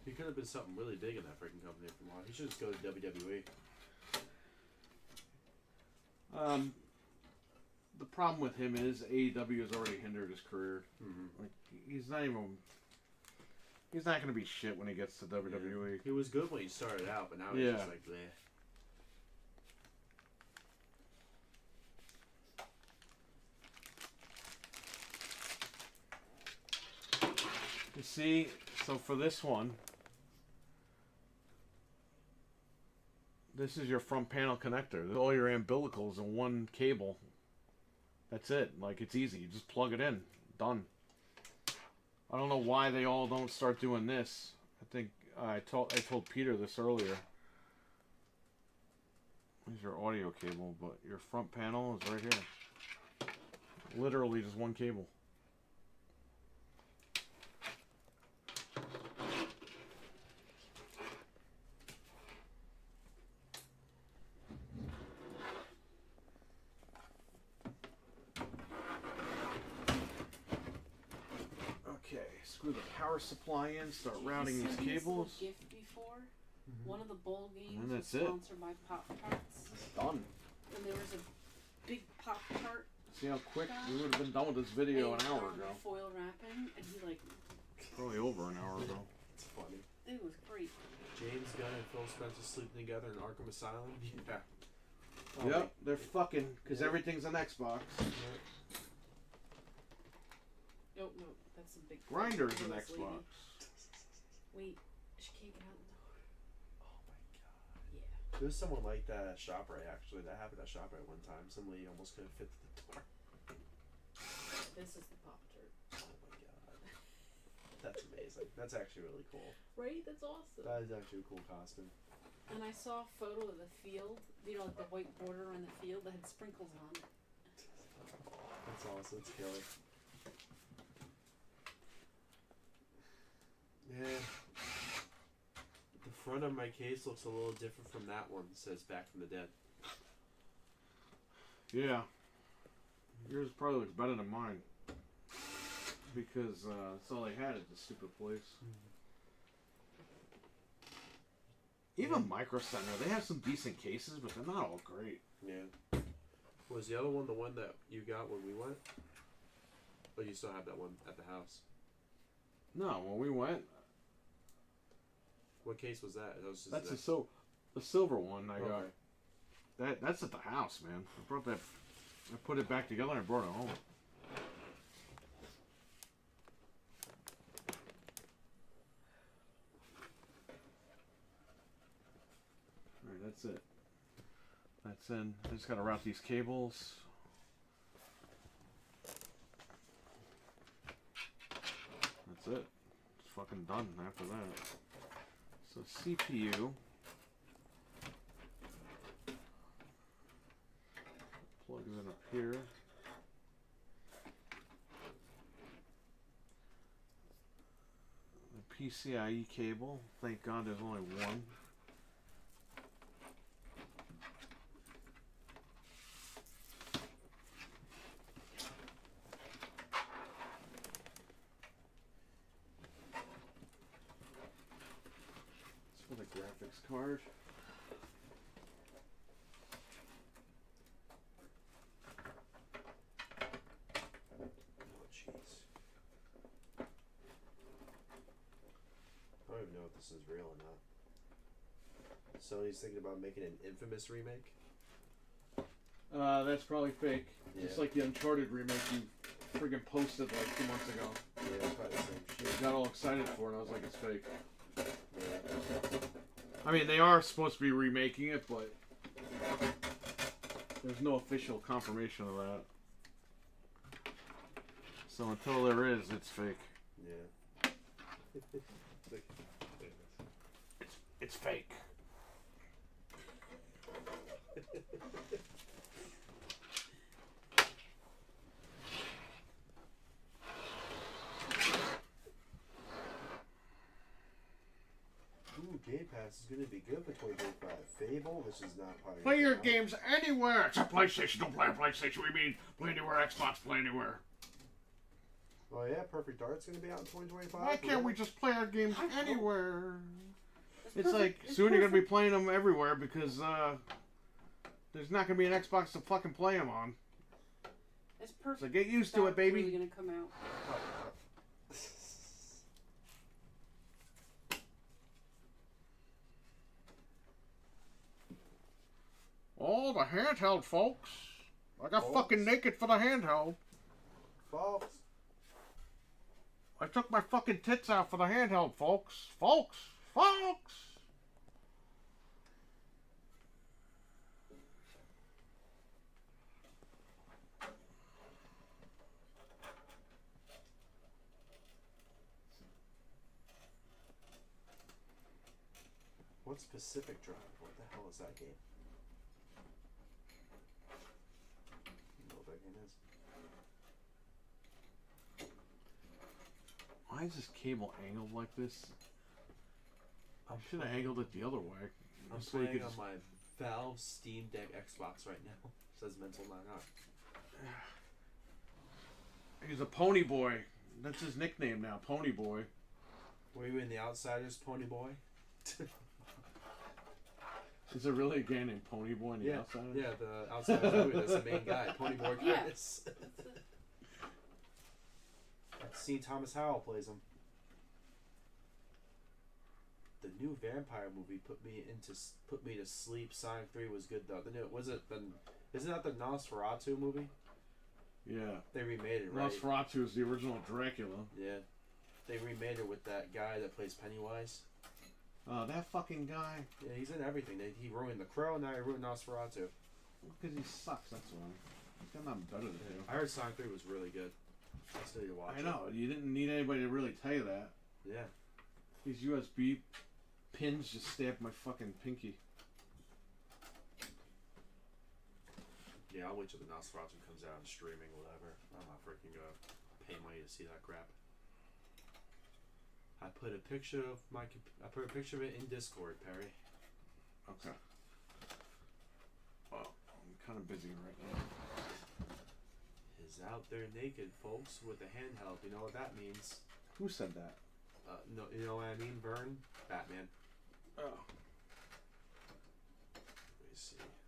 He could have been something really big in that freaking company if he wanted. He should just go to WWE. The problem with him is AEW has already hindered his career. Mm-hmm. Like he's not going to be shit when he gets to WWE. Yeah. He was good when he started out, but now he's just like bleh. You see, so for this one, this is your front panel connector. All your umbilicals in one cable. That's it. Like, it's easy. You just plug it in. Done. I don't know why they all don't start doing this. I think I told Peter this earlier. Here's your audio cable, but your front panel is right here. Literally just one cable. Screw the power supply in, start routing these cables. Gift before? One of the bowl games And that's was it. sponsored by Pop Tarts. It's done. And there was a big Pop Tart. See how quick we would have been done with this video an hour ago. Foil wrapping, and he like. Probably over an hour ago. It's funny. It was great. James Gunn and Phil Spencer sleeping together in Arkham Asylum. Yeah. Oh, Yep, they're fucking because everything's on Xbox. Oh no, that's a big. Grinders on lady. Xbox. Wait, she can't get out the door. Oh my god. Yeah. There's someone like that at ShopRite actually. That happened at ShopRite one time. Some lady almost couldn't fit through the door. This is the Pop Tart. Oh my god. That's amazing. That's actually really cool. Right? That's awesome. That is actually a cool costume. And I saw a photo of the field, you know, like the white border on the field that had sprinkles on it. That's awesome. It's killer. Yeah. The front of my case looks a little different from that one. It says Back from the Dead. Yeah. Yours probably looks better than mine. Because that's all they had at the stupid place. Even Micro Center, they have some decent cases, but they're not all great. Yeah. Was the other one the one that you got when we went? Or you still have that one at the house? No, when we went, What case was that? That was just that's the silver one I got. Okay. That's at the house, man. I brought that. I put it back together and I brought it home. Alright, that's it. That's in. I just gotta route these cables. That's it. It's fucking done after that. So CPU. Plugs in up here. The PCIe cable. Thank God there's only one. It's for the graphics card. Oh, jeez. I don't even know if this is real or not. Sony's thinking about making an Infamous remake. That's probably fake. Yeah. Just like the Uncharted remake you friggin' posted like 2 months ago. Yeah, it's probably the same You shit. got all excited for it, and I was like, it's fake. Yeah. I mean, they are supposed to be remaking it, but there's no official confirmation of that. So until there is, it's fake. Yeah. It's fake. Game Pass is going to be good for 2025. Fable, this is not part of Play your games anywhere. It's a PlayStation. Don't play a PlayStation. We mean play anywhere. Xbox, play anywhere. Oh yeah, Perfect Dart's going to be out in 2025. Why can't we just play our games anywhere? It's perfect. like It's soon you're gonna be perfect. playing them everywhere because there's not gonna be an Xbox to fucking play them on. It's perfect. So get used to it, That's baby. really gonna come out. Oh, the handheld, folks. I got Folks. fucking naked for the handheld. Folks. I took my fucking tits out for the handheld, folks. Folks. Folks. What's Pacific Drive? What the hell is that game? I don't know what that game is. Why is this cable angled like this? I should have angled it the other way. I'm So you playing could on just- my Valve Steam Deck Xbox right now. It says Mental 9 He's a pony boy. That's his nickname now, Pony Boy. Were you in The Outsiders, Pony Boy? Is there really a guy named Pony Boy in the Yeah, outside? yeah, the Outsiders movie. That's the main guy, Pony Boy Yeah. Curtis. I've seen Thomas Howell plays him. The new vampire movie put me to sleep. Sonic 3 was good though. Isn't that the Nosferatu movie? Yeah. They remade it, right? Nosferatu is the original Dracula. Yeah. They remade it with that guy that plays Pennywise. That fucking guy. Yeah, he's in everything. He ruined The Crow, now he ruined Nosferatu. Because he sucks, that's why. He's got nothing better to do. I heard Sonic 3 was really good. I still need to watch I it. know. You didn't need anybody to really tell you that. Yeah. These USB pins just stabbed my fucking pinky. Yeah, I'll wait till the Nosferatu comes out and streaming, whatever. I'm not freaking gonna pay money to see that crap. I put a picture of it in Discord, Perry. Okay. Well, I'm kind of busy right now. Is out there naked, folks, with a handheld. You know what that means? Who said that? No, you know what I mean, Vern? Batman. Oh.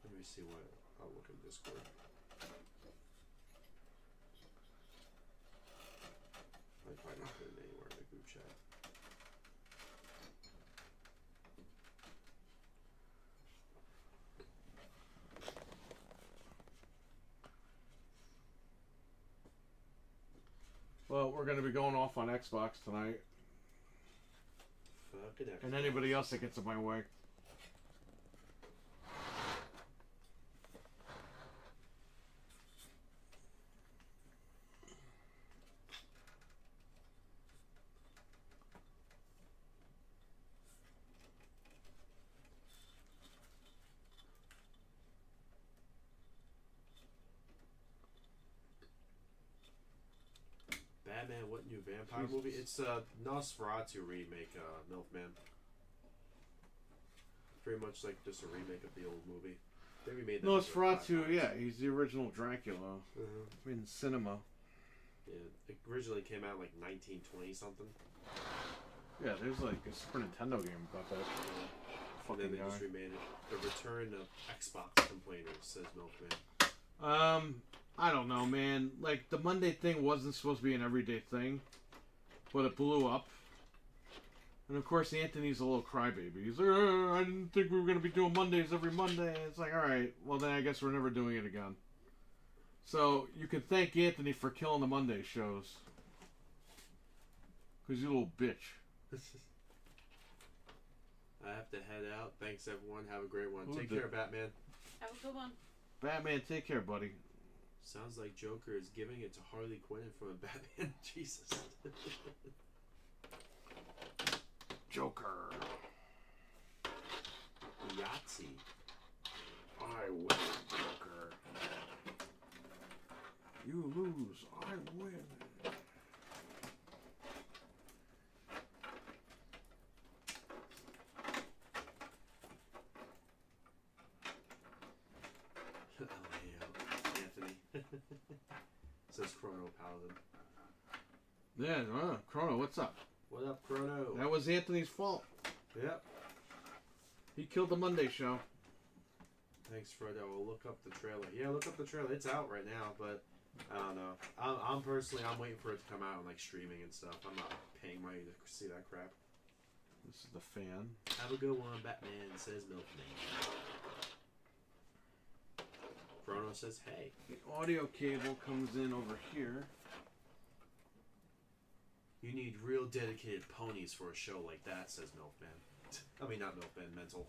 Let me see what. I'll look in Discord. I probably not put it anywhere in the group chat. Well, we're going to be going off on Xbox tonight. Fucking Xbox. And anybody else that gets in my way. Batman, what new vampire Jesus. movie? It's a Nosferatu remake, Milkman. Pretty much like just a remake of the old movie. They remade that. Nosferatu, yeah, he's the original Dracula Uh-huh. in cinema. Yeah, it originally came out like 1920 something. Yeah, there's like a Super Nintendo game about that. And Fucking then they guy. just remade it. The Return of Xbox Complainers, says Milkman. I don't know, man. Like, the Monday thing wasn't supposed to be an everyday thing, but it blew up. And of course, Anthony's a little crybaby. He's like, I didn't think we were going to be doing Mondays every Monday. It's like, alright, well then I guess we're never doing it again. So, you can thank Anthony for killing the Monday shows. Because you little bitch. I have to head out. Thanks, everyone. Have a great one. Who Take did- care, Batman. Have a good one. Batman, take care, buddy. Sounds like Joker is giving it to Harley Quinn from Batman. Jesus. Joker. Yahtzee. I win, Joker. You lose, I win. Says Chrono Paladin. Yeah, Chrono, what's up? What up, Chrono? That was Anthony's fault. Yep. He killed the Monday show. Thanks, Frodo. We'll look up the trailer. Yeah, look up the trailer. It's out right now, but I don't know. I'm personally, I'm waiting for it to come out and like streaming and stuff. I'm not paying money to see that crap. This is the fan. Have a good one, Batman, says Milkman. Chrono says, hey. The audio cable comes in over here. You need real dedicated ponies for a show like that, says Milkman. I mean, not Milkman, Mental.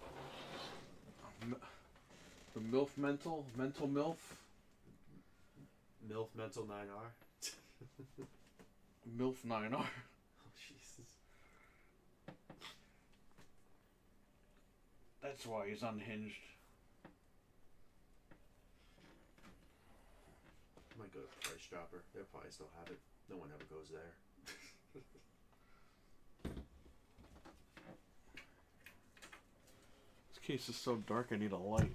The MILF Mental MILF. MILF Mental 9R. MILF 9R. Oh, Jesus. That's why he's unhinged. I might go to Price Dropper. They'll probably still have it. No one ever goes there. This case is so dark I need a light.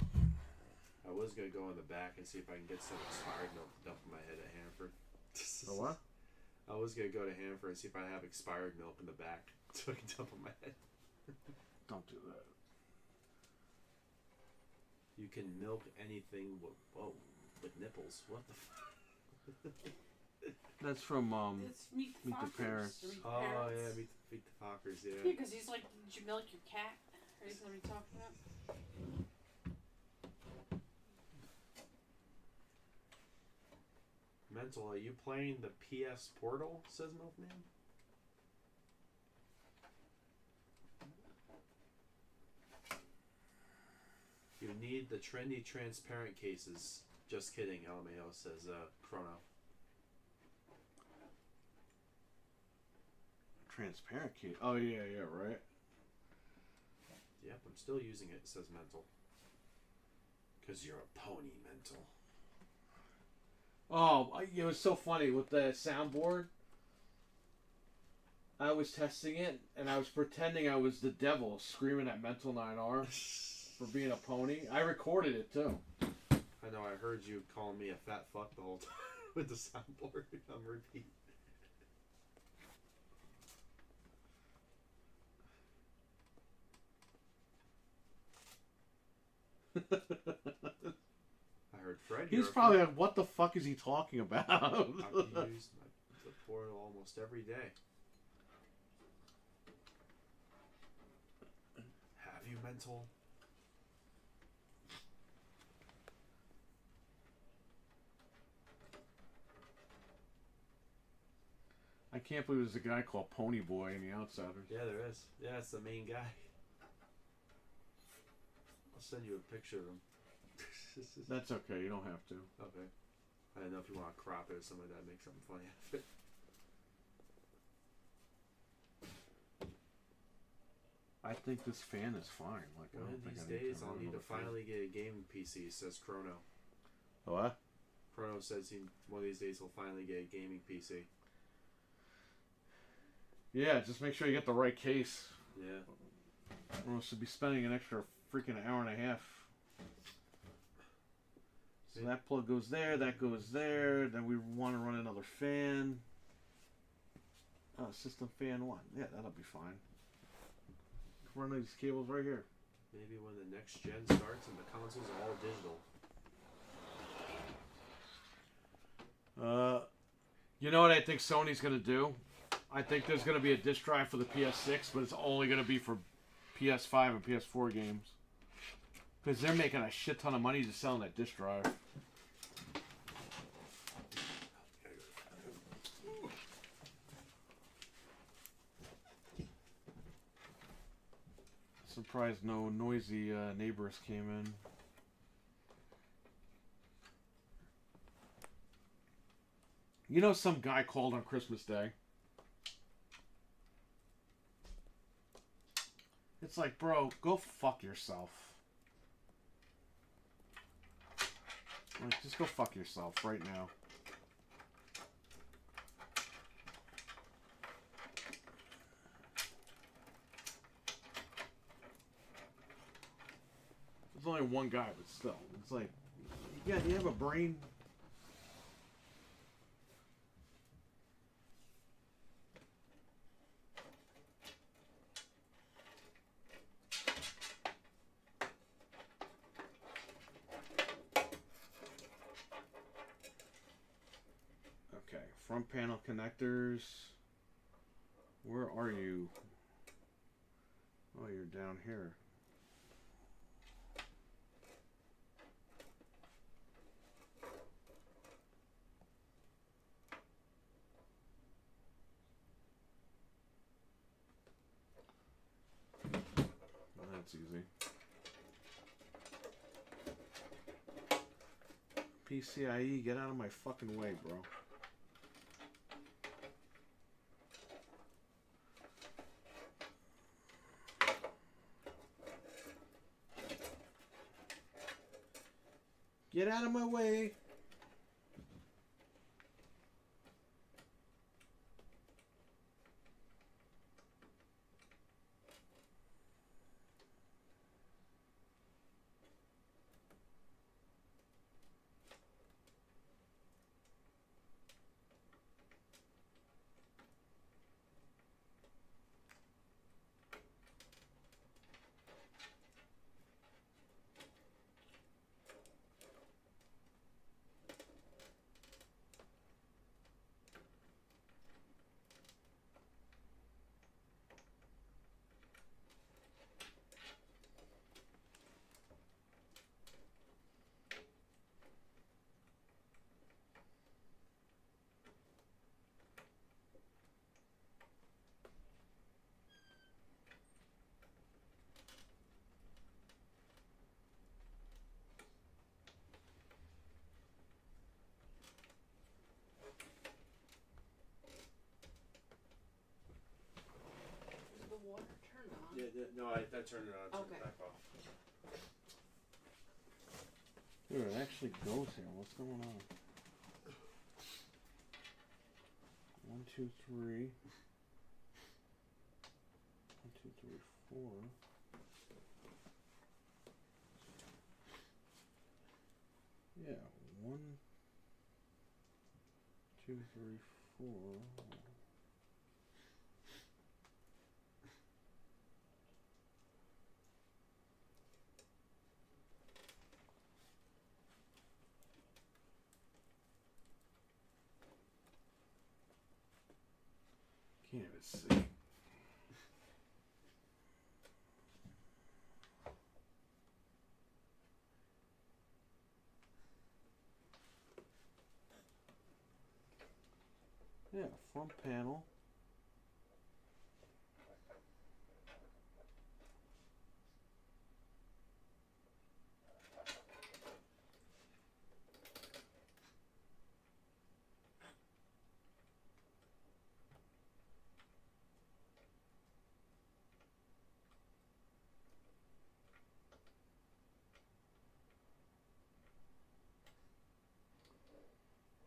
I was going to go in the back and see if I can get some expired milk to dump in my head at Hanford. The what? I was going to go to Hanford and see if I have expired milk in the back so I can dump on my head. Don't do that. You can milk anything with nipples. What the fuck? That's from It's Meet the Meet the Fockers, Parents. or Meet the Oh, Parents. yeah, meet the Fockers, Yeah, yeah. because he's like, did you milk your cat? Or isn't that what he's talking about? Mental, are you playing the PS Portal, says Milkman? You need the trendy transparent cases. Just kidding, LMAO, says Chrono. transparent key. Oh yeah, right. Yep, I'm still using it, says Mental. Because you're a pony, Mental. Oh, it was so funny with the soundboard. I was testing it, and I was pretending I was the devil screaming at Mental 9R for being a pony. I recorded it, too. I know, I heard you calling me a fat fuck the whole time with the soundboard on repeat. I heard Fred. He's probably like, what the fuck is he talking about? I've used the portal almost every day. Have you, Mental? I can't believe there's a guy called Pony Boy in The Outsiders. Yeah, there is. Yeah, it's the main guy. I'll send you a picture of him. That's okay, you don't have to. Okay. I don't know if you want to crop it or something like that, make something funny out of it. I think this fan is fine. Like, One I of don't these think I days, to I'll run need to another fan. finally get a gaming PC, says Chrono. What? Chrono says one of these days he'll finally get a gaming PC. Yeah, just make sure you get the right case. Yeah. Or else you'll be spending an extra freaking hour and a half. So that plug goes there, that goes there. Then we want to run another fan. Oh, system fan 1. Yeah, that'll be fine. Run these cables right here. Maybe when the next gen starts and the consoles are all digital. You know what I think Sony's going to do? I think there's going to be a disc drive for the PS6, but it's only going to be for PS5 and PS4 games. Because they're making a shit ton of money just selling that disc drive. Surprised no noisy neighbors came in. You know, some guy called on Christmas Day. It's like, bro, go fuck yourself. Like, just go fuck yourself right now. There's only one guy, but still. It's like, yeah, you have a brain. front panel connectors. Where are you? Oh, you're down here. Well, that's easy. PCIe, get out of my fucking way, bro. Get out of my way. Is the water turned on? Yeah, no, I turned it on. Turned Okay. it back off. Dude, it actually goes here. What's going on? 1, 2, 3. 1, 2, 3, 4. Yeah, 1, 2, 3, 4. Can't even see. Yeah, front panel.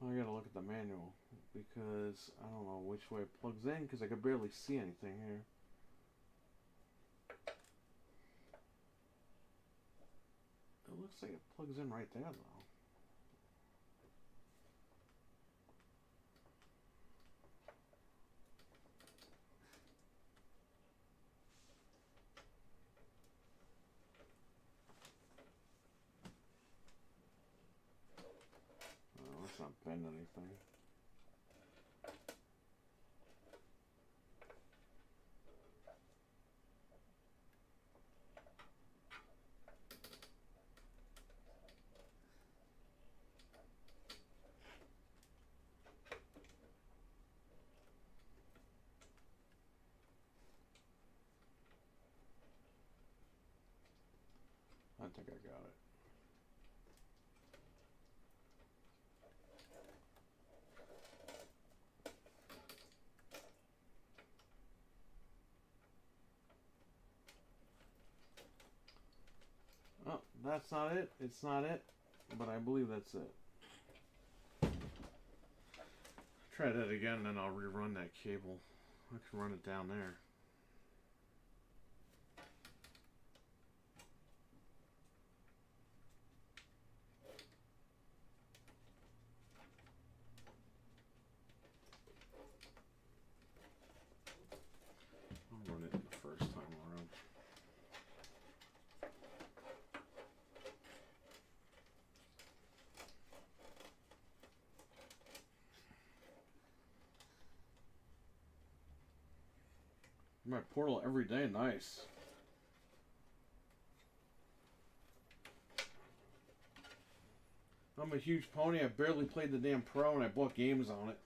I gotta look at the manual because I don't know which way it plugs in because I could barely see anything here. It looks like it plugs in right there though. Oh, let's not bend anything. I think I got it. Oh, that's not it. It's not it. But I believe that's it. Try that again, and then I'll rerun that cable. I can run it down there. I'll run it the first time around. My portal every day, nice. I'm a huge pony. I barely played the damn pro, and I bought games on it.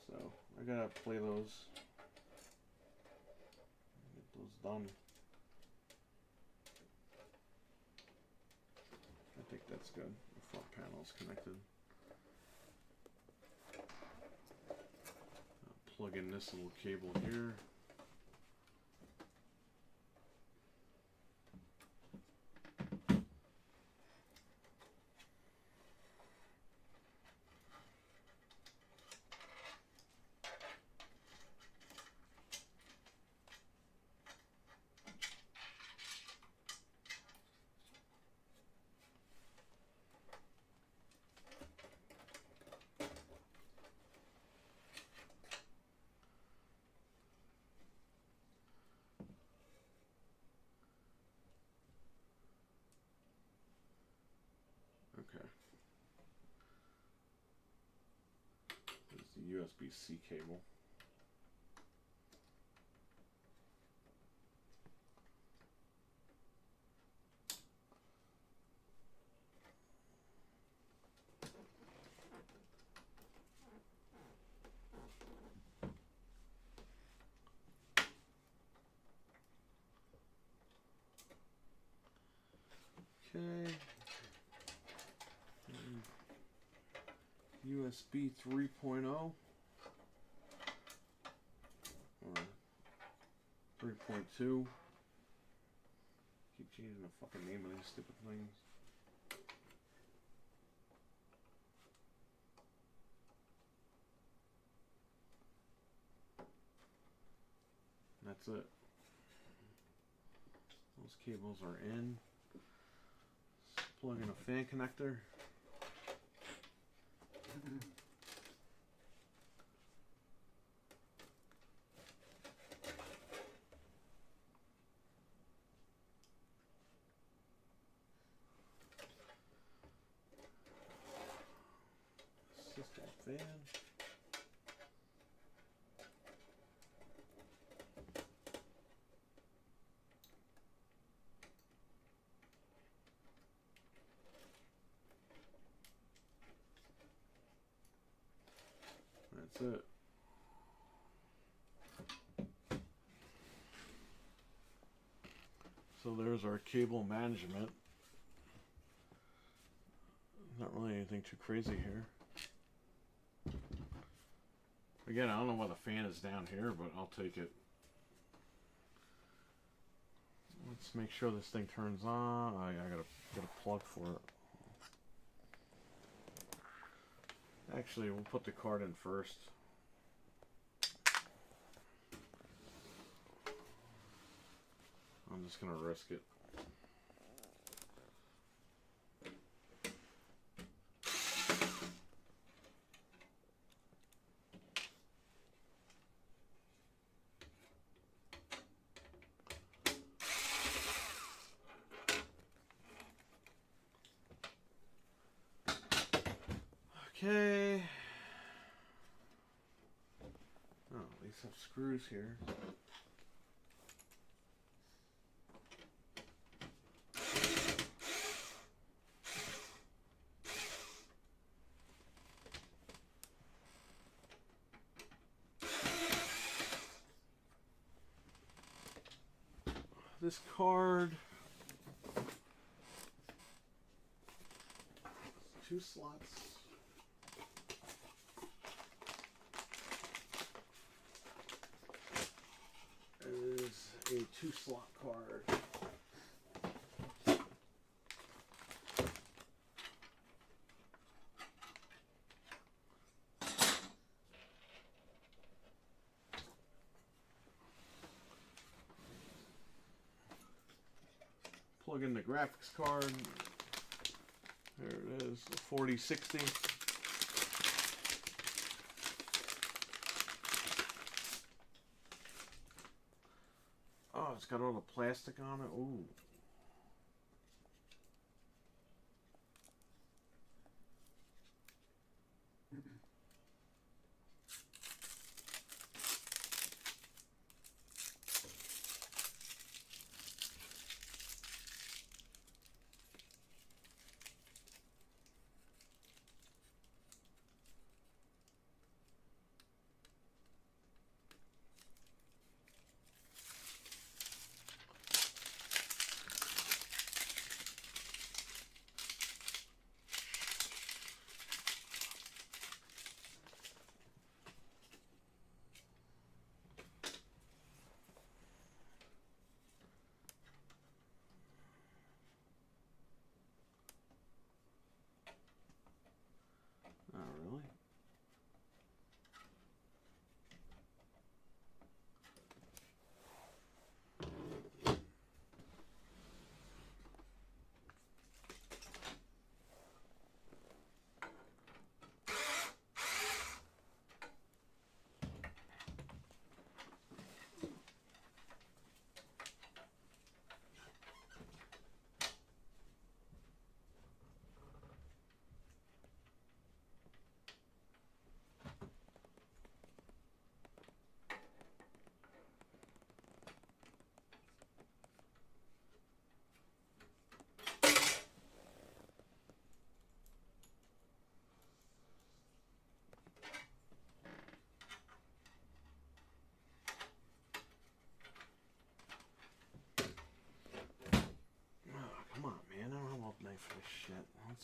So I gotta play those. Get those done. I think that's good. The front panel's connected. I'll plug in this little cable here. Okay. There's the USB-C cable. Okay. USB 3.0 or 3.2. Keep changing the fucking name of these stupid things. That's it. Those cables are in. Let's plug in a fan connector. System fan. That's it. So there's our cable management. Not really anything too crazy here. Again, I don't know why the fan is down here, but I'll take it. Let's make sure this thing turns on. I gotta get a plug for it. Actually, we'll put the card in first. I'm just gonna risk it. Okay. Oh, these have screws here. This card, 2 slots. Is a 2-slot card. Plug in the graphics card. There it is, the 4060. Oh, it's got all the plastic on it. Ooh.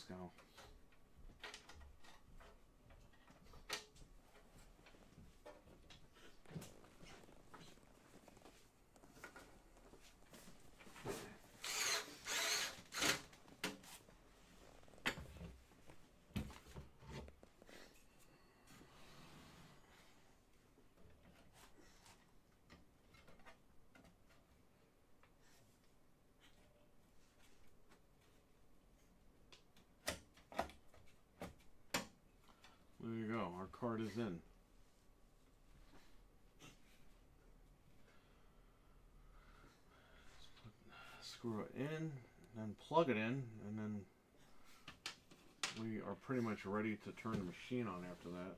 Let's go. There you go. Our card is in. Screw it in, then plug it in, and then we are pretty much ready to turn the machine on after that.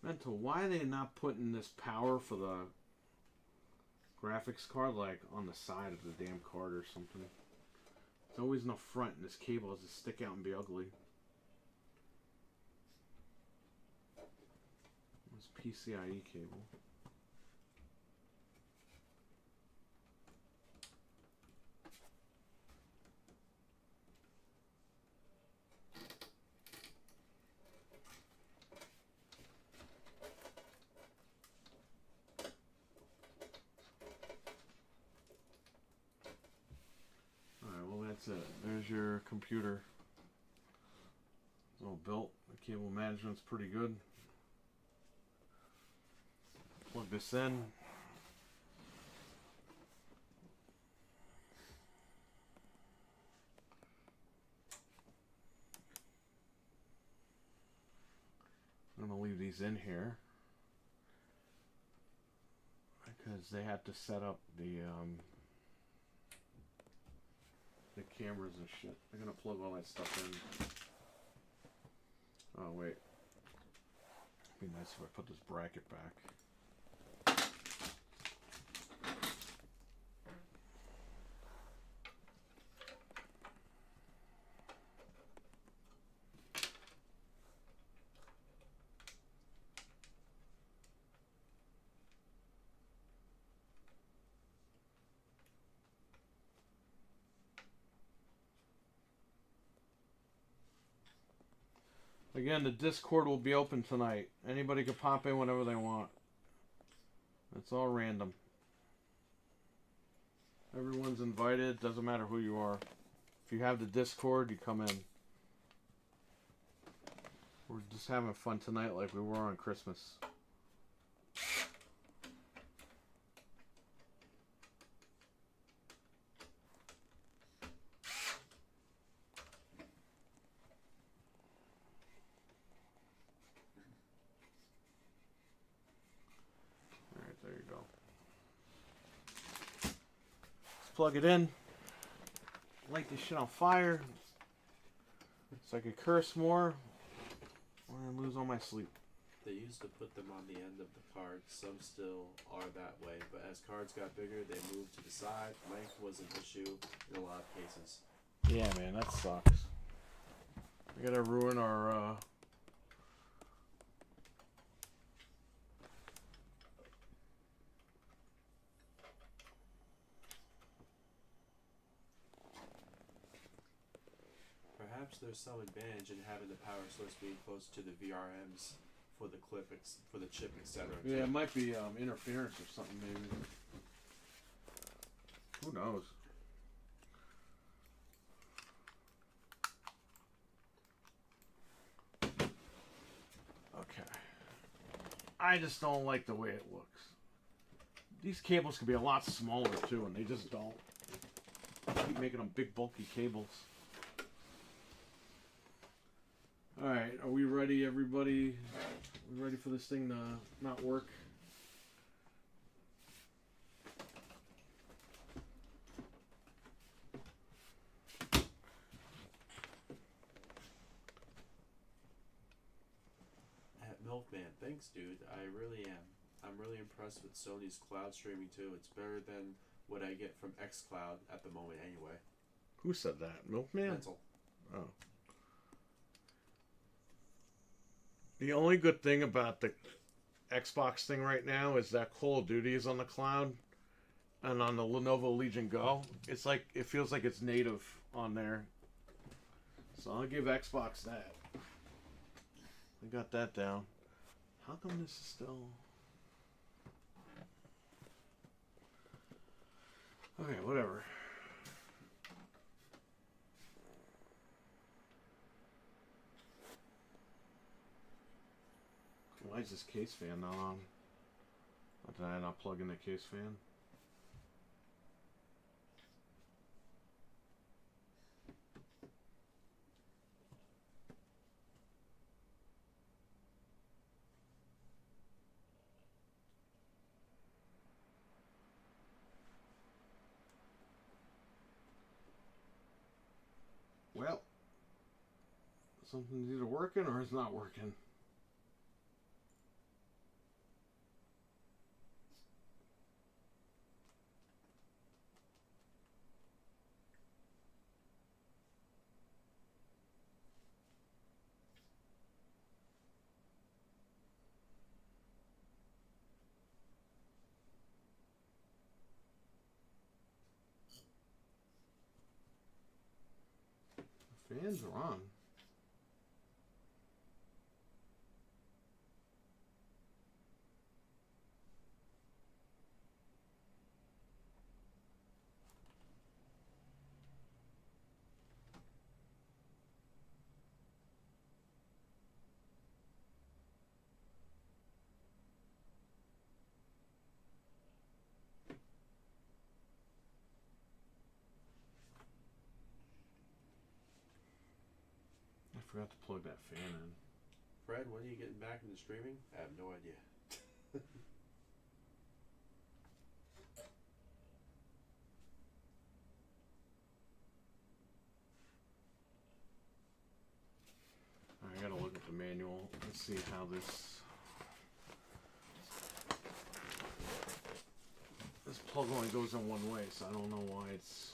Mental, why are they not putting this power for the graphics card like on the side of the damn card or something? It's always in the front and this cable has to stick out and be ugly. This PCIe cable. That's it. There's your computer. It's all built. The cable management's pretty good. Plug this in. I'm going to leave these in here because they have to set up the cameras and shit. I'm gonna plug all that stuff in. Oh wait, it'd be nice if I put this bracket back. Again, the Discord will be open tonight. Anybody can pop in whenever they want. It's all random. Everyone's invited. Doesn't matter who you are. If you have the Discord, you come in. We're just having fun tonight like we were on Christmas. There you go. Let's plug it in. Light this shit on fire so I can curse more and lose all my sleep. They used to put them on the end of the cards. Some still are that way, but as cards got bigger, they moved to the side. Length was an issue in a lot of cases. Yeah, man, that sucks. We gotta ruin our Perhaps there's some advantage in having the power source being close to the VRMs for the for the chip, etc. Yeah, it might be interference or something, maybe. Who knows? Okay. I just don't like the way it looks. These cables could be a lot smaller too, and they just don't. They keep making them big, bulky cables. Alright, are we ready, everybody? We ready for this thing to not work? Milkman, thanks, dude. I really am. I'm really impressed with Sony's cloud streaming too. It's better than what I get from xCloud at the moment, anyway. Who said that? Milkman? Mental. Oh. The only good thing about the Xbox thing right now is that Call of Duty is on the cloud, and on the Lenovo Legion Go, it's like it feels like it's native on there. So I'll give Xbox that. I got that down. How come this is still... Okay, whatever. Why is this case fan not on? Did I not plug in the case fan? Well, something's either working or it's not working. The fans are on. I forgot to plug that fan in. Fred, when are you getting back into streaming? I have no idea. I gotta look at the manual. Let's see how this plug only goes in one way, so I don't know why it's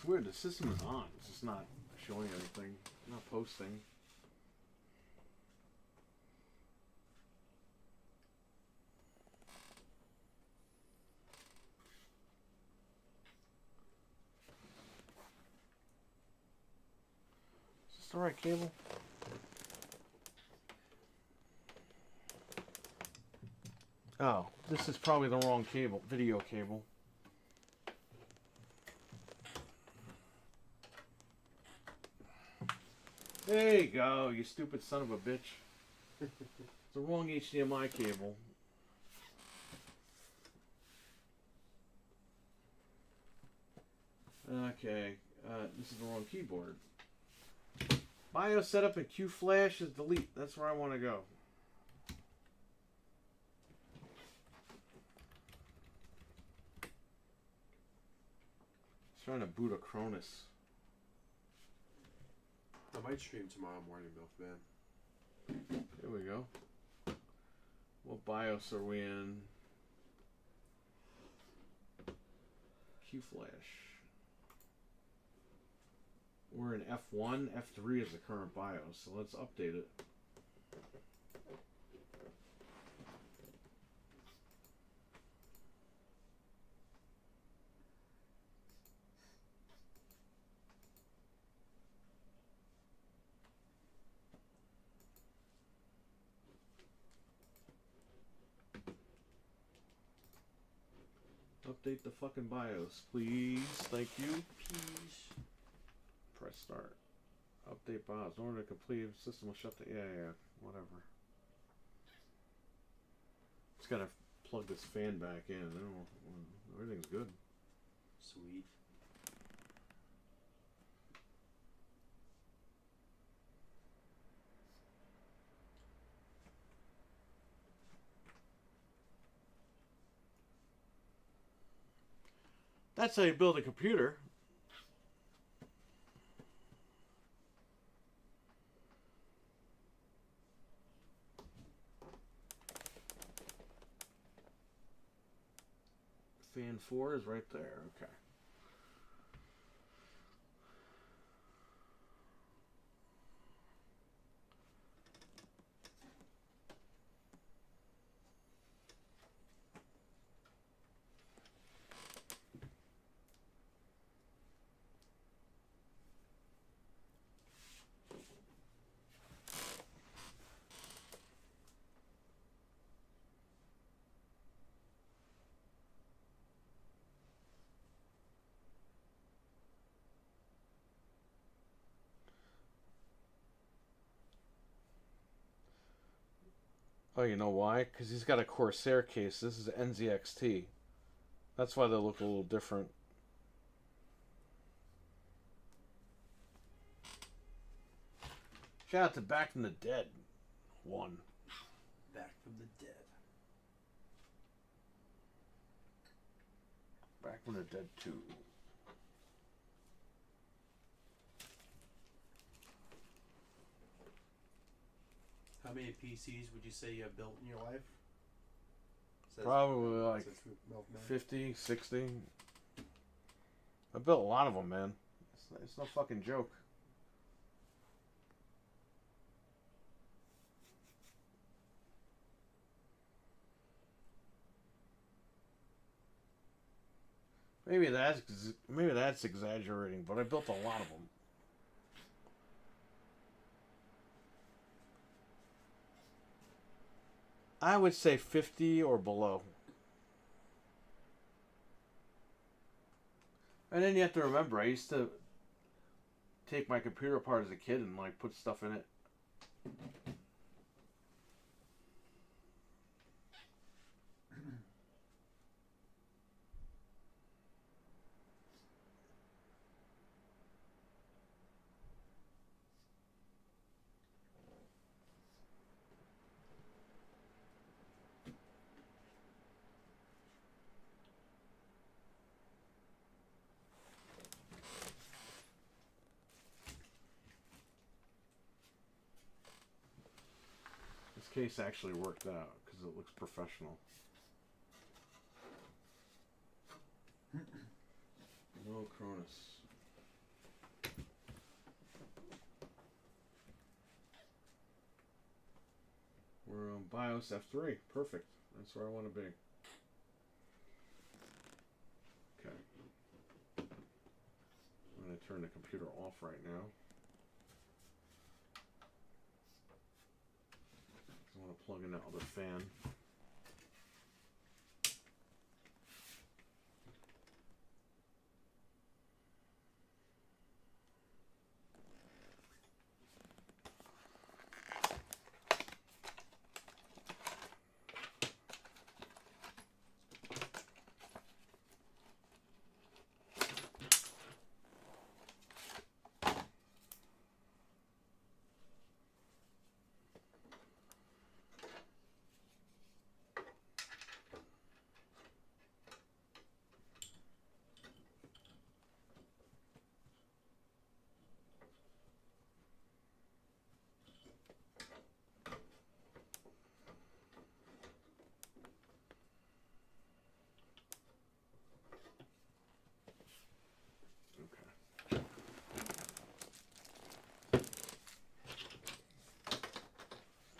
weird. The system is on. It's just not showing anything. Not posting. Is this the right cable? Oh, this is probably the wrong cable. Video cable. There you go, you stupid son of a bitch. It's the wrong HDMI cable. Okay, this is the wrong keyboard. BIOS setup and Q flash is delete. That's where I want to go. It's trying to boot a Cronus. I might stream tomorrow morning, Milkman. There we go. What BIOS are we in? Q flash. We're in F1. F3 is the current BIOS, so let's update it. Update the fucking BIOS, please. Thank you. Peace. Press start. Update BIOS. In order to complete, the system will shut the... Yeah, whatever. just gotta plug this fan back in. Everything's good. Sweet. That's how you build a computer. Fan 4 is right there. Okay. Oh, you know why? Because he's got a Corsair case. This is NZXT. That's why they look a little different. Shout out to Back from the Dead 1. Back from the Dead. Back from the Dead 2. How many PCs would you say you have built in your life? Probably like 50, 60. I built a lot of them, man. It's no fucking joke. Maybe that's exaggerating, but I built a lot of them. I would say 50 or below. And then you have to remember, I used to take my computer apart as a kid and like put stuff in it. This case actually worked out because it looks professional. No Cronus. We're on BIOS F3. Perfect. That's where I want to be. Okay. I'm going to turn the computer off right now. I want to plug in that other fan.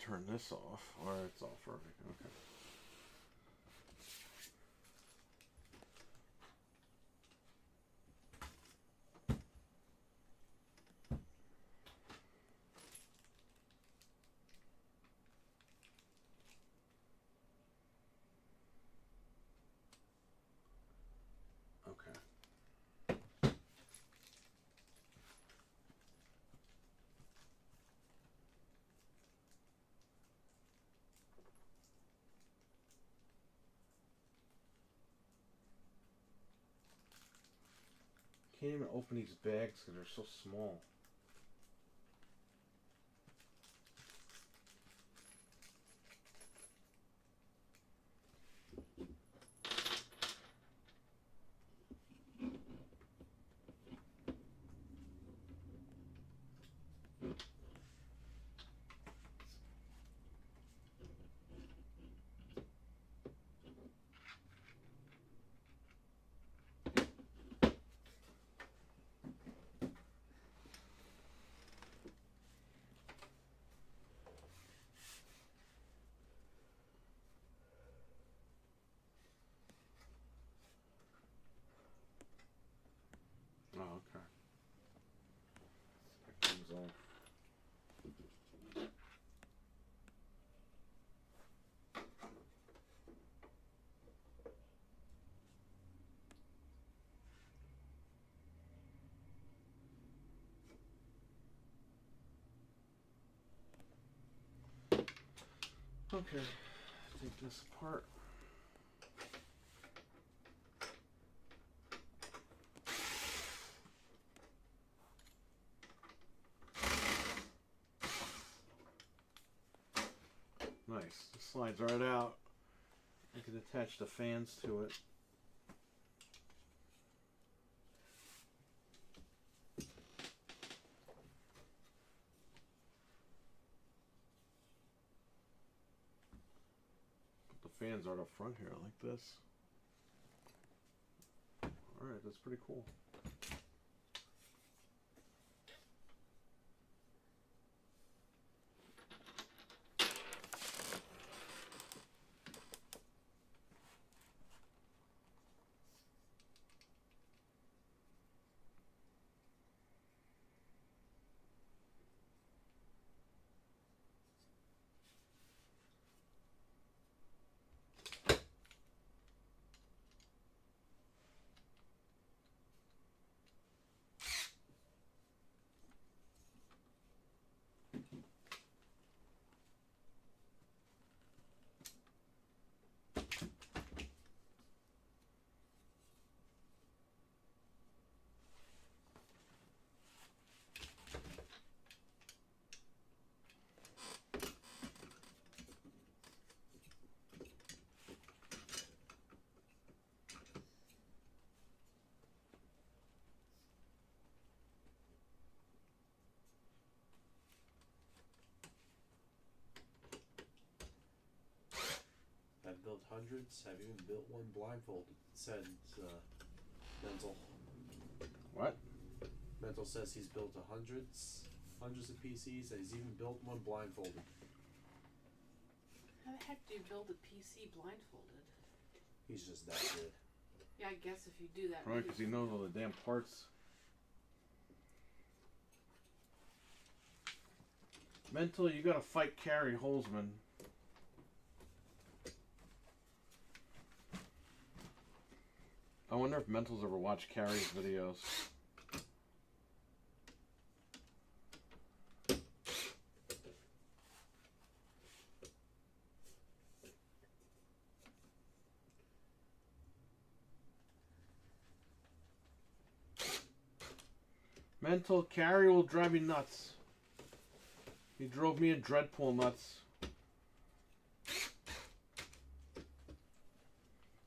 Turn this off, or it's off already. Okay. can't even open these bags because they're so small. Oh, okay. That comes off. Okay, take this apart. Nice. It slides right out. I can attach the fans to it. Put the fans right up front here like this. Alright, that's pretty cool. I've built hundreds. I've even built one blindfolded. Said Mental. What? Mental says he's built hundreds of PCs, and he's even built one blindfolded. How the heck do you build a PC blindfolded? He's just that good. Yeah, I guess if you do that. Probably because he knows all the damn parts. Mental, you gotta fight Carrie Holzman. I wonder if Mental's ever watched Carrie's videos. Mental, Carrie will drive you nuts. He drove me and Dreadpool nuts.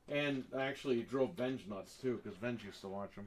And actually, he drove Venge nuts too, because Venge used to watch him.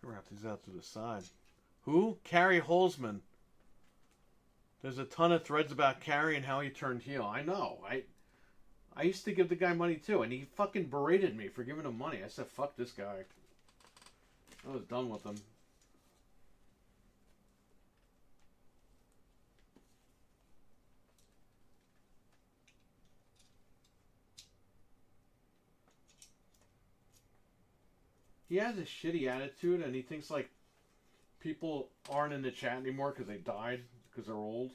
Wrap these out to the side. Who? Carrie Holzman. There's a ton of threads about Carrie and how he turned heel. I know. I used to give the guy money too, and he fucking berated me for giving him money. I said, fuck this guy. I was done with him. He has a shitty attitude, and he thinks like people aren't in the chat anymore because they died, because they're old.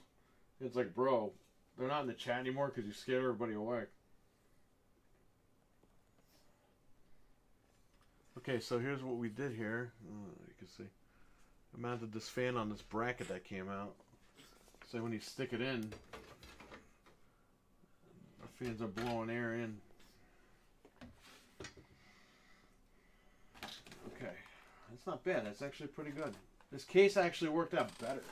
It's like, bro, they're not in the chat anymore because you scared everybody away. Okay, so here's what we did here. You can see. I mounted this fan on this bracket that came out. So when you stick it in, the fans are blowing air in. Okay, that's not bad. That's actually pretty good. This case actually worked out better.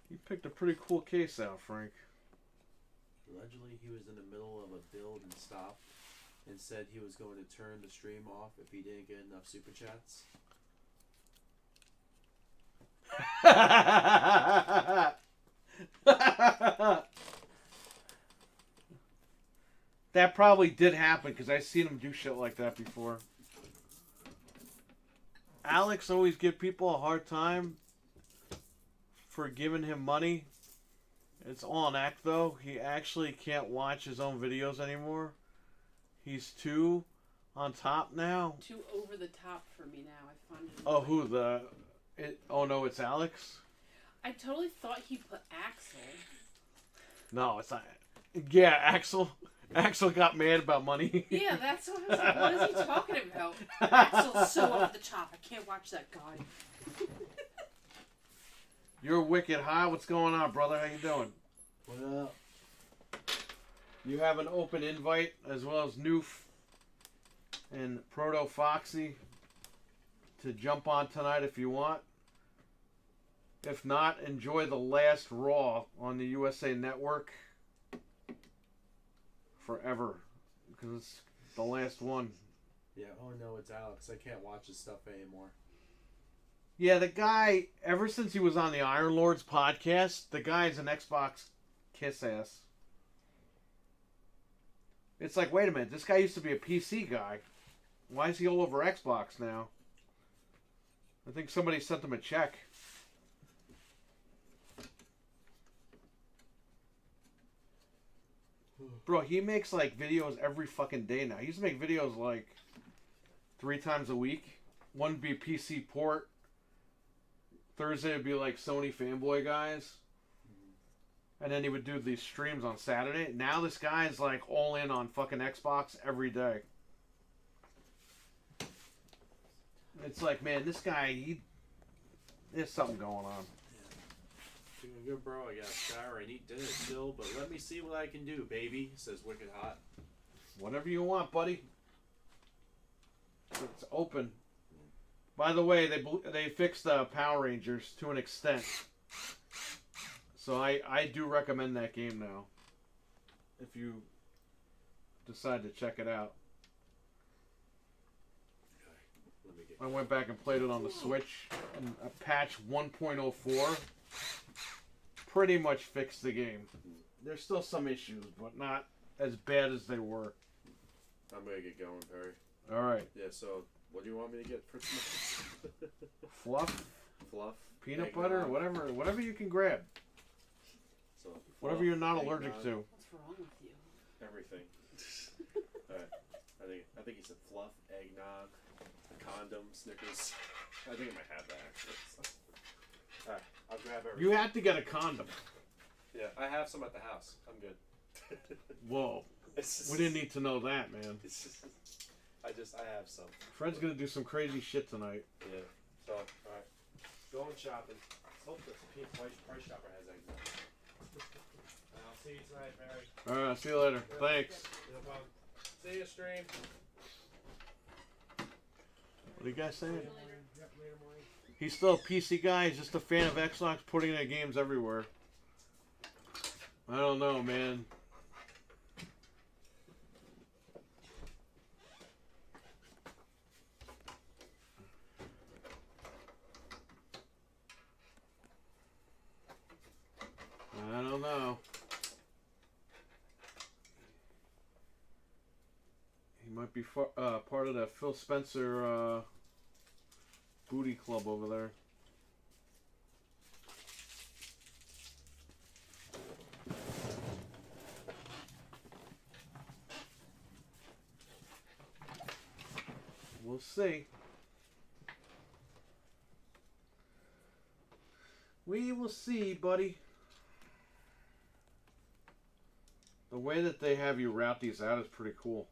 You picked a pretty cool case out, Frank. Allegedly, he was in the middle of a build and stopped and said he was going to turn the stream off if he didn't get enough super chats. That probably did happen because I've seen him do shit like that before. Alex always give people a hard time for giving him money. It's all an act though. He actually can't watch his own videos anymore. He's too on top now. Too over the top for me now. I find it. Oh, who the? Oh no, it's Alex. I totally thought he put Axel. No, it's not. Yeah, Axel. Axel got mad about money. Yeah, that's what I was like. What is he talking about? Axel's so over the top. I can't watch that guy. You're wicked high. What's going on, brother? How you doing? What up? You have an open invite as well as Noof and Proto Foxy to jump on tonight if you want. If not, enjoy the last Raw on the USA Network forever because it's the last one. Yeah, oh no, it's Alex. I can't watch his stuff anymore. Yeah, the guy, ever since he was on the Iron Lords podcast, the guy's an Xbox kiss ass. It's like, wait a minute, this guy used to be a PC guy. Why is he all over Xbox now? I think somebody sent him a check. Bro, he makes like videos every fucking day now. He used to make videos like 3 times a week. One would be PC port. Thursday would be like Sony fanboy guys. And then he would do these streams on Saturday. Now this guy's like all in on fucking Xbox every day. It's like, man, this guy, there's something going on. Doing good, bro. I got a shower and eat dinner still, but let me see what I can do, baby, says Wicked Hot. Whatever you want, buddy. It's open. By the way, they fixed Power Rangers to an extent. So I do recommend that game now. If you decide to check it out. I went back and played it on the Switch. And a patch 1.04 pretty much fixed the game. There's still some issues, but not as bad as they were. I'm gonna get going, Perry. Alright. Yeah, so what do you want me to get for tonight? Fluff? Fluff? Peanut butter? Whatever you can grab. So Whatever you're not allergic to. What's wrong with you? Everything. Alright. I think he said fluff, eggnog, condom, Snickers. I think I might have that actually. So. Alright, I'll grab everything. You have to get a condom. Yeah, I have some at the house. I'm good. Whoa. We didn't need to know that, man. I have some. Fred's gonna do some crazy shit tonight. Yeah. So, alright. Going shopping. Hope this price shopper has eggnog. I'll see you tonight, Barry. Alright, I'll see you later. Thanks. No problem. See you, stream. What are you guys saying? Yep, later morning. He's still a PC guy. He's just a fan of Xbox putting their games everywhere. I don't know, man. I don't know. He might be part of that Phil Spencer booty club over there. We'll see. We will see, buddy. The way that they have you route these out is pretty cool.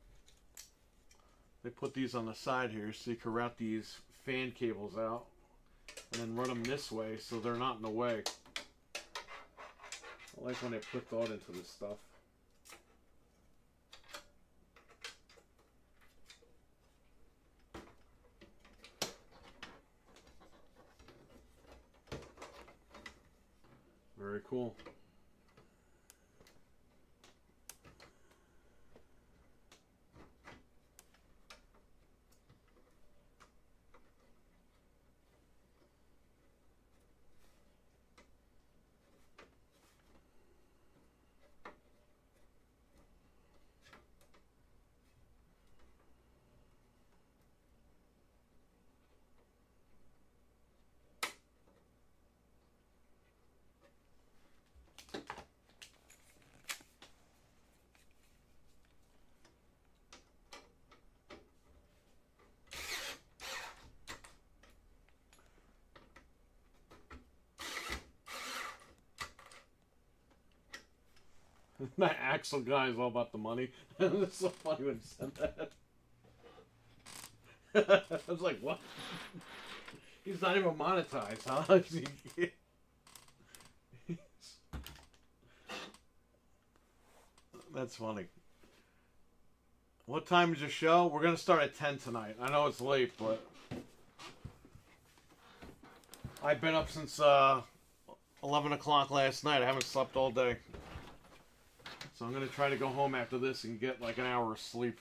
They put these on the side here so you can route these fan cables out and then run them this way so they're not in the way. I like when they put thought into this stuff. Very cool. That Axel guy is all about the money. It's so funny when he said that. I was like, what? He's not even monetized, huh? That's funny. What time is your show? We're going to start at 10 tonight. I know it's late, but I've been up since 11 o'clock last night. I haven't slept all day. So I'm going to try to go home after this and get like an hour of sleep.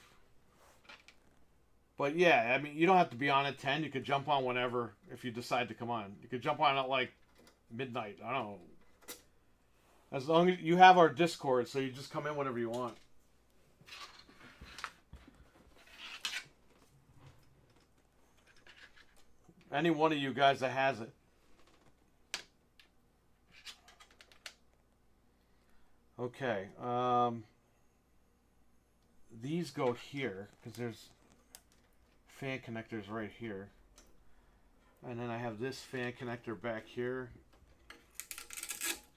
But yeah, I mean, you don't have to be on at 10. You could jump on whenever if you decide to come on. You could jump on at like midnight. I don't know. As long as you have our Discord, so you just come in whenever you want. Any one of you guys that has it. Okay, these go here, because there's fan connectors right here. And then I have this fan connector back here,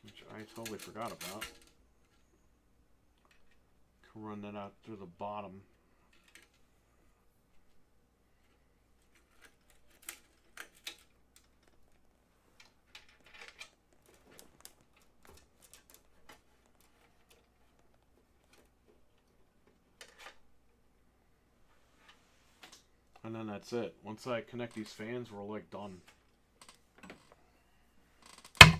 which I totally forgot about. Can run that out through the bottom. And then that's it. Once I connect these fans, we're like done. Just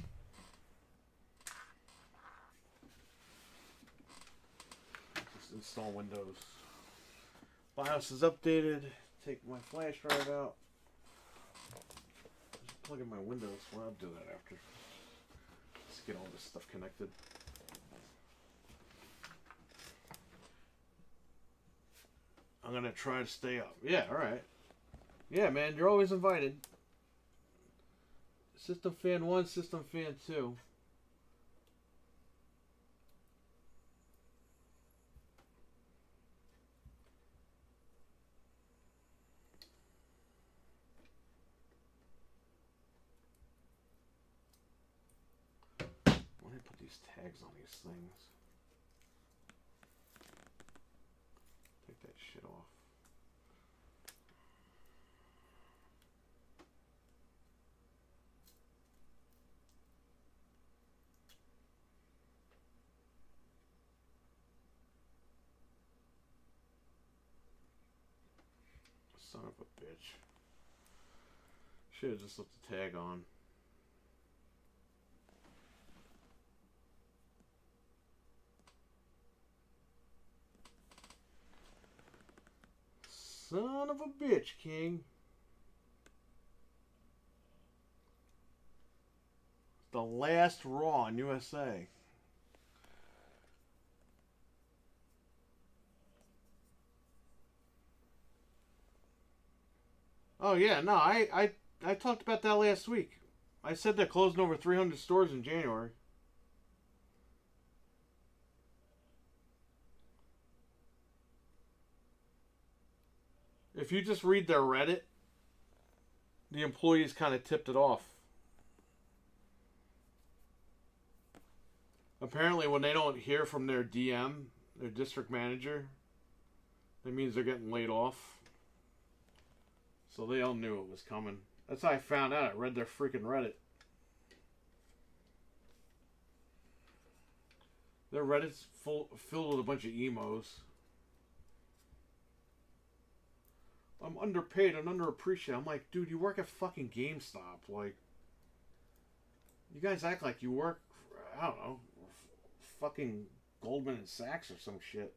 install Windows. BIOS is updated. Take my flash drive out. Just plug in my Windows. Well, I'll do that after. Let's get all this stuff connected. I'm gonna try to stay up. Yeah, alright. Yeah, man, you're always invited. System fan 1, system fan 2. Why did I put these tags on these things? Take that shit off. Son of a bitch. Should have just left the tag on. Son of a bitch, King. The last Raw in USA. Oh yeah, no, I talked about that last week. I said they're closing over 300 stores in January. If you just read their Reddit, the employees kind of tipped it off. Apparently, when they don't hear from their DM, their district manager, that means they're getting laid off. So they all knew it was coming. That's how I found out. I read their freaking Reddit. Their Reddit's filled with a bunch of emos. I'm underpaid and underappreciated. I'm like, dude, you work at fucking GameStop. Like, you guys act like you work, for, I don't know, fucking Goldman and Sachs or some shit.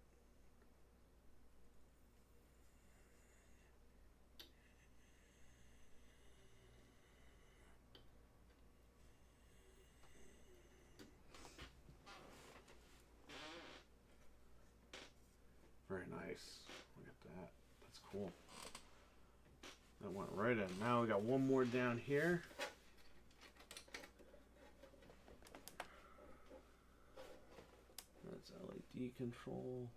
Very nice. Look at that. That's cool. That went right in. Now we got one more down here. That's LED control.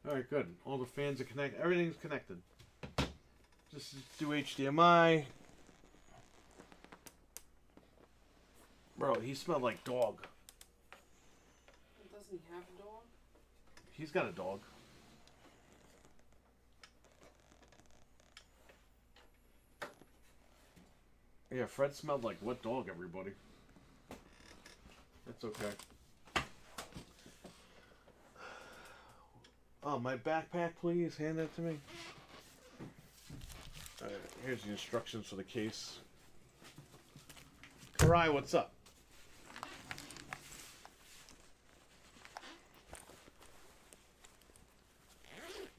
Alright, good. All the fans are connected. Everything's connected. Just do HDMI. Bro, he smelled like dog. Doesn't he have a dog? He's got a dog. Yeah, Fred smelled like wet dog, everybody. That's okay. Oh, my backpack, please. Hand that to me. Alright, here's the instructions for the case. Karai, what's up?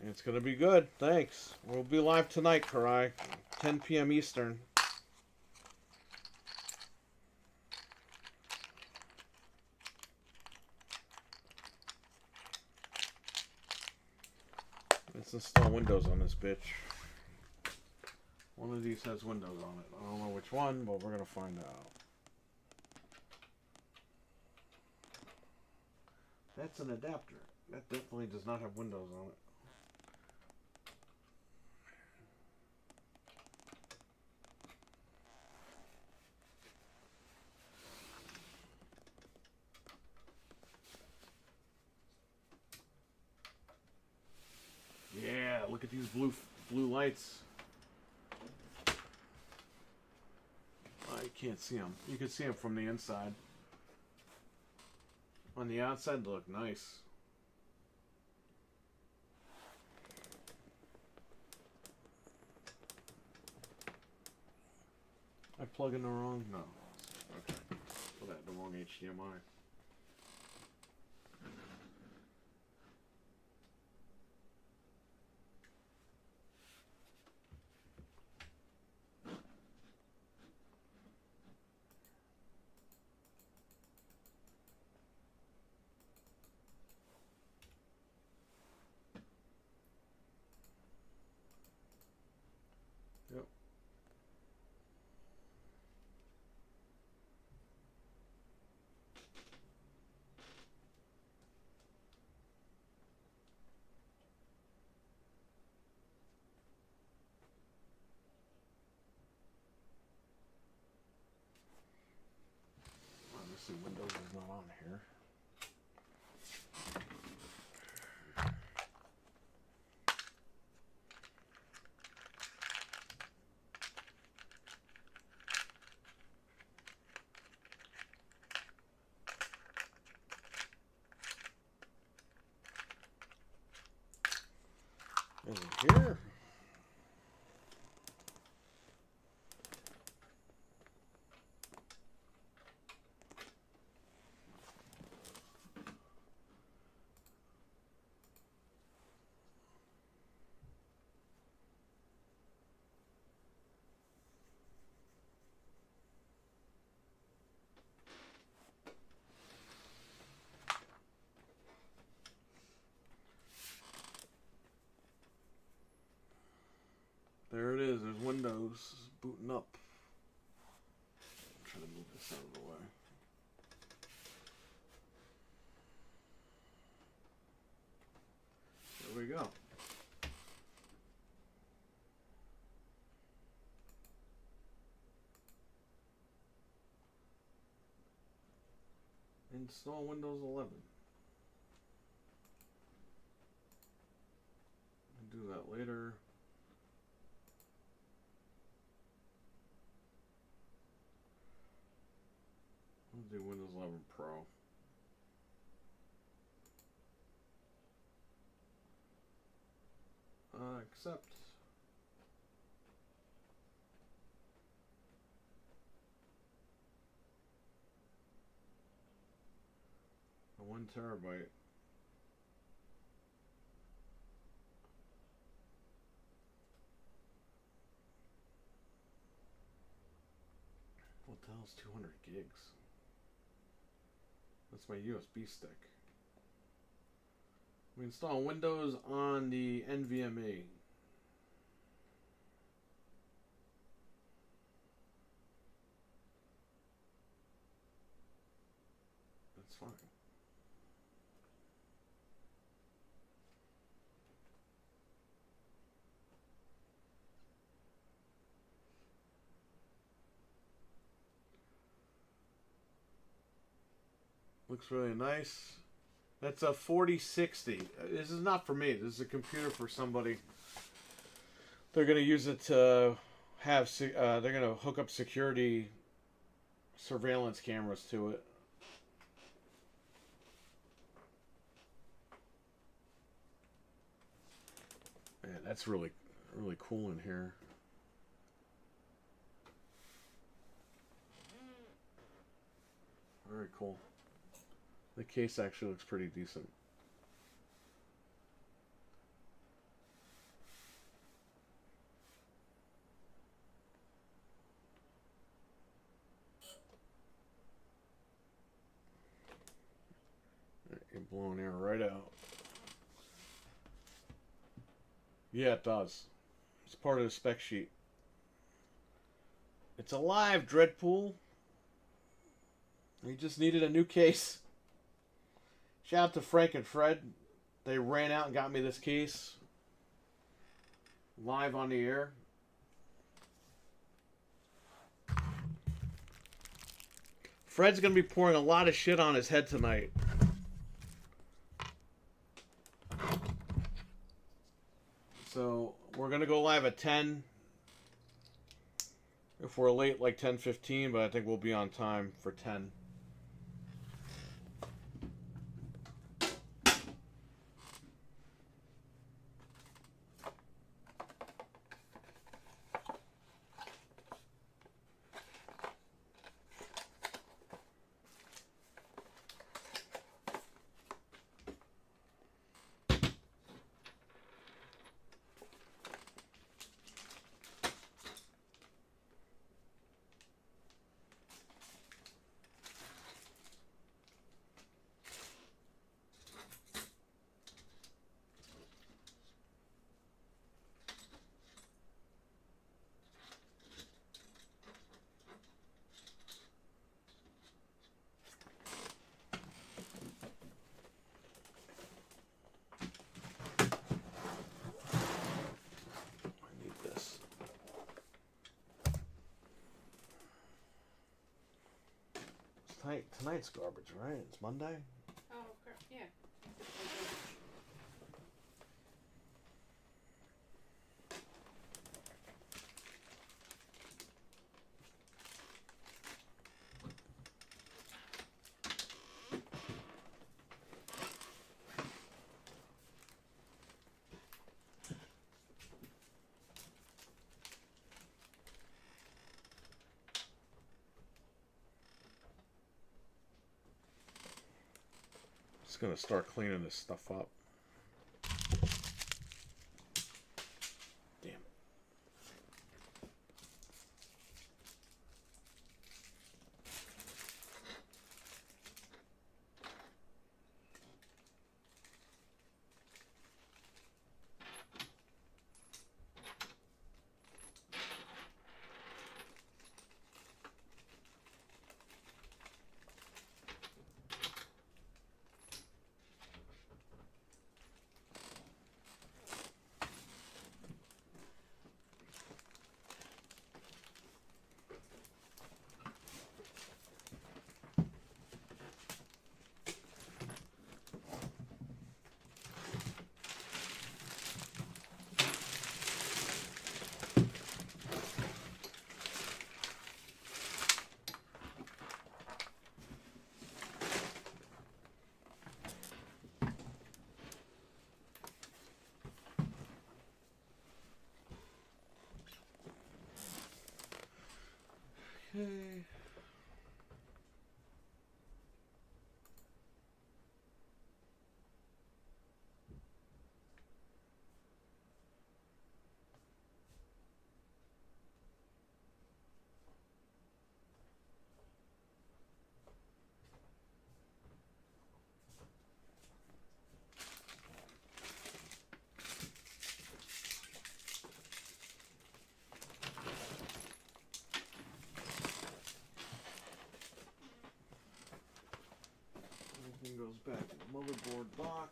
It's gonna be good. Thanks. We'll be live tonight, Karai. 10 p.m. Eastern. Let's install Windows on this bitch. One of these has Windows on it. I don't know which one, but we're gonna find out. That's an adapter. That definitely does not have Windows on it. Yeah, look at these blue lights. Oh, you can't see them. You can see them from the inside. On the outside, they look nice. I plug in the wrong? No. Okay. Well, that the wrong HDMI. Yep. Obviously, Windows is not on here. Is it here? There it is. There's Windows booting up. I'm trying to move this out of the way. There we go. Install Windows 11. I'll do that later. I'll do Windows 11 Pro. Accept. A 1 terabyte. What the hell's 200 gigs? That's my USB stick. We install Windows on the NVMe. That's fine. Looks really nice. That's a 4060. This is not for me. This is a computer for somebody. They're going to use it to have, they're going to hook up security surveillance cameras to it. Man, that's really cool in here. Very cool. The case actually looks pretty decent. You're blowing air right out. Yeah, it does. It's part of the spec sheet. It's alive, Dreadpool. We just needed a new case. Shout out to Frank and Fred. They ran out and got me this case. Live on the air. Fred's going to be pouring a lot of shit on his head tonight. So, we're going to go live at 10. If we're late, like 10:15, but I think we'll be on time for 10. Tonight's garbage, right? It's Monday. Oh, crap. Yeah. Just gonna start cleaning this stuff up. Damn. Okay. Everything goes back in the motherboard box.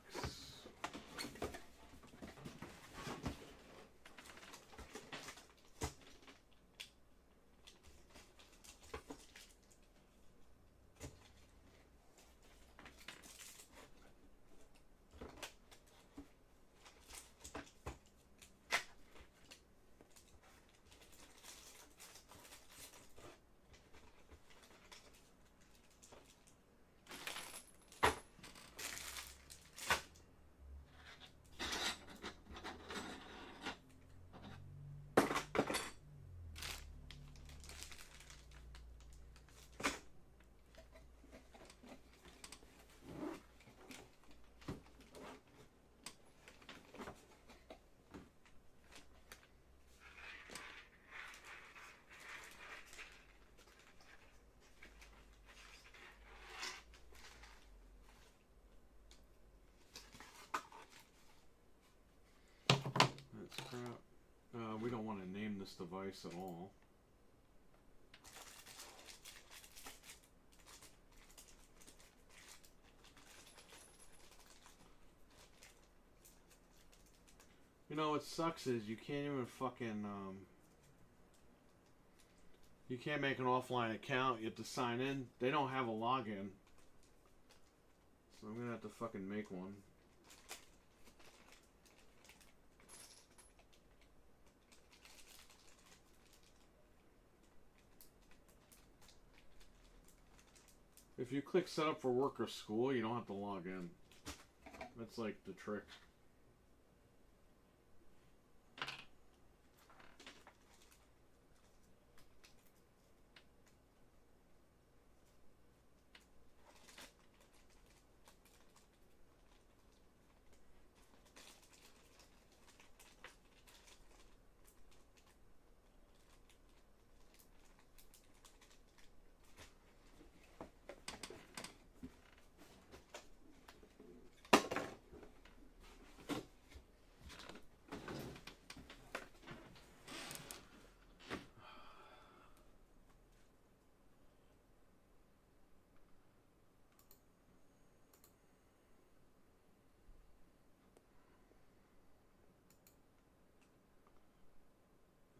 That's crap. We don't want to name this device at all. You know what sucks is you can't even fucking you can't make an offline account. You have to sign in. They don't have a login, so I'm gonna have to fucking make one. If you click set up for work or school, you don't have to log in. That's like the trick.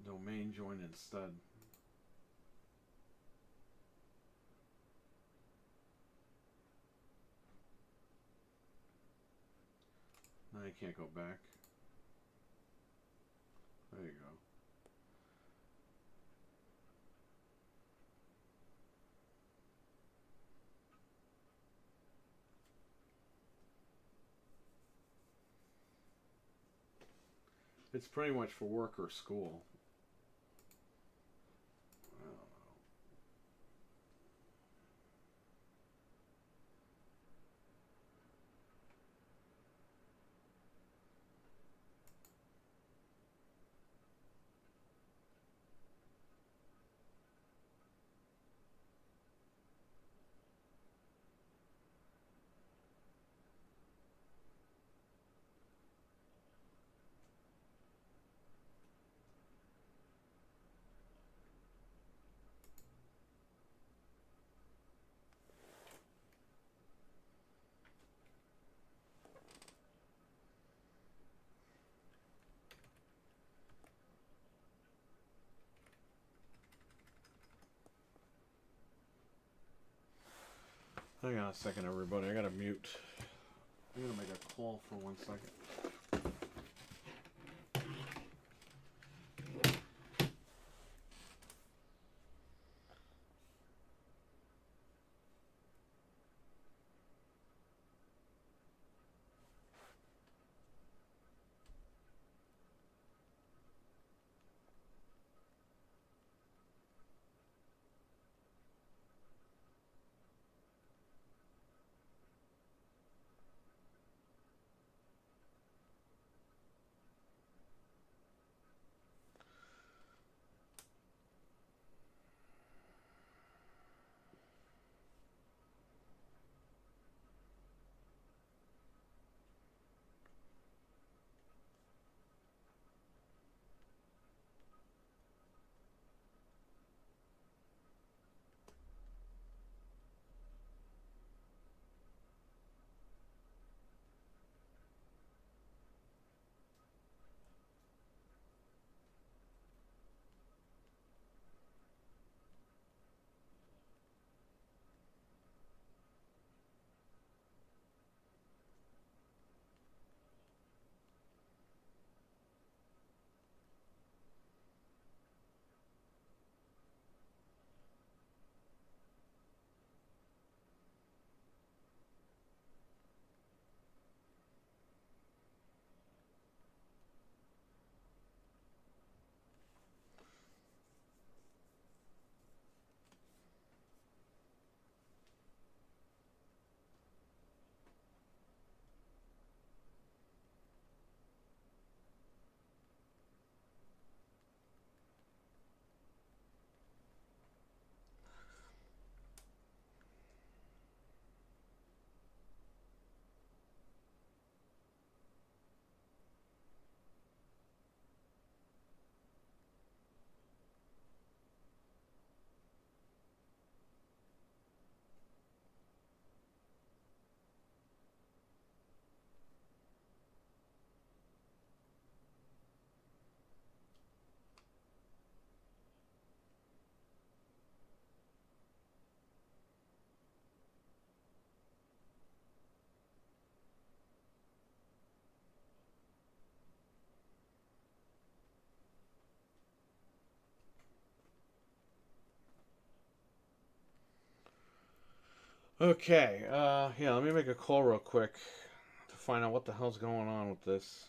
Domain join instead. I can't go back. There you go. It's pretty much for work or school. Hang on a second, everybody. I gotta mute. I'm gonna make a call for 1 second. Okay, yeah, let me make a call real quick to find out what the hell's going on with this.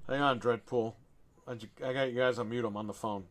Hang on, Dreadpool. I got you guys on mute. I'm on the phone.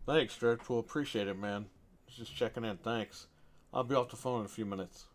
Thanks, Dreadpool. Appreciate it, man. Just checking in. Thanks. I'll be off the phone in a few minutes.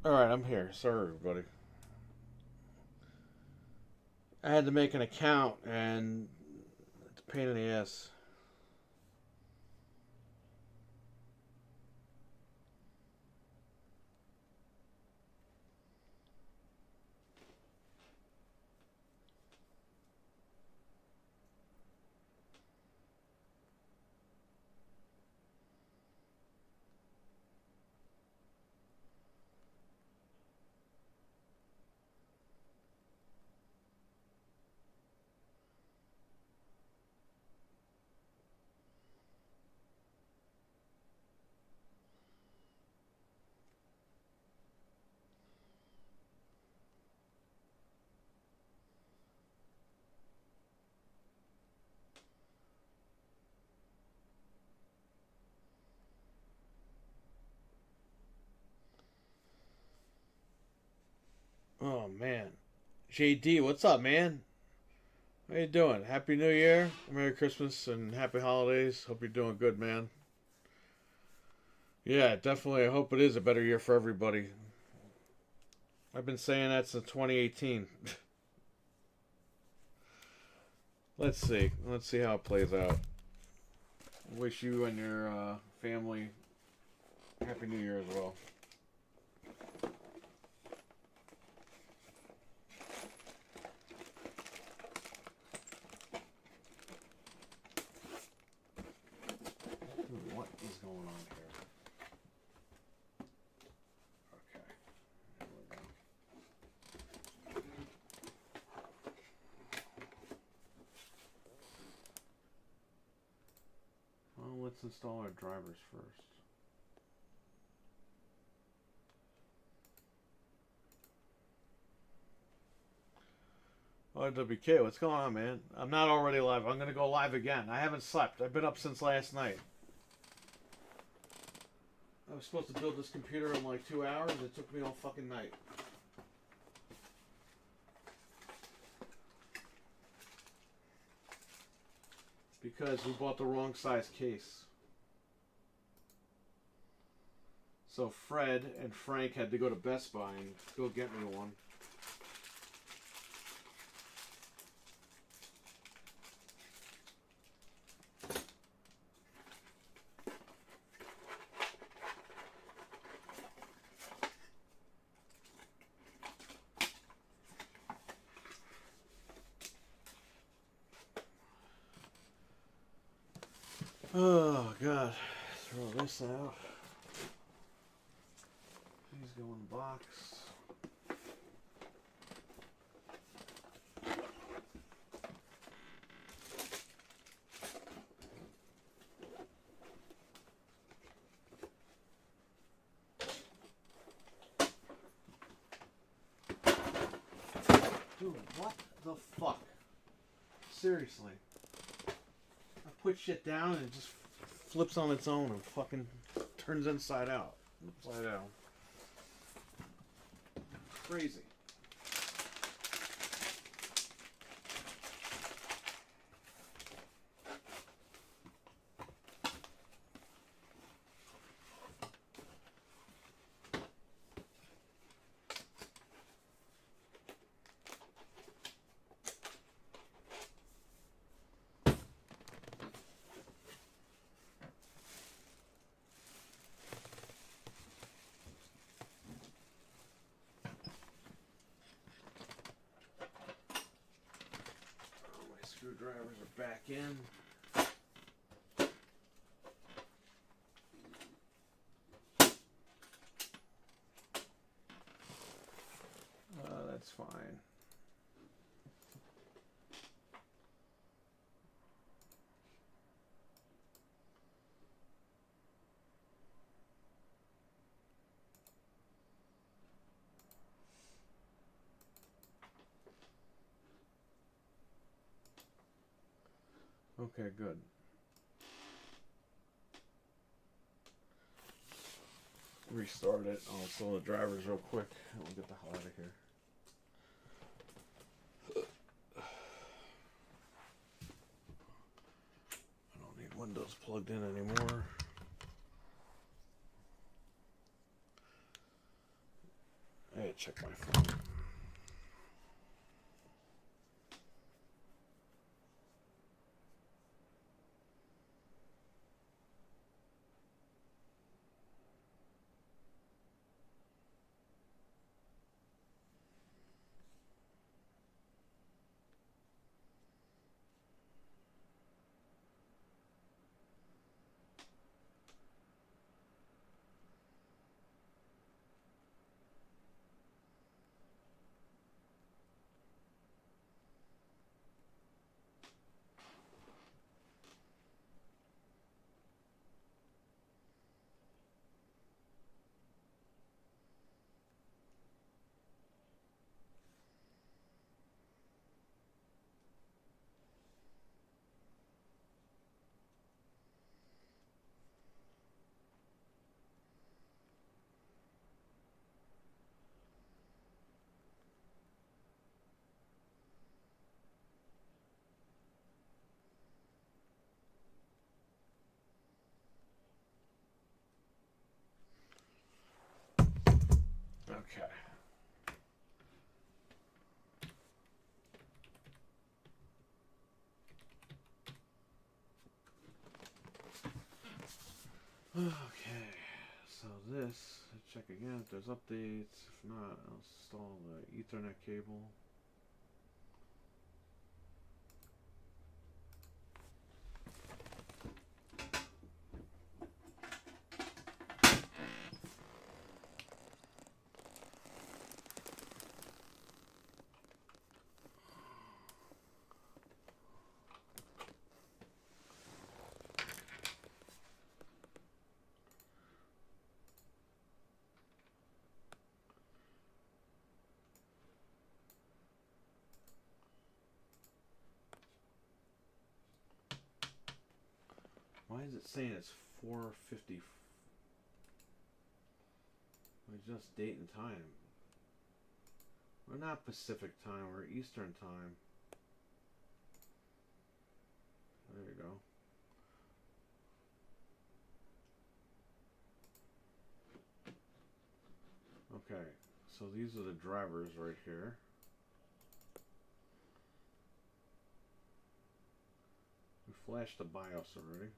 Alright, I'm here. Sorry, everybody. I had to make an account, and it's a pain in the ass. Oh, man. JD, what's up, man? How you doing? Happy New Year, Merry Christmas, and Happy Holidays. Hope you're doing good, man. Yeah, definitely. I hope it is a better year for everybody. I've been saying that since 2018. Let's see. Let's see how it plays out. Wish you and your family Happy New Year as well. Dude, what is going on here? Okay. Here we go. Well, let's install our drivers first. RWK, what's going on, man? I'm not already live. I'm going to go live again. I haven't slept. I've been up since last night. I was supposed to build this computer in like 2 hours. It took me all fucking night. Because we bought the wrong size case. So Fred and Frank had to go to Best Buy and go get me one. Oh, God. Throw this out. These go in the box. Dude, what the fuck? Seriously. I put shit down and it just flips on its own and fucking turns inside out. Upside down. Crazy. Screwdrivers are back in. That's fine. Okay, good. Restart it. I'll install the drivers real quick and we'll get the hell out of here. I don't need Windows plugged in anymore. check my phone. Okay. Okay. So this, check again if there's updates. If not, I'll install the Ethernet cable. Why is it saying it's 4:50? It's just date and time. We're not Pacific time, we're Eastern time. There you go. Okay, so these are the drivers right here. We flashed the BIOS already.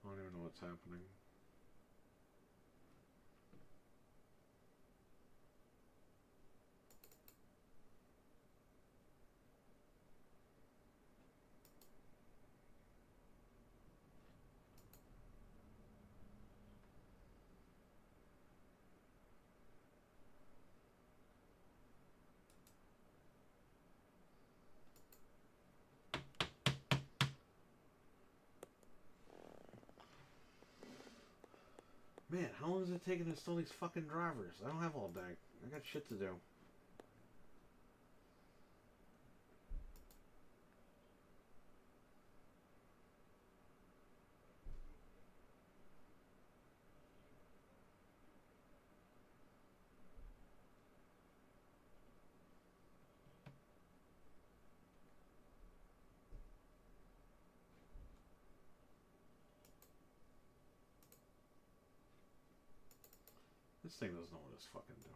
I don't even know what's happening. Man, how long is it taking to install these fucking drivers? I don't have all day. I got shit to do. This thing doesn't know what it's fucking doing.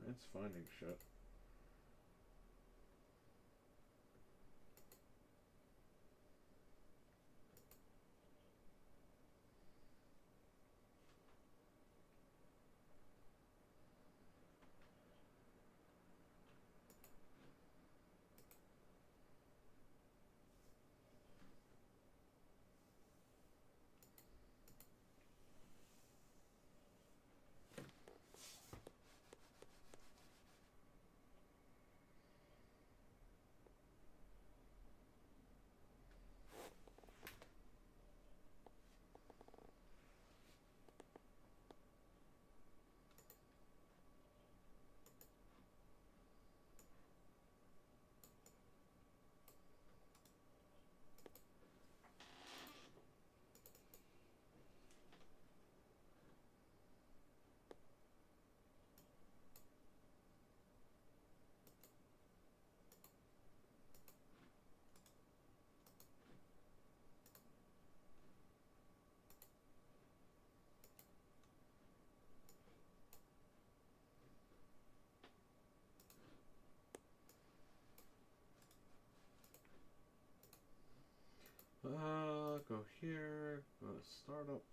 It's finding shit. Go here, go to startup.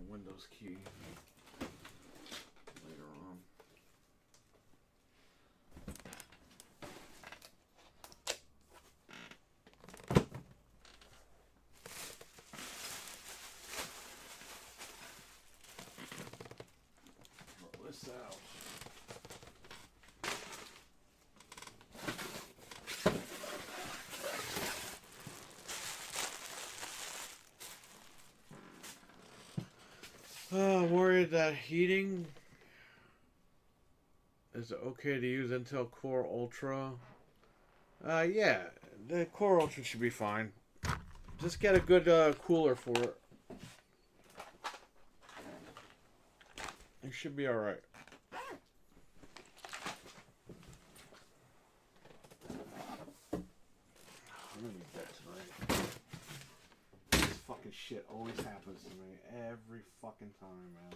Windows key later on. Roll this out. I'm worried that heating is it okay to use Intel Core Ultra. Yeah, the Core Ultra should be fine. Just get a good cooler for it. It should be alright. I'm gonna need that tonight. This fucking shit always happens to me every fucking time, man.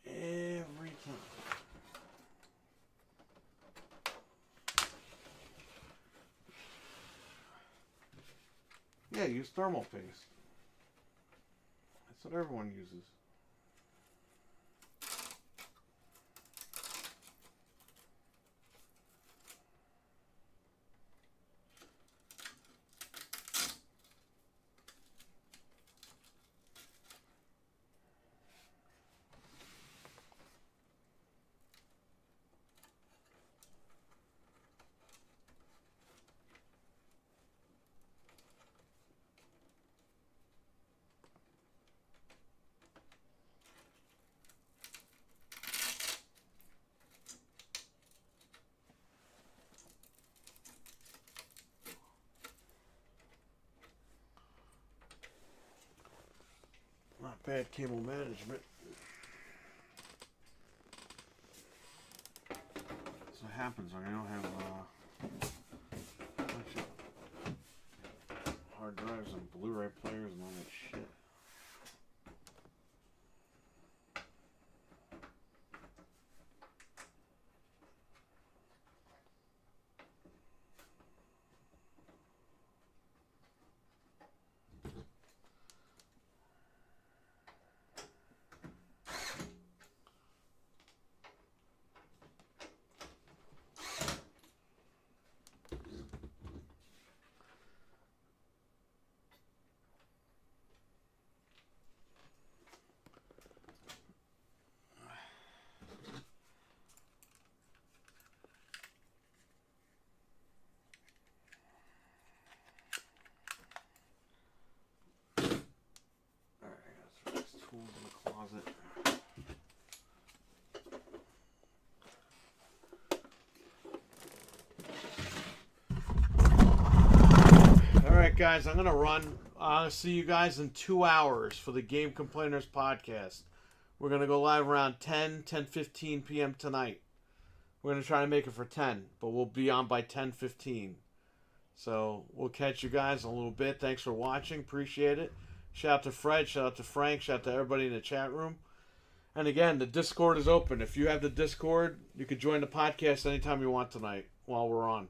Every time. Yeah, use thermal paste. That's what everyone uses. Not bad cable management. That's what happens when I don't have bunch of hard drives and Blu-ray players and all that shit. Tools in the closet. Alright guys, I'm gonna run. I'll see you guys in 2 hours for the Game Complainers podcast. We're gonna go live around 10:15 p.m. tonight. We're gonna try to make it for 10, but we'll be on by 10:15. So we'll catch you guys in a little bit. Thanks for watching. Appreciate it. Shout out to Fred, shout out to Frank, shout out to everybody in the chat room. And again, the Discord is open. If you have the Discord, you can join the podcast anytime you want tonight while we're on.